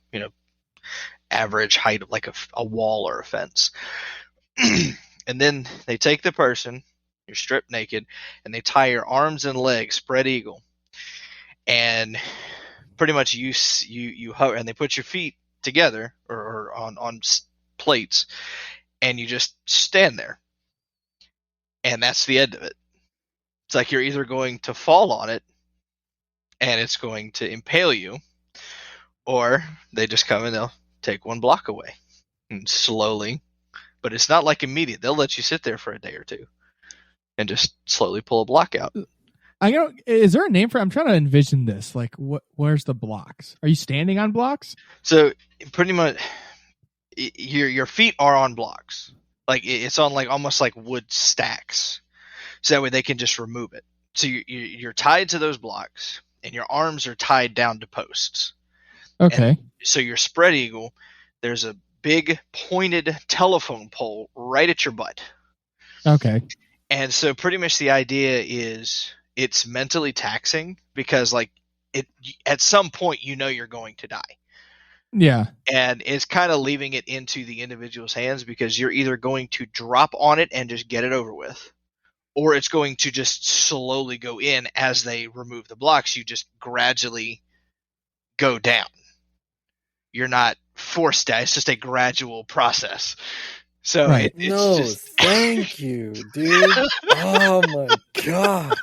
average height of like a wall or a fence. And then they take the person, you're stripped naked, and they tie your arms and legs spread eagle. And pretty much you hover, and they put your feet together or on plates, and you just stand there. And that's the end of it. It's like you're either going to fall on it and it's going to impale you, or they just come and they'll take one block away and slowly, but it's not like immediate. They'll let you sit there for a day or two and just slowly pull a block out. Is there a name for it? I'm trying to envision this. Like, where's the blocks? Are you standing on blocks? So pretty much your feet are on blocks. Like it's on like almost like wood stacks. So that way they can just remove it. So you're tied to those blocks and your arms are tied down to posts. Okay. And so your spread eagle, there's a big pointed telephone pole right at your butt. Okay. And so pretty much the idea is it's mentally taxing because like at some point you're going to die. Yeah. And it's kind of leaving it into the individual's hands because you're either going to drop on it and just get it over with, or it's going to just slowly go in as they remove the blocks. You just gradually go down. You're not forced down. It's just a gradual process. So right. Thank you, dude. Oh my God.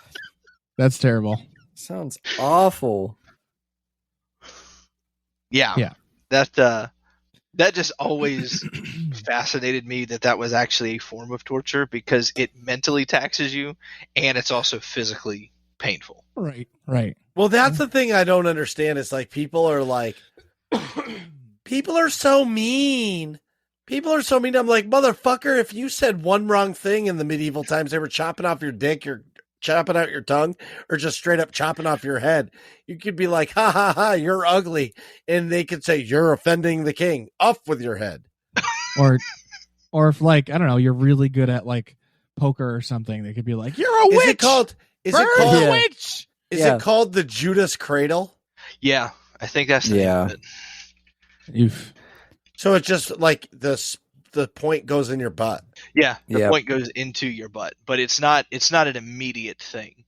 That's terrible. Sounds awful. Yeah. That just always fascinated me that was actually a form of torture because it mentally taxes you and it's also physically painful. Right. Well, that's the thing I don't understand. Is like people are so mean. People are so mean. I'm like, motherfucker, if you said one wrong thing in the medieval times, they were chopping off your dick, you're chopping out your tongue, or just straight up chopping off your head. You could be like, ha ha ha, you're ugly. And they could say, you're offending the king. Off with your head. Or if like, I don't know, you're really good at like poker or something, they could be like, you're a witch. Is it called a witch? Is it called the Judas Cradle? Yeah, I think that's the name of it. Oof. So it's just like the the point goes in your butt. Yeah, the Yep. point goes into your butt, but it's not an immediate thing.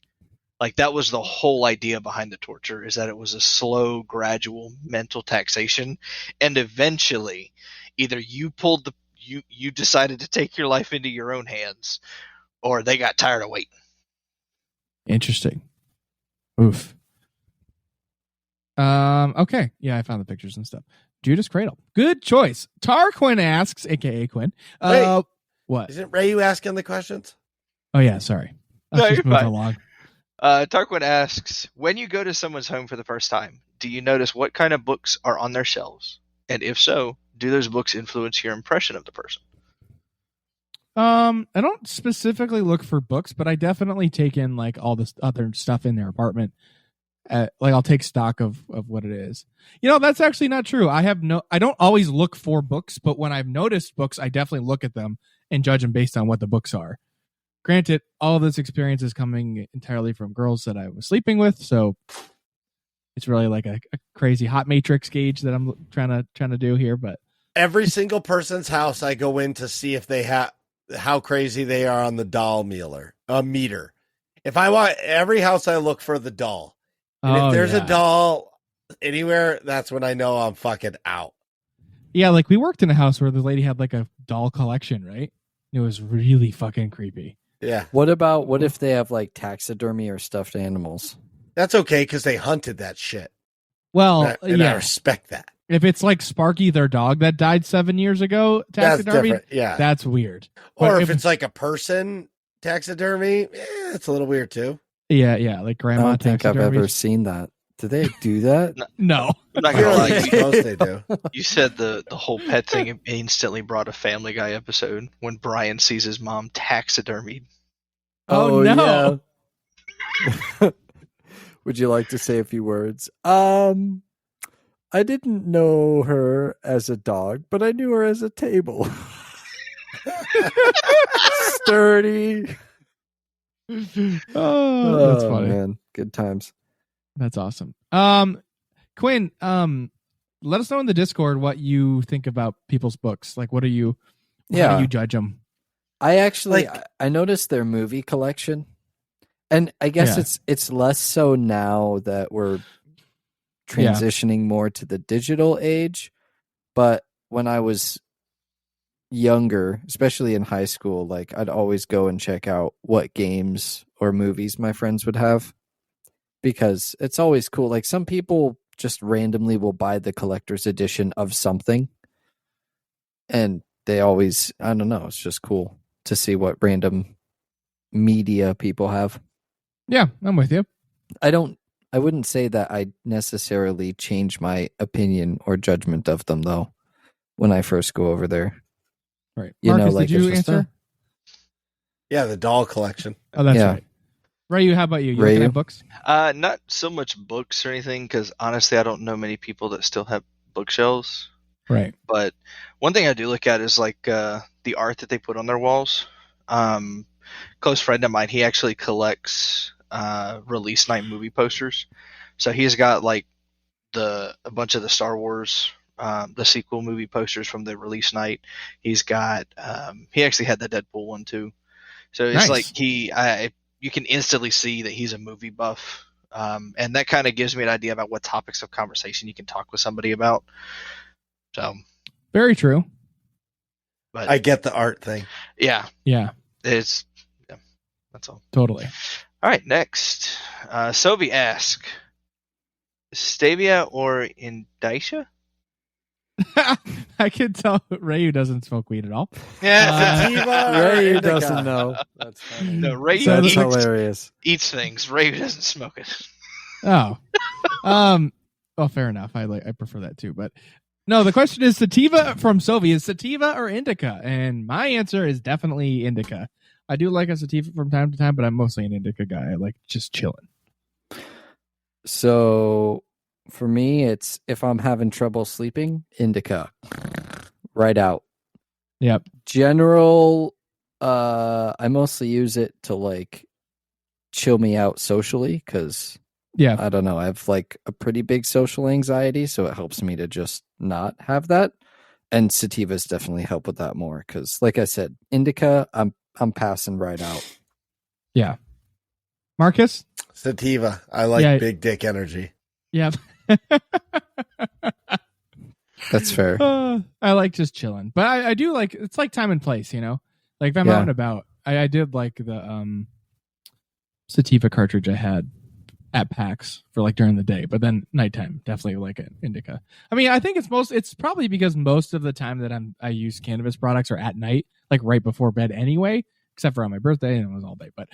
Like that was the whole idea behind the torture, is that it was a slow, gradual mental taxation, and eventually either you decided to take your life into your own hands, or they got tired of waiting. Interesting. Oof. Okay. Yeah, I found the pictures and stuff. Judas Cradle. Good choice. Tarquin asks, aka Quinn. Wait. What? Isn't Rhaiu asking the questions? Oh yeah, sorry. No, Let's you're just move fine. along. Tarquin asks, when you go to someone's home for the first time, do you notice what kind of books are on their shelves? And if so, do those books influence your impression of the person? I don't specifically look for books, but I definitely take in like all this other stuff in their apartment. Like I'll take stock of what it is. You know, that's actually not true. I don't always look for books, but when I've noticed books, I definitely look at them and judge them based on what the books are. Granted, all of this experience is coming entirely from girls that I was sleeping with, so it's really like a crazy hot matrix gauge that I'm trying to do here. But Every single person's house I go in to see if they have how crazy they are on the doll meter. If I want every house, I look for the doll. And if there's a doll anywhere, that's when I know I'm fucking out. Yeah, like we worked in a house where the lady had like a doll collection, right? It was really fucking creepy. Yeah. What if they have like taxidermy or stuffed animals? That's okay because they hunted that shit. Well, And I yeah. respect that. If it's like Sparky, their dog that died 7 years ago, That's taxidermy, different. Yeah. that's weird. Or But if it's like a person taxidermy, it's a little weird too. yeah, like I grandma don't think I've taxidermy. ever seen that. Do they do that? No. I'm not gonna lie, I suppose they do. you said the whole pet thing instantly brought a Family Guy episode when Brian sees his mom taxidermied. Oh, no. Yeah. Would you like to say a few words? I didn't know her as a dog, but I knew her as a table. Sturdy. Oh, that's funny. Man, good times. That's awesome. Quinn, let us know in the Discord what you think about people's books. Like, how do you judge them? I actually I noticed their movie collection, and I guess it's less so now that we're transitioning more to the digital age. But when I was younger, especially in high school, like I'd always go and check out what games or movies my friends would have, because it's always cool. Like some people just randomly will buy the collector's edition of something, and they always, I don't know, it's just cool to see what random media people have. Yeah, I'm with you. I wouldn't say that I necessarily change my opinion or judgment of them, though, when I first go over there. Right. You Marcus, know, like did you it's just answer? Yeah, the doll collection. Oh, that's Yeah. right. Rhaiu, how about you? You looking Rhaiu? at books? Not so much books or anything, because honestly, I don't know many people that still have bookshelves. Right. But one thing I do look at is like the art that they put on their walls. Close friend of mine, he actually collects release night movie posters. So he's got like a bunch of the Star Wars, the sequel movie posters from the release night. He's got he actually had the Deadpool one too. So it's Nice. like you can instantly see that he's a movie buff. And that kind of gives me an idea about what topics of conversation you can talk with somebody about. So, Very true. but I get the art thing. yeah, Yeah, that's all. totally. All right, next. Sovi asks, Stavia or Indicia? I can tell Rhaiu doesn't smoke weed at all. Yeah, sativa or Ray indica? doesn't know. That's funny. No, Ray So That's eats, hilarious. eats things. Ray doesn't smoke it. Oh, well, fair enough. I prefer that too. But no, the question is sativa from Sovi. Is sativa or indica? And my answer is definitely indica. I do like a sativa from time to time, but I'm mostly an indica guy. I like just chilling. So for me, it's if I'm having trouble sleeping, indica. Right out. Yep. General, I mostly use it to like chill me out socially because Yeah. I don't know, I have like a pretty big social anxiety, so it helps me to just not have that. And sativas definitely help with that more because, like I said, indica, I'm passing right out. Yeah. Marcus? Sativa. I like Yeah. big dick energy. Yeah. That's fair. I like just chilling, but I do like, it's like time and place, you know, like if I'm out and about, I did like the sativa cartridge I had at PAX for like during the day, but then nighttime definitely like an indica. I mean, I think it's probably because most of the time that I use cannabis products are at night, like right before bed anyway, except for on my birthday and it was all day. But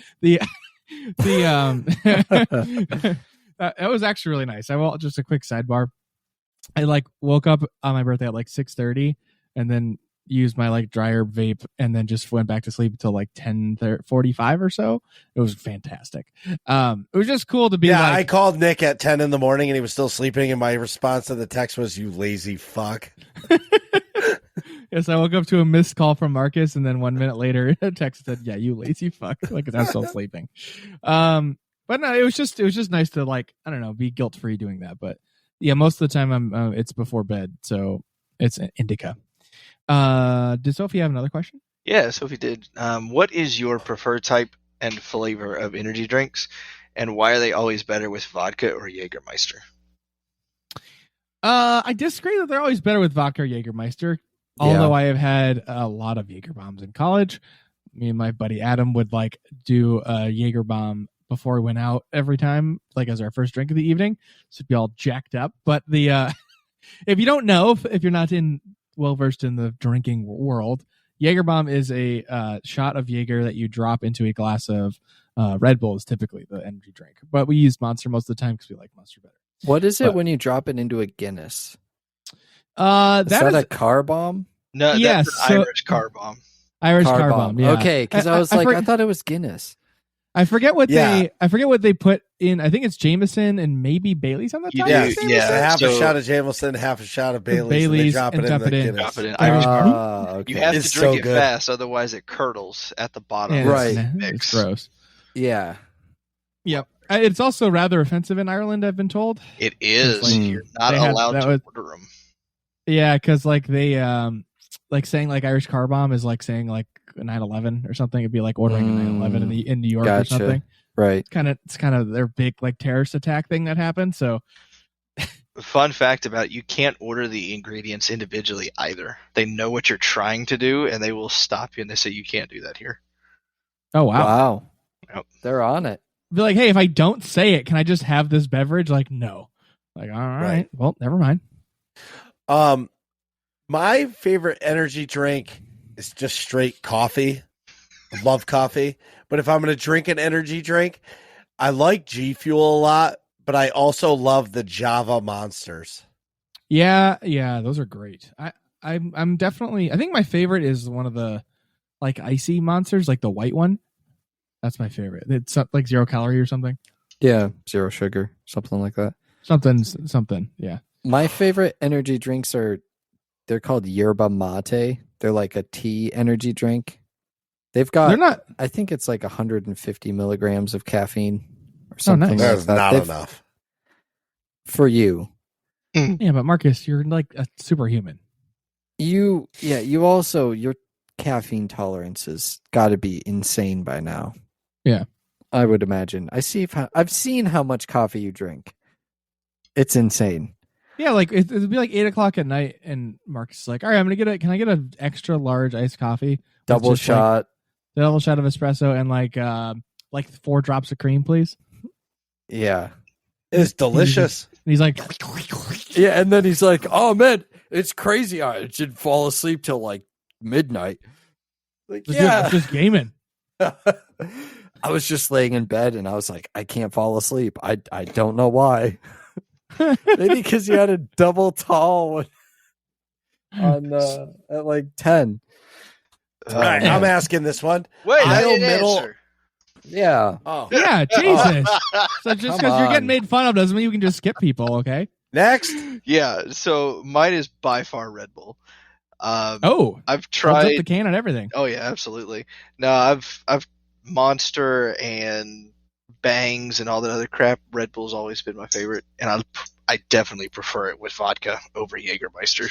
that was actually really nice. Just a quick sidebar. I like woke up on my birthday at like 6:30 and then used my like dry herb vape and then just went back to sleep until like 10:45 or so. It was fantastic. It was just cool to be like, I called Nick at 10 in the morning and he was still sleeping and my response to the text was, "You lazy fuck." Yes, I woke up to a missed call from Marcus and then 1 minute later a text said, "Yeah, you lazy fuck." Like I was still sleeping. But no, it was just nice to like, I don't know, be guilt free doing that. But yeah, most of the time it's before bed, so it's an indica. Did Sophie have another question? Yeah, Sophie did. What is your preferred type and flavor of energy drinks, and why are they always better with vodka or Jägermeister? I disagree that they're always better with vodka or Jägermeister. Although I have had a lot of Jaeger bombs in college. Me and my buddy Adam would like do a Jaeger bomb before we went out every time, like as our first drink of the evening. So it'd be all jacked up. But the if you don't know, if you're not well versed in the drinking world, Jaeger bomb is a shot of Jaeger that you drop into a glass of Red Bull is typically the energy drink. But we use Monster most of the time because we like Monster better. What is it when you drop it into a Guinness? Is that a car bomb? No, yes, that's an Irish car bomb. Irish car bomb. Yeah. Okay, because I was I thought it was Guinness. I forget what they put in. I think it's Jameson and maybe Bailey's on the top. Yeah. Half a shot of Jameson, half a shot of Bailey's, and drop it in. Drop it in Irish car bomb. Okay. You have It's to drink so it good. fast, otherwise it curdles at the bottom. Yeah, Right. It's gross. Yeah. Yep. It's also rather offensive in Ireland, I've been told. It is. Like, You're not allowed to order them. Yeah, because like they like saying like Irish car bomb is like saying like 9/11 or something. It'd be like ordering a 9/11 in New York or something. Right. It's kind of their big like terrorist attack thing that happened. So Fun fact about it, you can't order the ingredients individually either. They know what you're trying to do and they will stop you and they say you can't do that here. oh wow. Wow. Yep. They're on it. Be like, hey, if I don't say it, can I just have this beverage? Like, no. Like, all right. Well, never mind. My favorite energy drink is just straight coffee. I love coffee. But if I'm going to drink an energy drink, I like G Fuel a lot, but I also love the Java Monsters. Yeah, those are great. I'm definitely, I think my favorite is one of the like icy monsters, like the white one. That's my favorite. It's like 0 calorie or something. Yeah, 0 sugar, something like that. Something. Yeah. My favorite energy drinks they're called yerba mate. They're like a tea energy drink. They're not. I think it's like 150 milligrams of caffeine or something. That's not enough for you. Yeah, but Marcus, you're like a superhuman. You also, your caffeine tolerance has got to be insane by now. Yeah, I would imagine. I've seen how much coffee you drink. It's insane. Yeah, like it'd be like 8:00 at night, and Marcus is like, "All right, can I get an extra large iced coffee, double shot of espresso, and like 4 drops of cream, please." Yeah, it's delicious. And he's like, yeah, and then he's like, "Oh man, it's crazy. I should fall asleep till like midnight." Like, just gaming. I was just laying in bed, and I was like, I can't fall asleep. I don't know why. Maybe because you had a double tall on at like 10. All right, I'm asking this one. Wait, I didn't middle. answer. Yeah. Oh, Yeah, Jesus. So just because you're on. getting made fun of doesn't mean you can just skip people, okay? next. Yeah, so mine is by far Red Bull. I've I've tried tried. the can and everything. Oh yeah, absolutely. No, I've Monster and Bangs and all that other crap. Red Bull's always been my favorite, and I definitely prefer it with vodka over Jägermeister.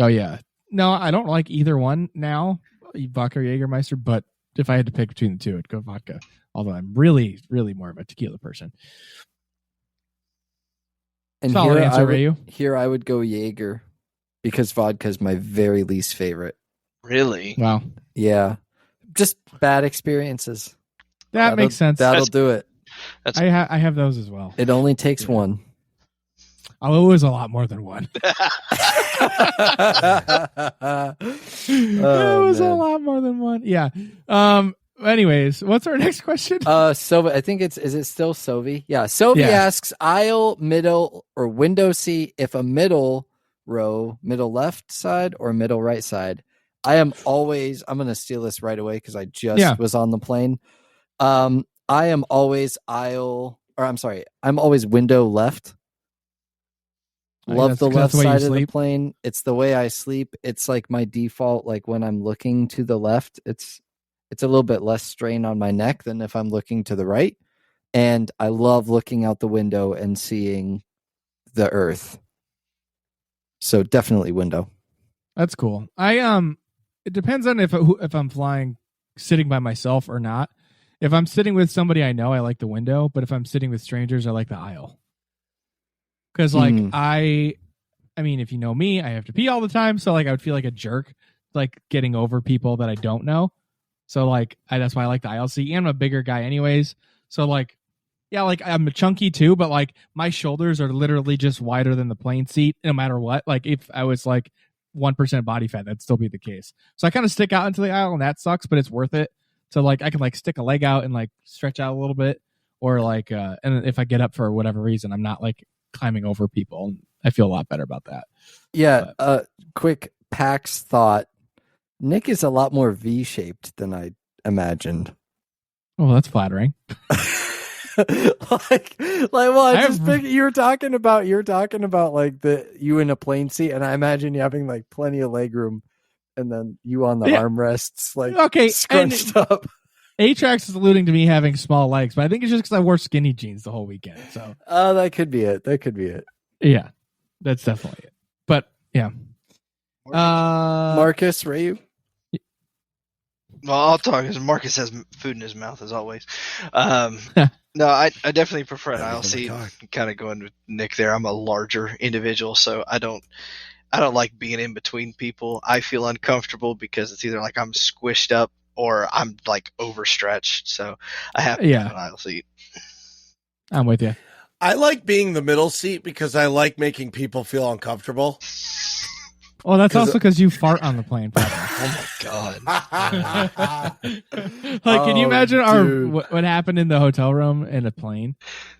Oh yeah. No, I don't like either one now, vodka or Jägermeister. But if I had to pick between the two, I'd go vodka. Although I'm really, really more of a tequila person. And Solid here answer, Rhaiu. Here I would go Jaeger because vodka is my very least favorite. Really? Wow. Yeah. Just bad experiences. That makes sense. That'll do it. I have those as well. It only takes one. Oh, it was a lot more than one. It was a lot more than one. Yeah. Anyways, what's our next question? So I think is it still Sovi? Yeah. Sovi asks aisle, middle, or window seat if a middle row, middle left side or middle right side. I'm going to steal this right away because I just was on the plane. I am always I'm always window left. Love the left side of the plane. It's the way I sleep. It's like my default. Like when I'm looking to the left, it's a little bit less strain on my neck than if I'm looking to the right. And I love looking out the window and seeing the earth. So definitely window. That's cool. It depends on if I'm flying sitting by myself or not. If I'm sitting with somebody I know, I like the window. But if I'm sitting with strangers, I like the aisle. Because I mean, if you know me, I have to pee all the time. So like I would feel like a jerk, like getting over people that I don't know. So like that's why I like the aisle seat. And I'm a bigger guy anyways. So like, yeah, like I'm chunky too, but like my shoulders are literally just wider than the plane seat no matter what. Like if I was like 1% body fat, that'd still be the case. So I kind of stick out into the aisle and that sucks, but it's worth it. So like I can like stick a leg out and like stretch out a little bit, or like and if I get up for whatever reason, I'm not like climbing over people, and I feel a lot better about that. Yeah. Quick Pax thought. Nick is a lot more V-shaped than I imagined. Oh, that's flattering. You were talking about like you in a plane seat, and I imagine you having like plenty of leg room, and then you on the armrests, like scrunched up. Atrax is alluding to me having small legs, but I think it's just because I wore skinny jeans the whole weekend. So, that could be it. Yeah, that's definitely it. But yeah, Marcus, Rhaiu. Well, I'll talk because Marcus has food in his mouth as always. No, I definitely prefer an aisle seat. Kind of going with Nick there. I'm a larger individual, so I don't like being in between people. I feel uncomfortable because it's either like I'm squished up or I'm like overstretched. So I have to have an aisle seat. I'm with you. I like being the middle seat because I like making people feel uncomfortable. Oh, that's also because you fart on the plane. Oh my god! Like, can you imagine what happened in the hotel room in a plane?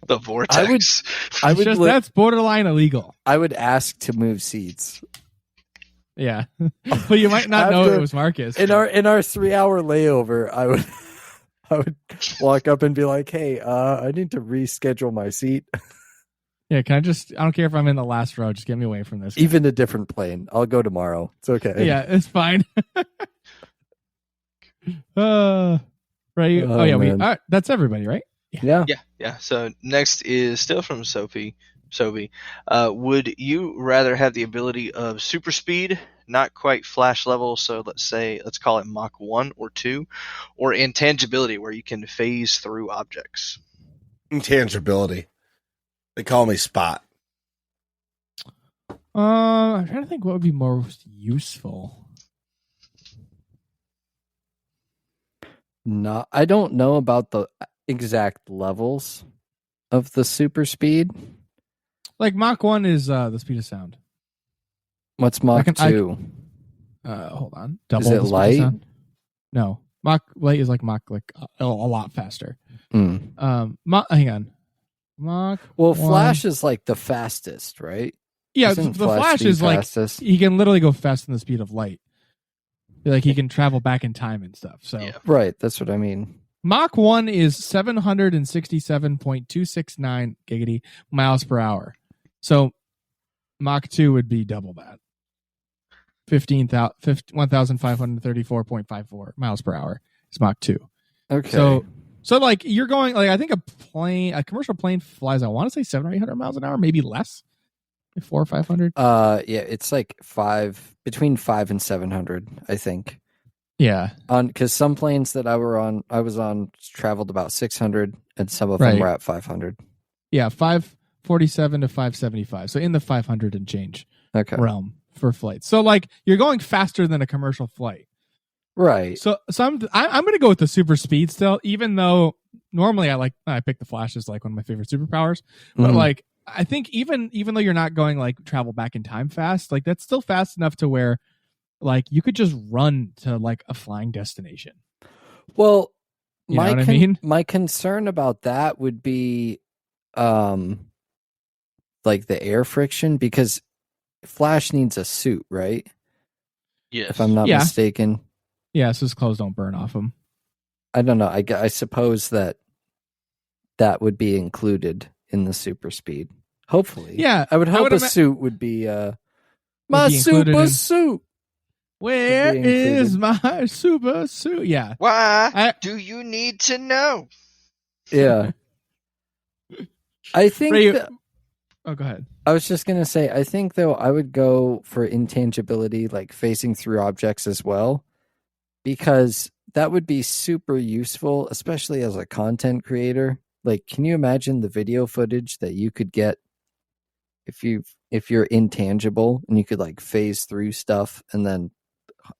The vortex. That's borderline illegal. I would ask to move seats. Yeah, but you might not know it was Marcus. In our 3-hour layover, I would walk up and be like, "Hey, I need to reschedule my seat." Yeah, I don't care if I'm in the last row. Just get me away from this guy. Even a different plane. I'll go tomorrow. It's okay. Yeah, it's fine. Right. That's everybody, right? Yeah. So next is still from Sophie. Would you rather have the ability of super speed, not quite flash level, so let's call it Mach 1 or 2, or intangibility, where you can phase through objects? Intangibility. They call me Spot. I'm trying to think what would be most useful. No, I don't know about the exact levels of the super speed. Like Mach 1 is the speed of sound. What's Mach 2? Hold on. Double is it the speed light? of sound? No. Mach light is like Mach a lot faster. Hang on. Mach 1. Flash is like the fastest, right? Yeah, Isn't the Flash is fastest? Like he can literally go faster than the speed of light. Like he can travel back in time and stuff. So right, that's what I mean. Mach 1 is 767.269 giggity miles per hour. So Mach 2 would be double that. 1,534.54 miles per hour is Mach 2. Okay. So like you're going like I think a commercial plane flies, I want to say 700 or 800 miles an hour, maybe less. 400 or 500? Yeah, it's like between 500 and 700, I think. Yeah. Because some planes that I was on traveled about 600, and some of them were at 500. Yeah, 547 to 575. So in the 500 and change realm for flights. So like you're going faster than a commercial flight. Right. So I'm going to go with the super speed still, even though normally I pick the Flash as like one of my favorite superpowers. But like I think even though you're not going like travel back in time fast, like that's still fast enough to where like you could just run to like a flying destination. Well, you know what I mean? My concern about that would be like the air friction, because Flash needs a suit, right? Yes. If I'm not mistaken. Yeah, so his clothes don't burn off him. I don't know. I suppose that would be included in the super speed. Hopefully. Yeah. I would hope a suit would be my super suit. Where is my super suit? Yeah. Why do you need to know? Yeah. I think oh, go ahead. I was just going to say, I think though I would go for intangibility, like phasing through objects as well, because that would be super useful, especially as a content creator. Like, can you imagine the video footage that you could get if you're intangible and you could like phase through stuff, and then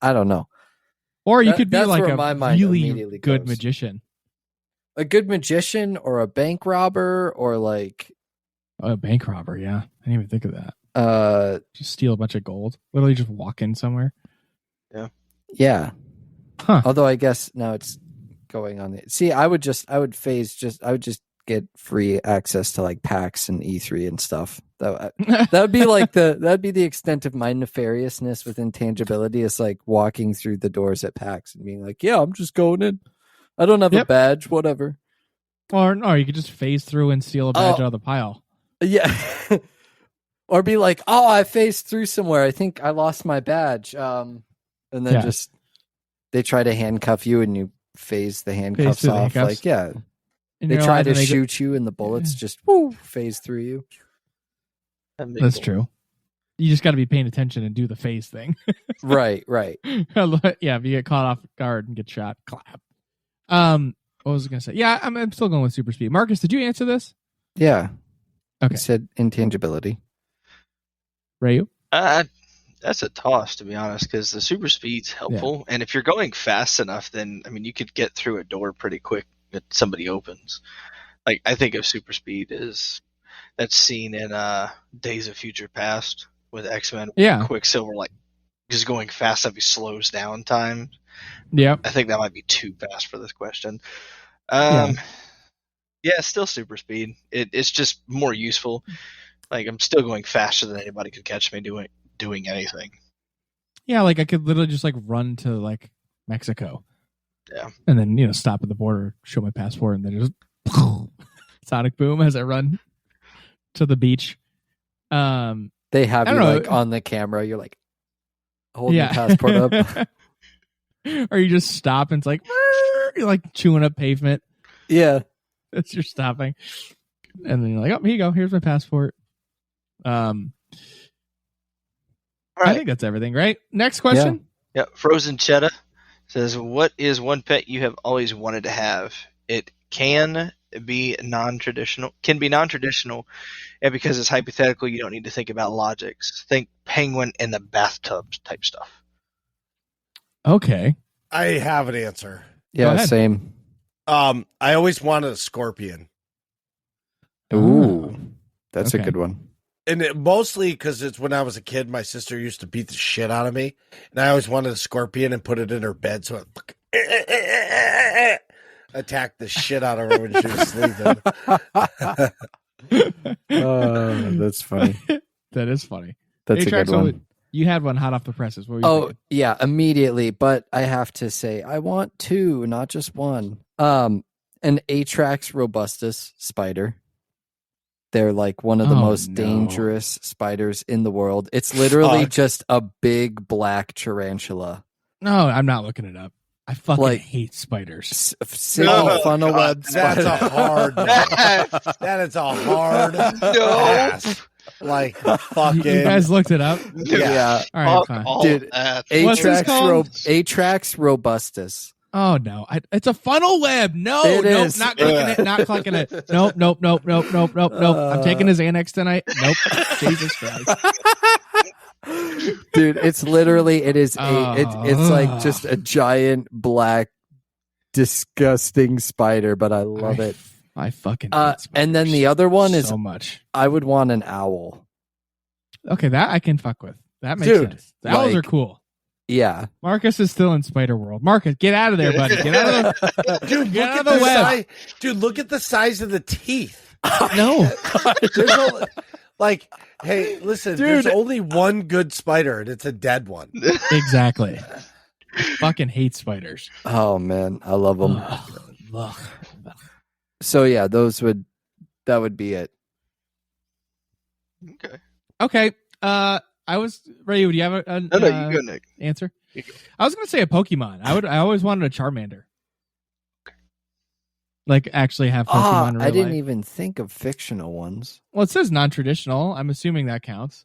I don't know. Or you could be like a really good magician. A good magician, or a bank robber, or like a bank robber. Yeah, I didn't even think of that. Just steal a bunch of gold. Literally, just walk in somewhere. Yeah. Huh. Although I guess now it's going on. See, I would just get free access to like PAX and E3 and stuff. That would be like that'd be the extent of my nefariousness with intangibility. Is like walking through the doors at PAX and being like, yeah, I'm just going in. I don't have a badge, whatever. Or you could just phase through and steal a badge out of the pile. Yeah. Or be like, oh, I phased through somewhere. I think I lost my badge. And then just they try to handcuff you and you phase the handcuffs off. Like, yeah. And they try to shoot you and the bullets just phase through you. That's true. You just got to be paying attention and do the phase thing. Right. Yeah, if you get caught off guard and get shot, clap. What was I going to say? Yeah, I'm still going with super speed. Marcus, did you answer this? Yeah. Okay. I said intangibility. Rhaiu? That's a toss, to be honest, because the super speed's helpful. And if you're going fast enough, then, I mean, you could get through a door pretty quick that somebody opens. Like, I think of super speed that's seen in Days of Future Past with X-Men. Yeah. Quicksilver, like, just going fast enough, he slows down time. Yeah. I think that might be too fast for this question. Yeah, still super speed. It's just more useful. Like, I'm still going faster than anybody could catch me doing anything. Yeah, like I could literally just like run to like Mexico. Yeah. And then, stop at the border, show my passport, and then just sonic boom as I run to the beach. They have you like on the camera. You're like holding your passport up. Or you just stop and it's like, you're like chewing up pavement. Yeah. That's your stopping. And then you're like, oh, here you go. Here's my passport. All right. I think that's everything, right? Next question. Yeah. Frozen Cheddar says, what is one pet you have always wanted to have? It can be non-traditional, and because it's hypothetical, you don't need to think about logics. Think penguin in the bathtub type stuff. Okay. I have an answer. Yeah, same. I always wanted a scorpion. Ooh, that's a good one. And mostly because it's when I was a kid, my sister used to beat the shit out of me, and I always wanted a scorpion and put it in her bed so it attacked the shit out of her when she was sleeping. That's funny. That is funny. That's a good one. You had one hot off the presses. What were you thinking? Yeah, immediately. But I have to say, I want two, not just one. An Atrax robustus spider. They're like one of the most dangerous spiders in the world. It's literally just a big black tarantula. No, I'm not looking it up. I fucking hate spiders. Single funnel web spider. That's a hard. That is a hard. No. Like fucking. You guys looked it up? Yeah. All right, Fuck fine. all Dude, that. What's this called? Atrax robustus. Oh no, it's a funnel web. No, It nope, is. not clicking it, not clicking it. Nope. I'm taking his Annex tonight. Nope. Jesus Christ. Dude, it's literally it's like just a giant black disgusting spider, but I love it. I fucking hate and then the other one is so much. I would want an owl. Okay, that I can fuck with. That makes Dude, sense. The owls like- are cool. Yeah. Marcus is still in Spider World. Marcus, get out of there, buddy. Get out of the Dude, Get look out at of the the web. size. Dude, look at the size of the teeth. No. There's no, like, hey, listen, Dude. there's only one good spider, and it's a dead one. Exactly. Fucking hate spiders. Oh man, I love them. Ugh. So yeah, that would be it. Okay. Okay. I was Rhaiu, do you have a No, you go, Nick. answer? You go. I was gonna say a Pokemon. I always wanted a Charmander. Like actually have Pokemon in real I didn't life. even think of fictional ones. Well, it says non-traditional. I'm assuming that counts.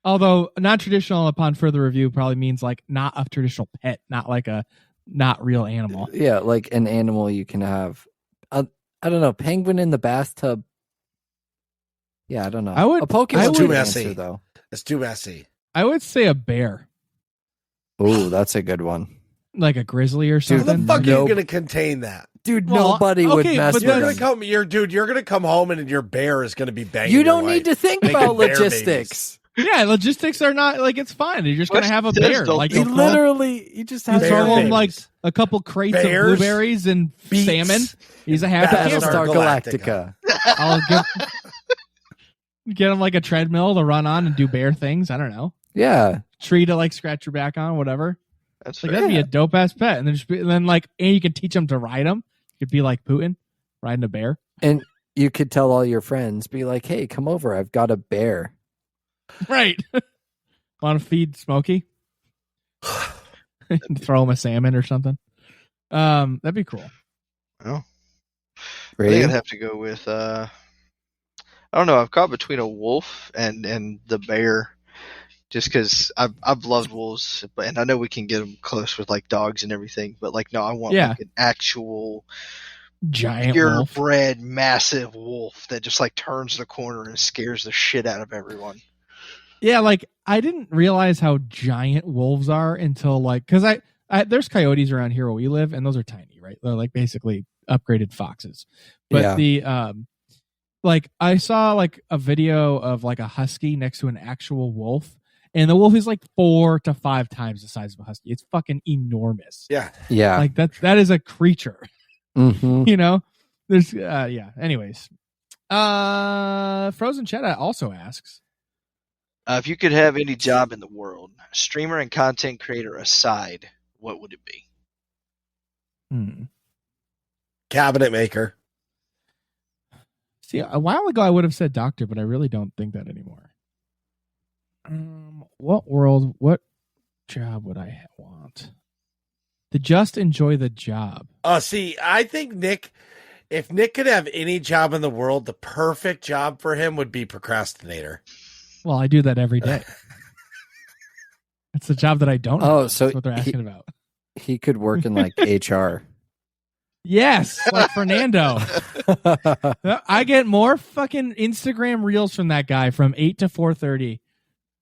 Although non-traditional upon further review probably means like not a traditional pet, not like a not real animal. Yeah, like an animal you can have. I don't know, penguin in the bathtub. Yeah, I don't know. I would- a Pokemon I would would- answer though. It's too messy. I would say a bear, Oh, that's a good one. like a grizzly or How something. the fuck are Nope. you gonna contain that? Dude, Well, nobody would okay, mess but with You're that's- gonna them. you're gonna come home and your bear is gonna be banging. You your don't wife. need to think Making about bear logistics. Yeah, logistics are not like it's fine. You're just gonna have a Questions bear. don't Like need You you literally just have Bear throw him babies. like a couple crates Bears, of blueberries and beets, salmon. He's a happy Battlestar camper. Galactica. I'll get him like a treadmill to run on and do bear things. I don't know. Yeah. Tree to like scratch your back on, whatever. That's Like fair. that'd be a dope ass pet. And then like and you can teach him to ride him. You could be like Putin riding a bear. And you could tell all your friends, be like, hey, come over. I've got a bear. Right. Want to feed Smokey? Throw him a salmon or something. That'd be cool. Well, I Right? think I'd have to go with I don't know. I've caught between a wolf and the bear, just because I've loved wolves, and I know we can get them close with like dogs and everything. But like, no, I want Yeah. like an actual Giant wolf. purebred massive wolf that just like turns the corner and scares the shit out of everyone. Yeah, like I didn't realize how giant wolves are until like because I there's coyotes around here where we live, and those are tiny, right? They're like basically upgraded foxes. But Yeah. the like I saw like a video of like a husky next to an actual wolf, and the wolf is like 4 to 5 times the size of a husky. It's fucking enormous. Yeah. Yeah. Like that is a creature. Mhm. You know? There's yeah. Anyways. Frozen Cheddar also asks. If you could have any job in the world, streamer and content creator aside, what would it be? Cabinet maker. See, a while ago I would have said doctor, but I really don't think that anymore. What job would I want? To just enjoy the job. See, I think if Nick could have any job in the world, the perfect job for him would be procrastinator. Well, I do that every day. It's the job that I don't have. Oh, so That's what they're asking about. he could work in like HR. Yes, like Fernando. I get more fucking Instagram reels from that guy from 8 to 4:30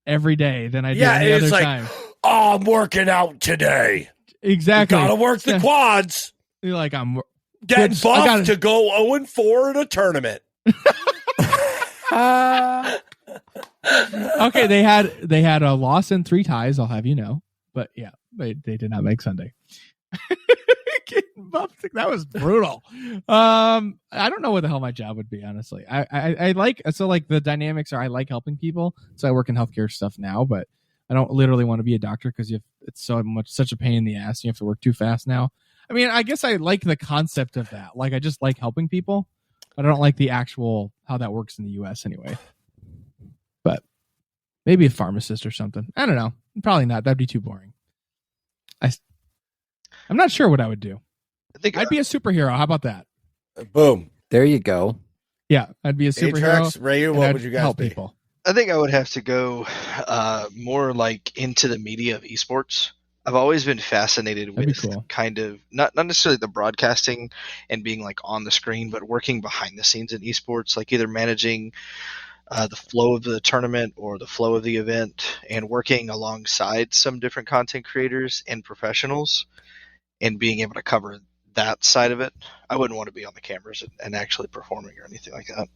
every day than I do Yeah, any it's other like, time. oh, I'm working out today. Exactly. Gotta work the quads. You're like I'm Getting Which I buffed gotta- to go 0-4 in a tournament. okay. They had a loss and 3 ties. I'll have you know, but yeah, they did not make Sunday. Getting buffed. That was brutal. I don't know what the hell my job would be, honestly. I like the dynamics are I like helping people, so I work in healthcare stuff now, but I don't literally want to be a doctor because it's such a pain in the ass. You have to work too fast now. I mean, I guess I like the concept of that. Like, I just like helping people, but I don't like the actual how that works in the U.S. anyway. But maybe a pharmacist or something. I don't know. Probably not. That'd be too boring. I'm not sure what I would do. I think I'd be a superhero. How about that? Boom. There you go. Yeah, I'd be a superhero. Atrax, Rhaiu, and what I'd would you guys help be? people. I think I would have to go more like into the media of esports. I've always been fascinated That'd be with cool. kind of not necessarily the broadcasting and being like on the screen, but working behind the scenes in esports, like either managing the flow of the tournament or the flow of the event, and working alongside some different content creators and professionals, and being able to cover that side of it. I wouldn't want to be on the cameras and actually performing or anything like that.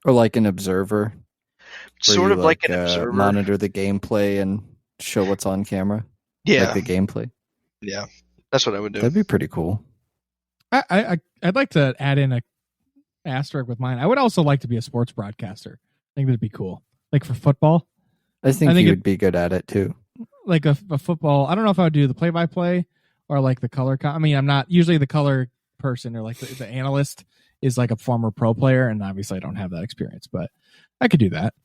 Or like an observer. where Sort you, of like an observer. Monitor the gameplay and show what's on camera. Yeah, Like the gameplay. yeah, that's what I would do. That'd be pretty cool. I'd like to add in a asterisk with mine. I would also like to be a sports broadcaster. I think that'd be cool. Like for football, I think think you'd be good at it too. like a football. I don't know if I would do the play-by-play or like the color. I mean, I'm not usually the color person or like the analyst is like a former pro player, and obviously I don't have that experience, but I could do that.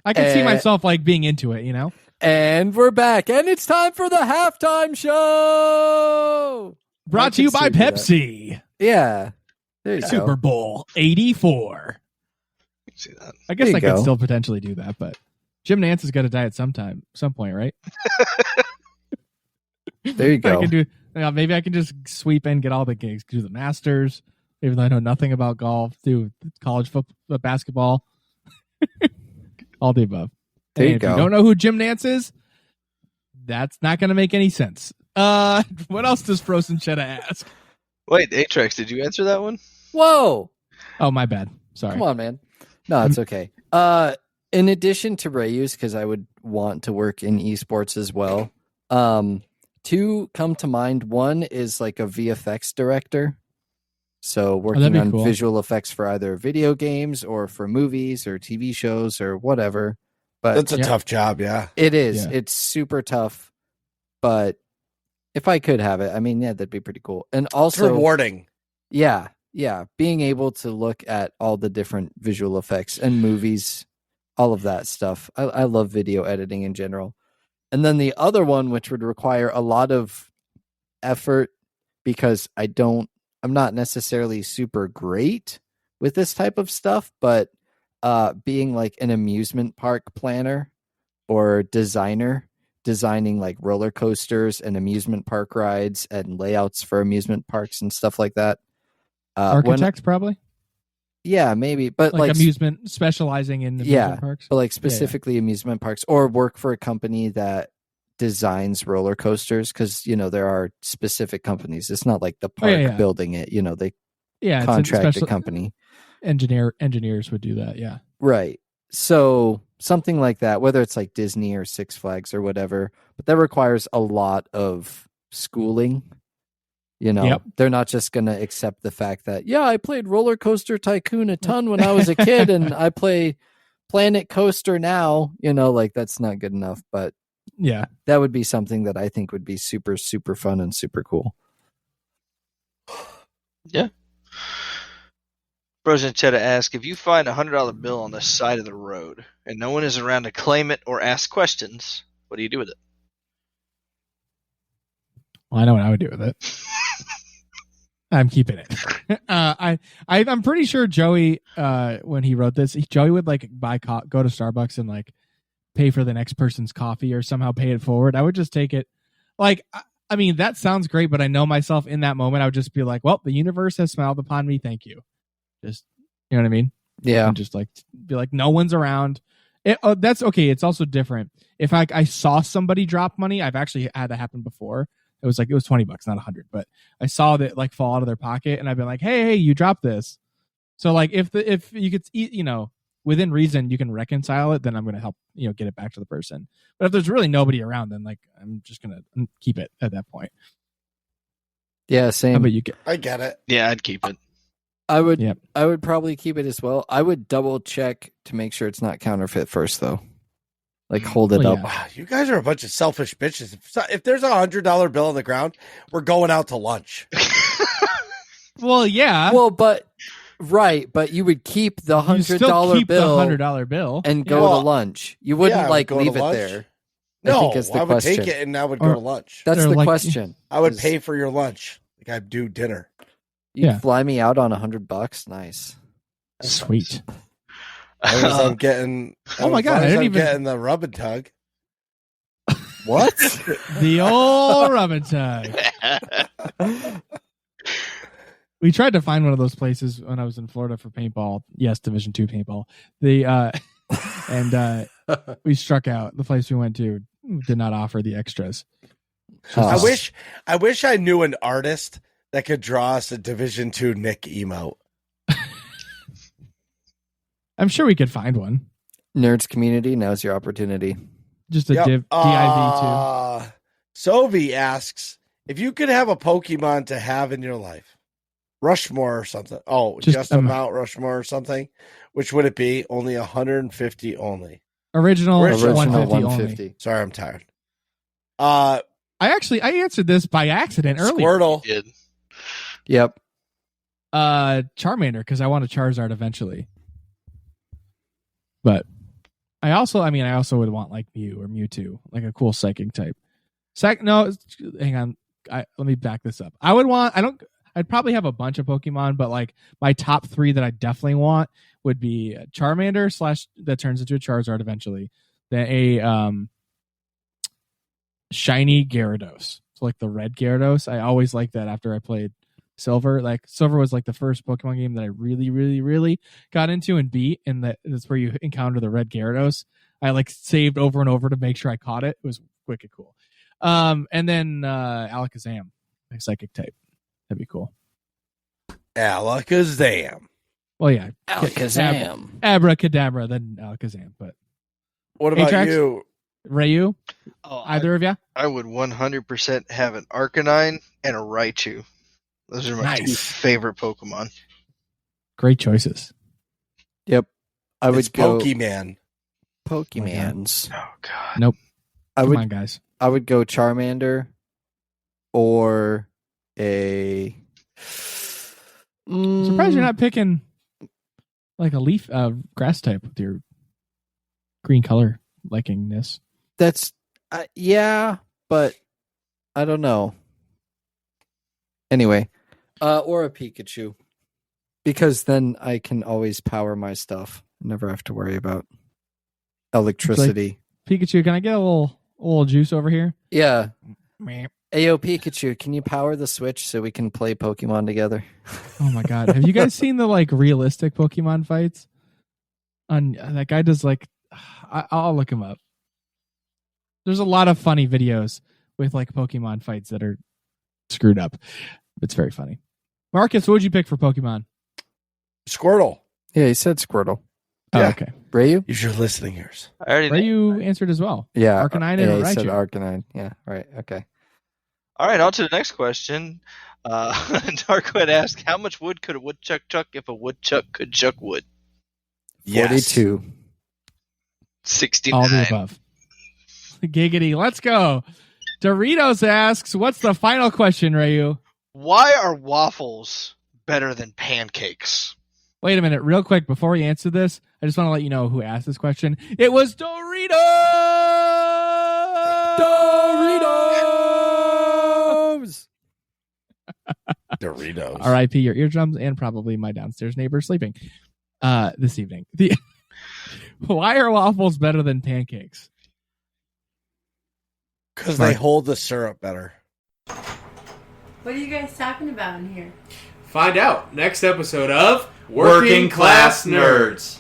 I could see myself like being into it, you know? And we're back, and it's time for the halftime show. Brought to you by Pepsi. Yeah. There you Super go. Bowl 84. You can see that. I guess There I you could go. still potentially do that, but Jim Nance has got to die at some point, right? There you go. I can do. Maybe I can just sweep in, get all the gigs, do the Masters, even though I know nothing about golf, do college football, basketball, all the above. There you If go. you don't know who Jim Nance is, that's not going to make any sense. What else does Frozen Cheddar ask? Wait, Atrax, did you answer that one? Whoa. Oh, my bad. Sorry. Come on, man. No, it's okay. In addition to Rhaiu's, because I would want to work in esports as well, two come to mind. One is like a VFX director. So working be on cool. visual effects for either video games or for movies or TV shows or whatever. But That's a Yeah. tough job, yeah. it is. Yeah. It's super tough. But if I could have it, I mean, yeah, that'd be pretty cool. And It's also, rewarding. yeah, being able to look at all the different visual effects and movies, all of that stuff. I love video editing in general. And then the other one, which would require a lot of effort because I'm not necessarily super great with this type of stuff, but being like an amusement park planner or designing like roller coasters and amusement park rides and layouts for amusement parks and stuff like that. Architect, probably. Yeah, maybe, but Like like amusement, specializing in amusement parks. but like specifically amusement parks, or work for a company that designs roller coasters, because there are specific companies. It's not like the park building it. They Yeah, contract it's a company. Engineers would do that. Yeah. Right. So something like that, whether it's like Disney or Six Flags or whatever, but that requires a lot of schooling. Yep. They're not just going to accept the fact that, yeah, I played Roller Coaster Tycoon a ton when I was a kid and I play Planet Coaster now, like that's not good enough. But Yeah. that would be something that I think would be super, super fun and super cool. Yeah. Frozen Cheddar asks, if you find a $100 bill on the side of the road and no one is around to claim it or ask questions, what do you do with it? Well, I know what I would do with it. I'm keeping it. I'm pretty sure Joey, when he wrote this, Joey would like go to Starbucks and like pay for the next person's coffee or somehow pay it forward. I would just take it. Like, I mean, that sounds great, but I know myself in that moment, I would just be like, well, the universe has smiled upon me. Thank you. Just, you know what I mean? Yeah. And just like, be like, no one's around. That's okay. It's also different. If I saw somebody drop money, I've actually had that happen before. It was $20, not 100, but I saw that like fall out of their pocket and I've been like, hey, you dropped this. So like if you could, within reason, you can reconcile it, then I'm going to help, get it back to the person. But if there's really nobody around, then like, I'm just going to keep it at that point. Yeah. Same. How about you get? I get it. Yeah, I'd keep it. I would, Yep. I would probably keep it as well. I would double check to make sure it's not counterfeit first though. Like hold it Well, up. yeah. Wow, you guys are a bunch of selfish bitches. If there's a $100 bill on the ground, we're going out to lunch. Well, yeah. Well, but you would keep the You still $100 keep bill the $100 bill and go Well, to lunch. You wouldn't yeah, I would like go to leave it lunch. there. I No, think that's the I would question. take it and I would Or- go to lunch. That's They're the like- question. I would is- pay for your lunch like I do dinner. You'd Yeah. fly me out on $100. Nice. Sweet. As long as I'm getting. Oh my God, I didn't even getting the rub and tug. What? The old rub and tug. We tried to find one of those places when I was in Florida for paintball. Yes, Division II paintball. And we struck out. The place we went to did not offer the extras. I wish I knew an artist that could draw us a Division II Nick emote. I'm sure we could find one. Nerds community, now's your opportunity. Just a div too. Sovi asks if you could have a Pokemon to have in your life. Rushmore or something. Oh, just a Mount Rushmore or something. Which would it be? Only 150 only. Original 150 only. Sorry, I'm tired. I answered this by accident earlier. Squirtle. Did. Yep. Charmander, because I want a Charizard eventually. But I also would want like Mew or Mewtwo, like a cool psychic type. Hang on. Let me back this up. I'd probably have a bunch of Pokemon, but like my top 3 that I definitely want would be Charmander / that turns into a Charizard eventually. Then a shiny Gyarados. So like the red Gyarados. I always liked that after I played Silver. Like Silver was like the first Pokemon game that I really, really, really got into and beat, and that's where you encounter the red Gyarados. I like saved over and over to make sure I caught it. It was wicked cool. And then Alakazam, like psychic type. That'd be cool. Alakazam. Well, yeah. Alakazam. Abracadabra, then Alakazam. But What about Atrax? you? Rhaiu? Oh, Either of you? I would 100% have an Arcanine and a Raichu. Those are my 2 favorite Pokemon. Great choices. Yep. I would It's go Pokemans. Pokemans. Oh God. Nope. I Come would on, guys. I would go Charmander or a I'm surprised you're not picking like a leaf grass type with your green color likingness. That's yeah, but I don't know. Anyway, or a Pikachu, because then I can always power my stuff. Never have to worry about electricity. Pikachu, can I get a little juice over here? Yeah. Meh. Ayo, Pikachu, can you power the Switch so we can play Pokemon together? Oh my God. Have you guys seen the like realistic Pokemon fights? That guy does like, I'll look him up. There's a lot of funny videos with like Pokemon fights that are screwed up. It's very funny. Marcus, what would you pick for Pokemon? Squirtle. Yeah, he said Squirtle. Oh, Yeah. okay. Rhaiu? Use your listening ears. I already know. Rhaiu answered as well. Yeah. Arcanine yeah, and he said Raichu. Arcanine. Yeah, right. Okay. All right, on to the next question. Darkwood asked, how much wood could a woodchuck chuck if a woodchuck could chuck wood? 42. 69. All the above. Giggity. Let's go. Doritos asks, what's the final question, Rhaiu? Why are waffles better than pancakes? Wait a minute, real quick, before we answer this, I just want to let you know who asked this question. It was Doritos! Doritos. R.I.P. your eardrums and probably my downstairs neighbor sleeping this evening. Why are waffles better than pancakes? Because they hold the syrup better. What are you guys talking about in here? Find out next episode of Working Class Nerds.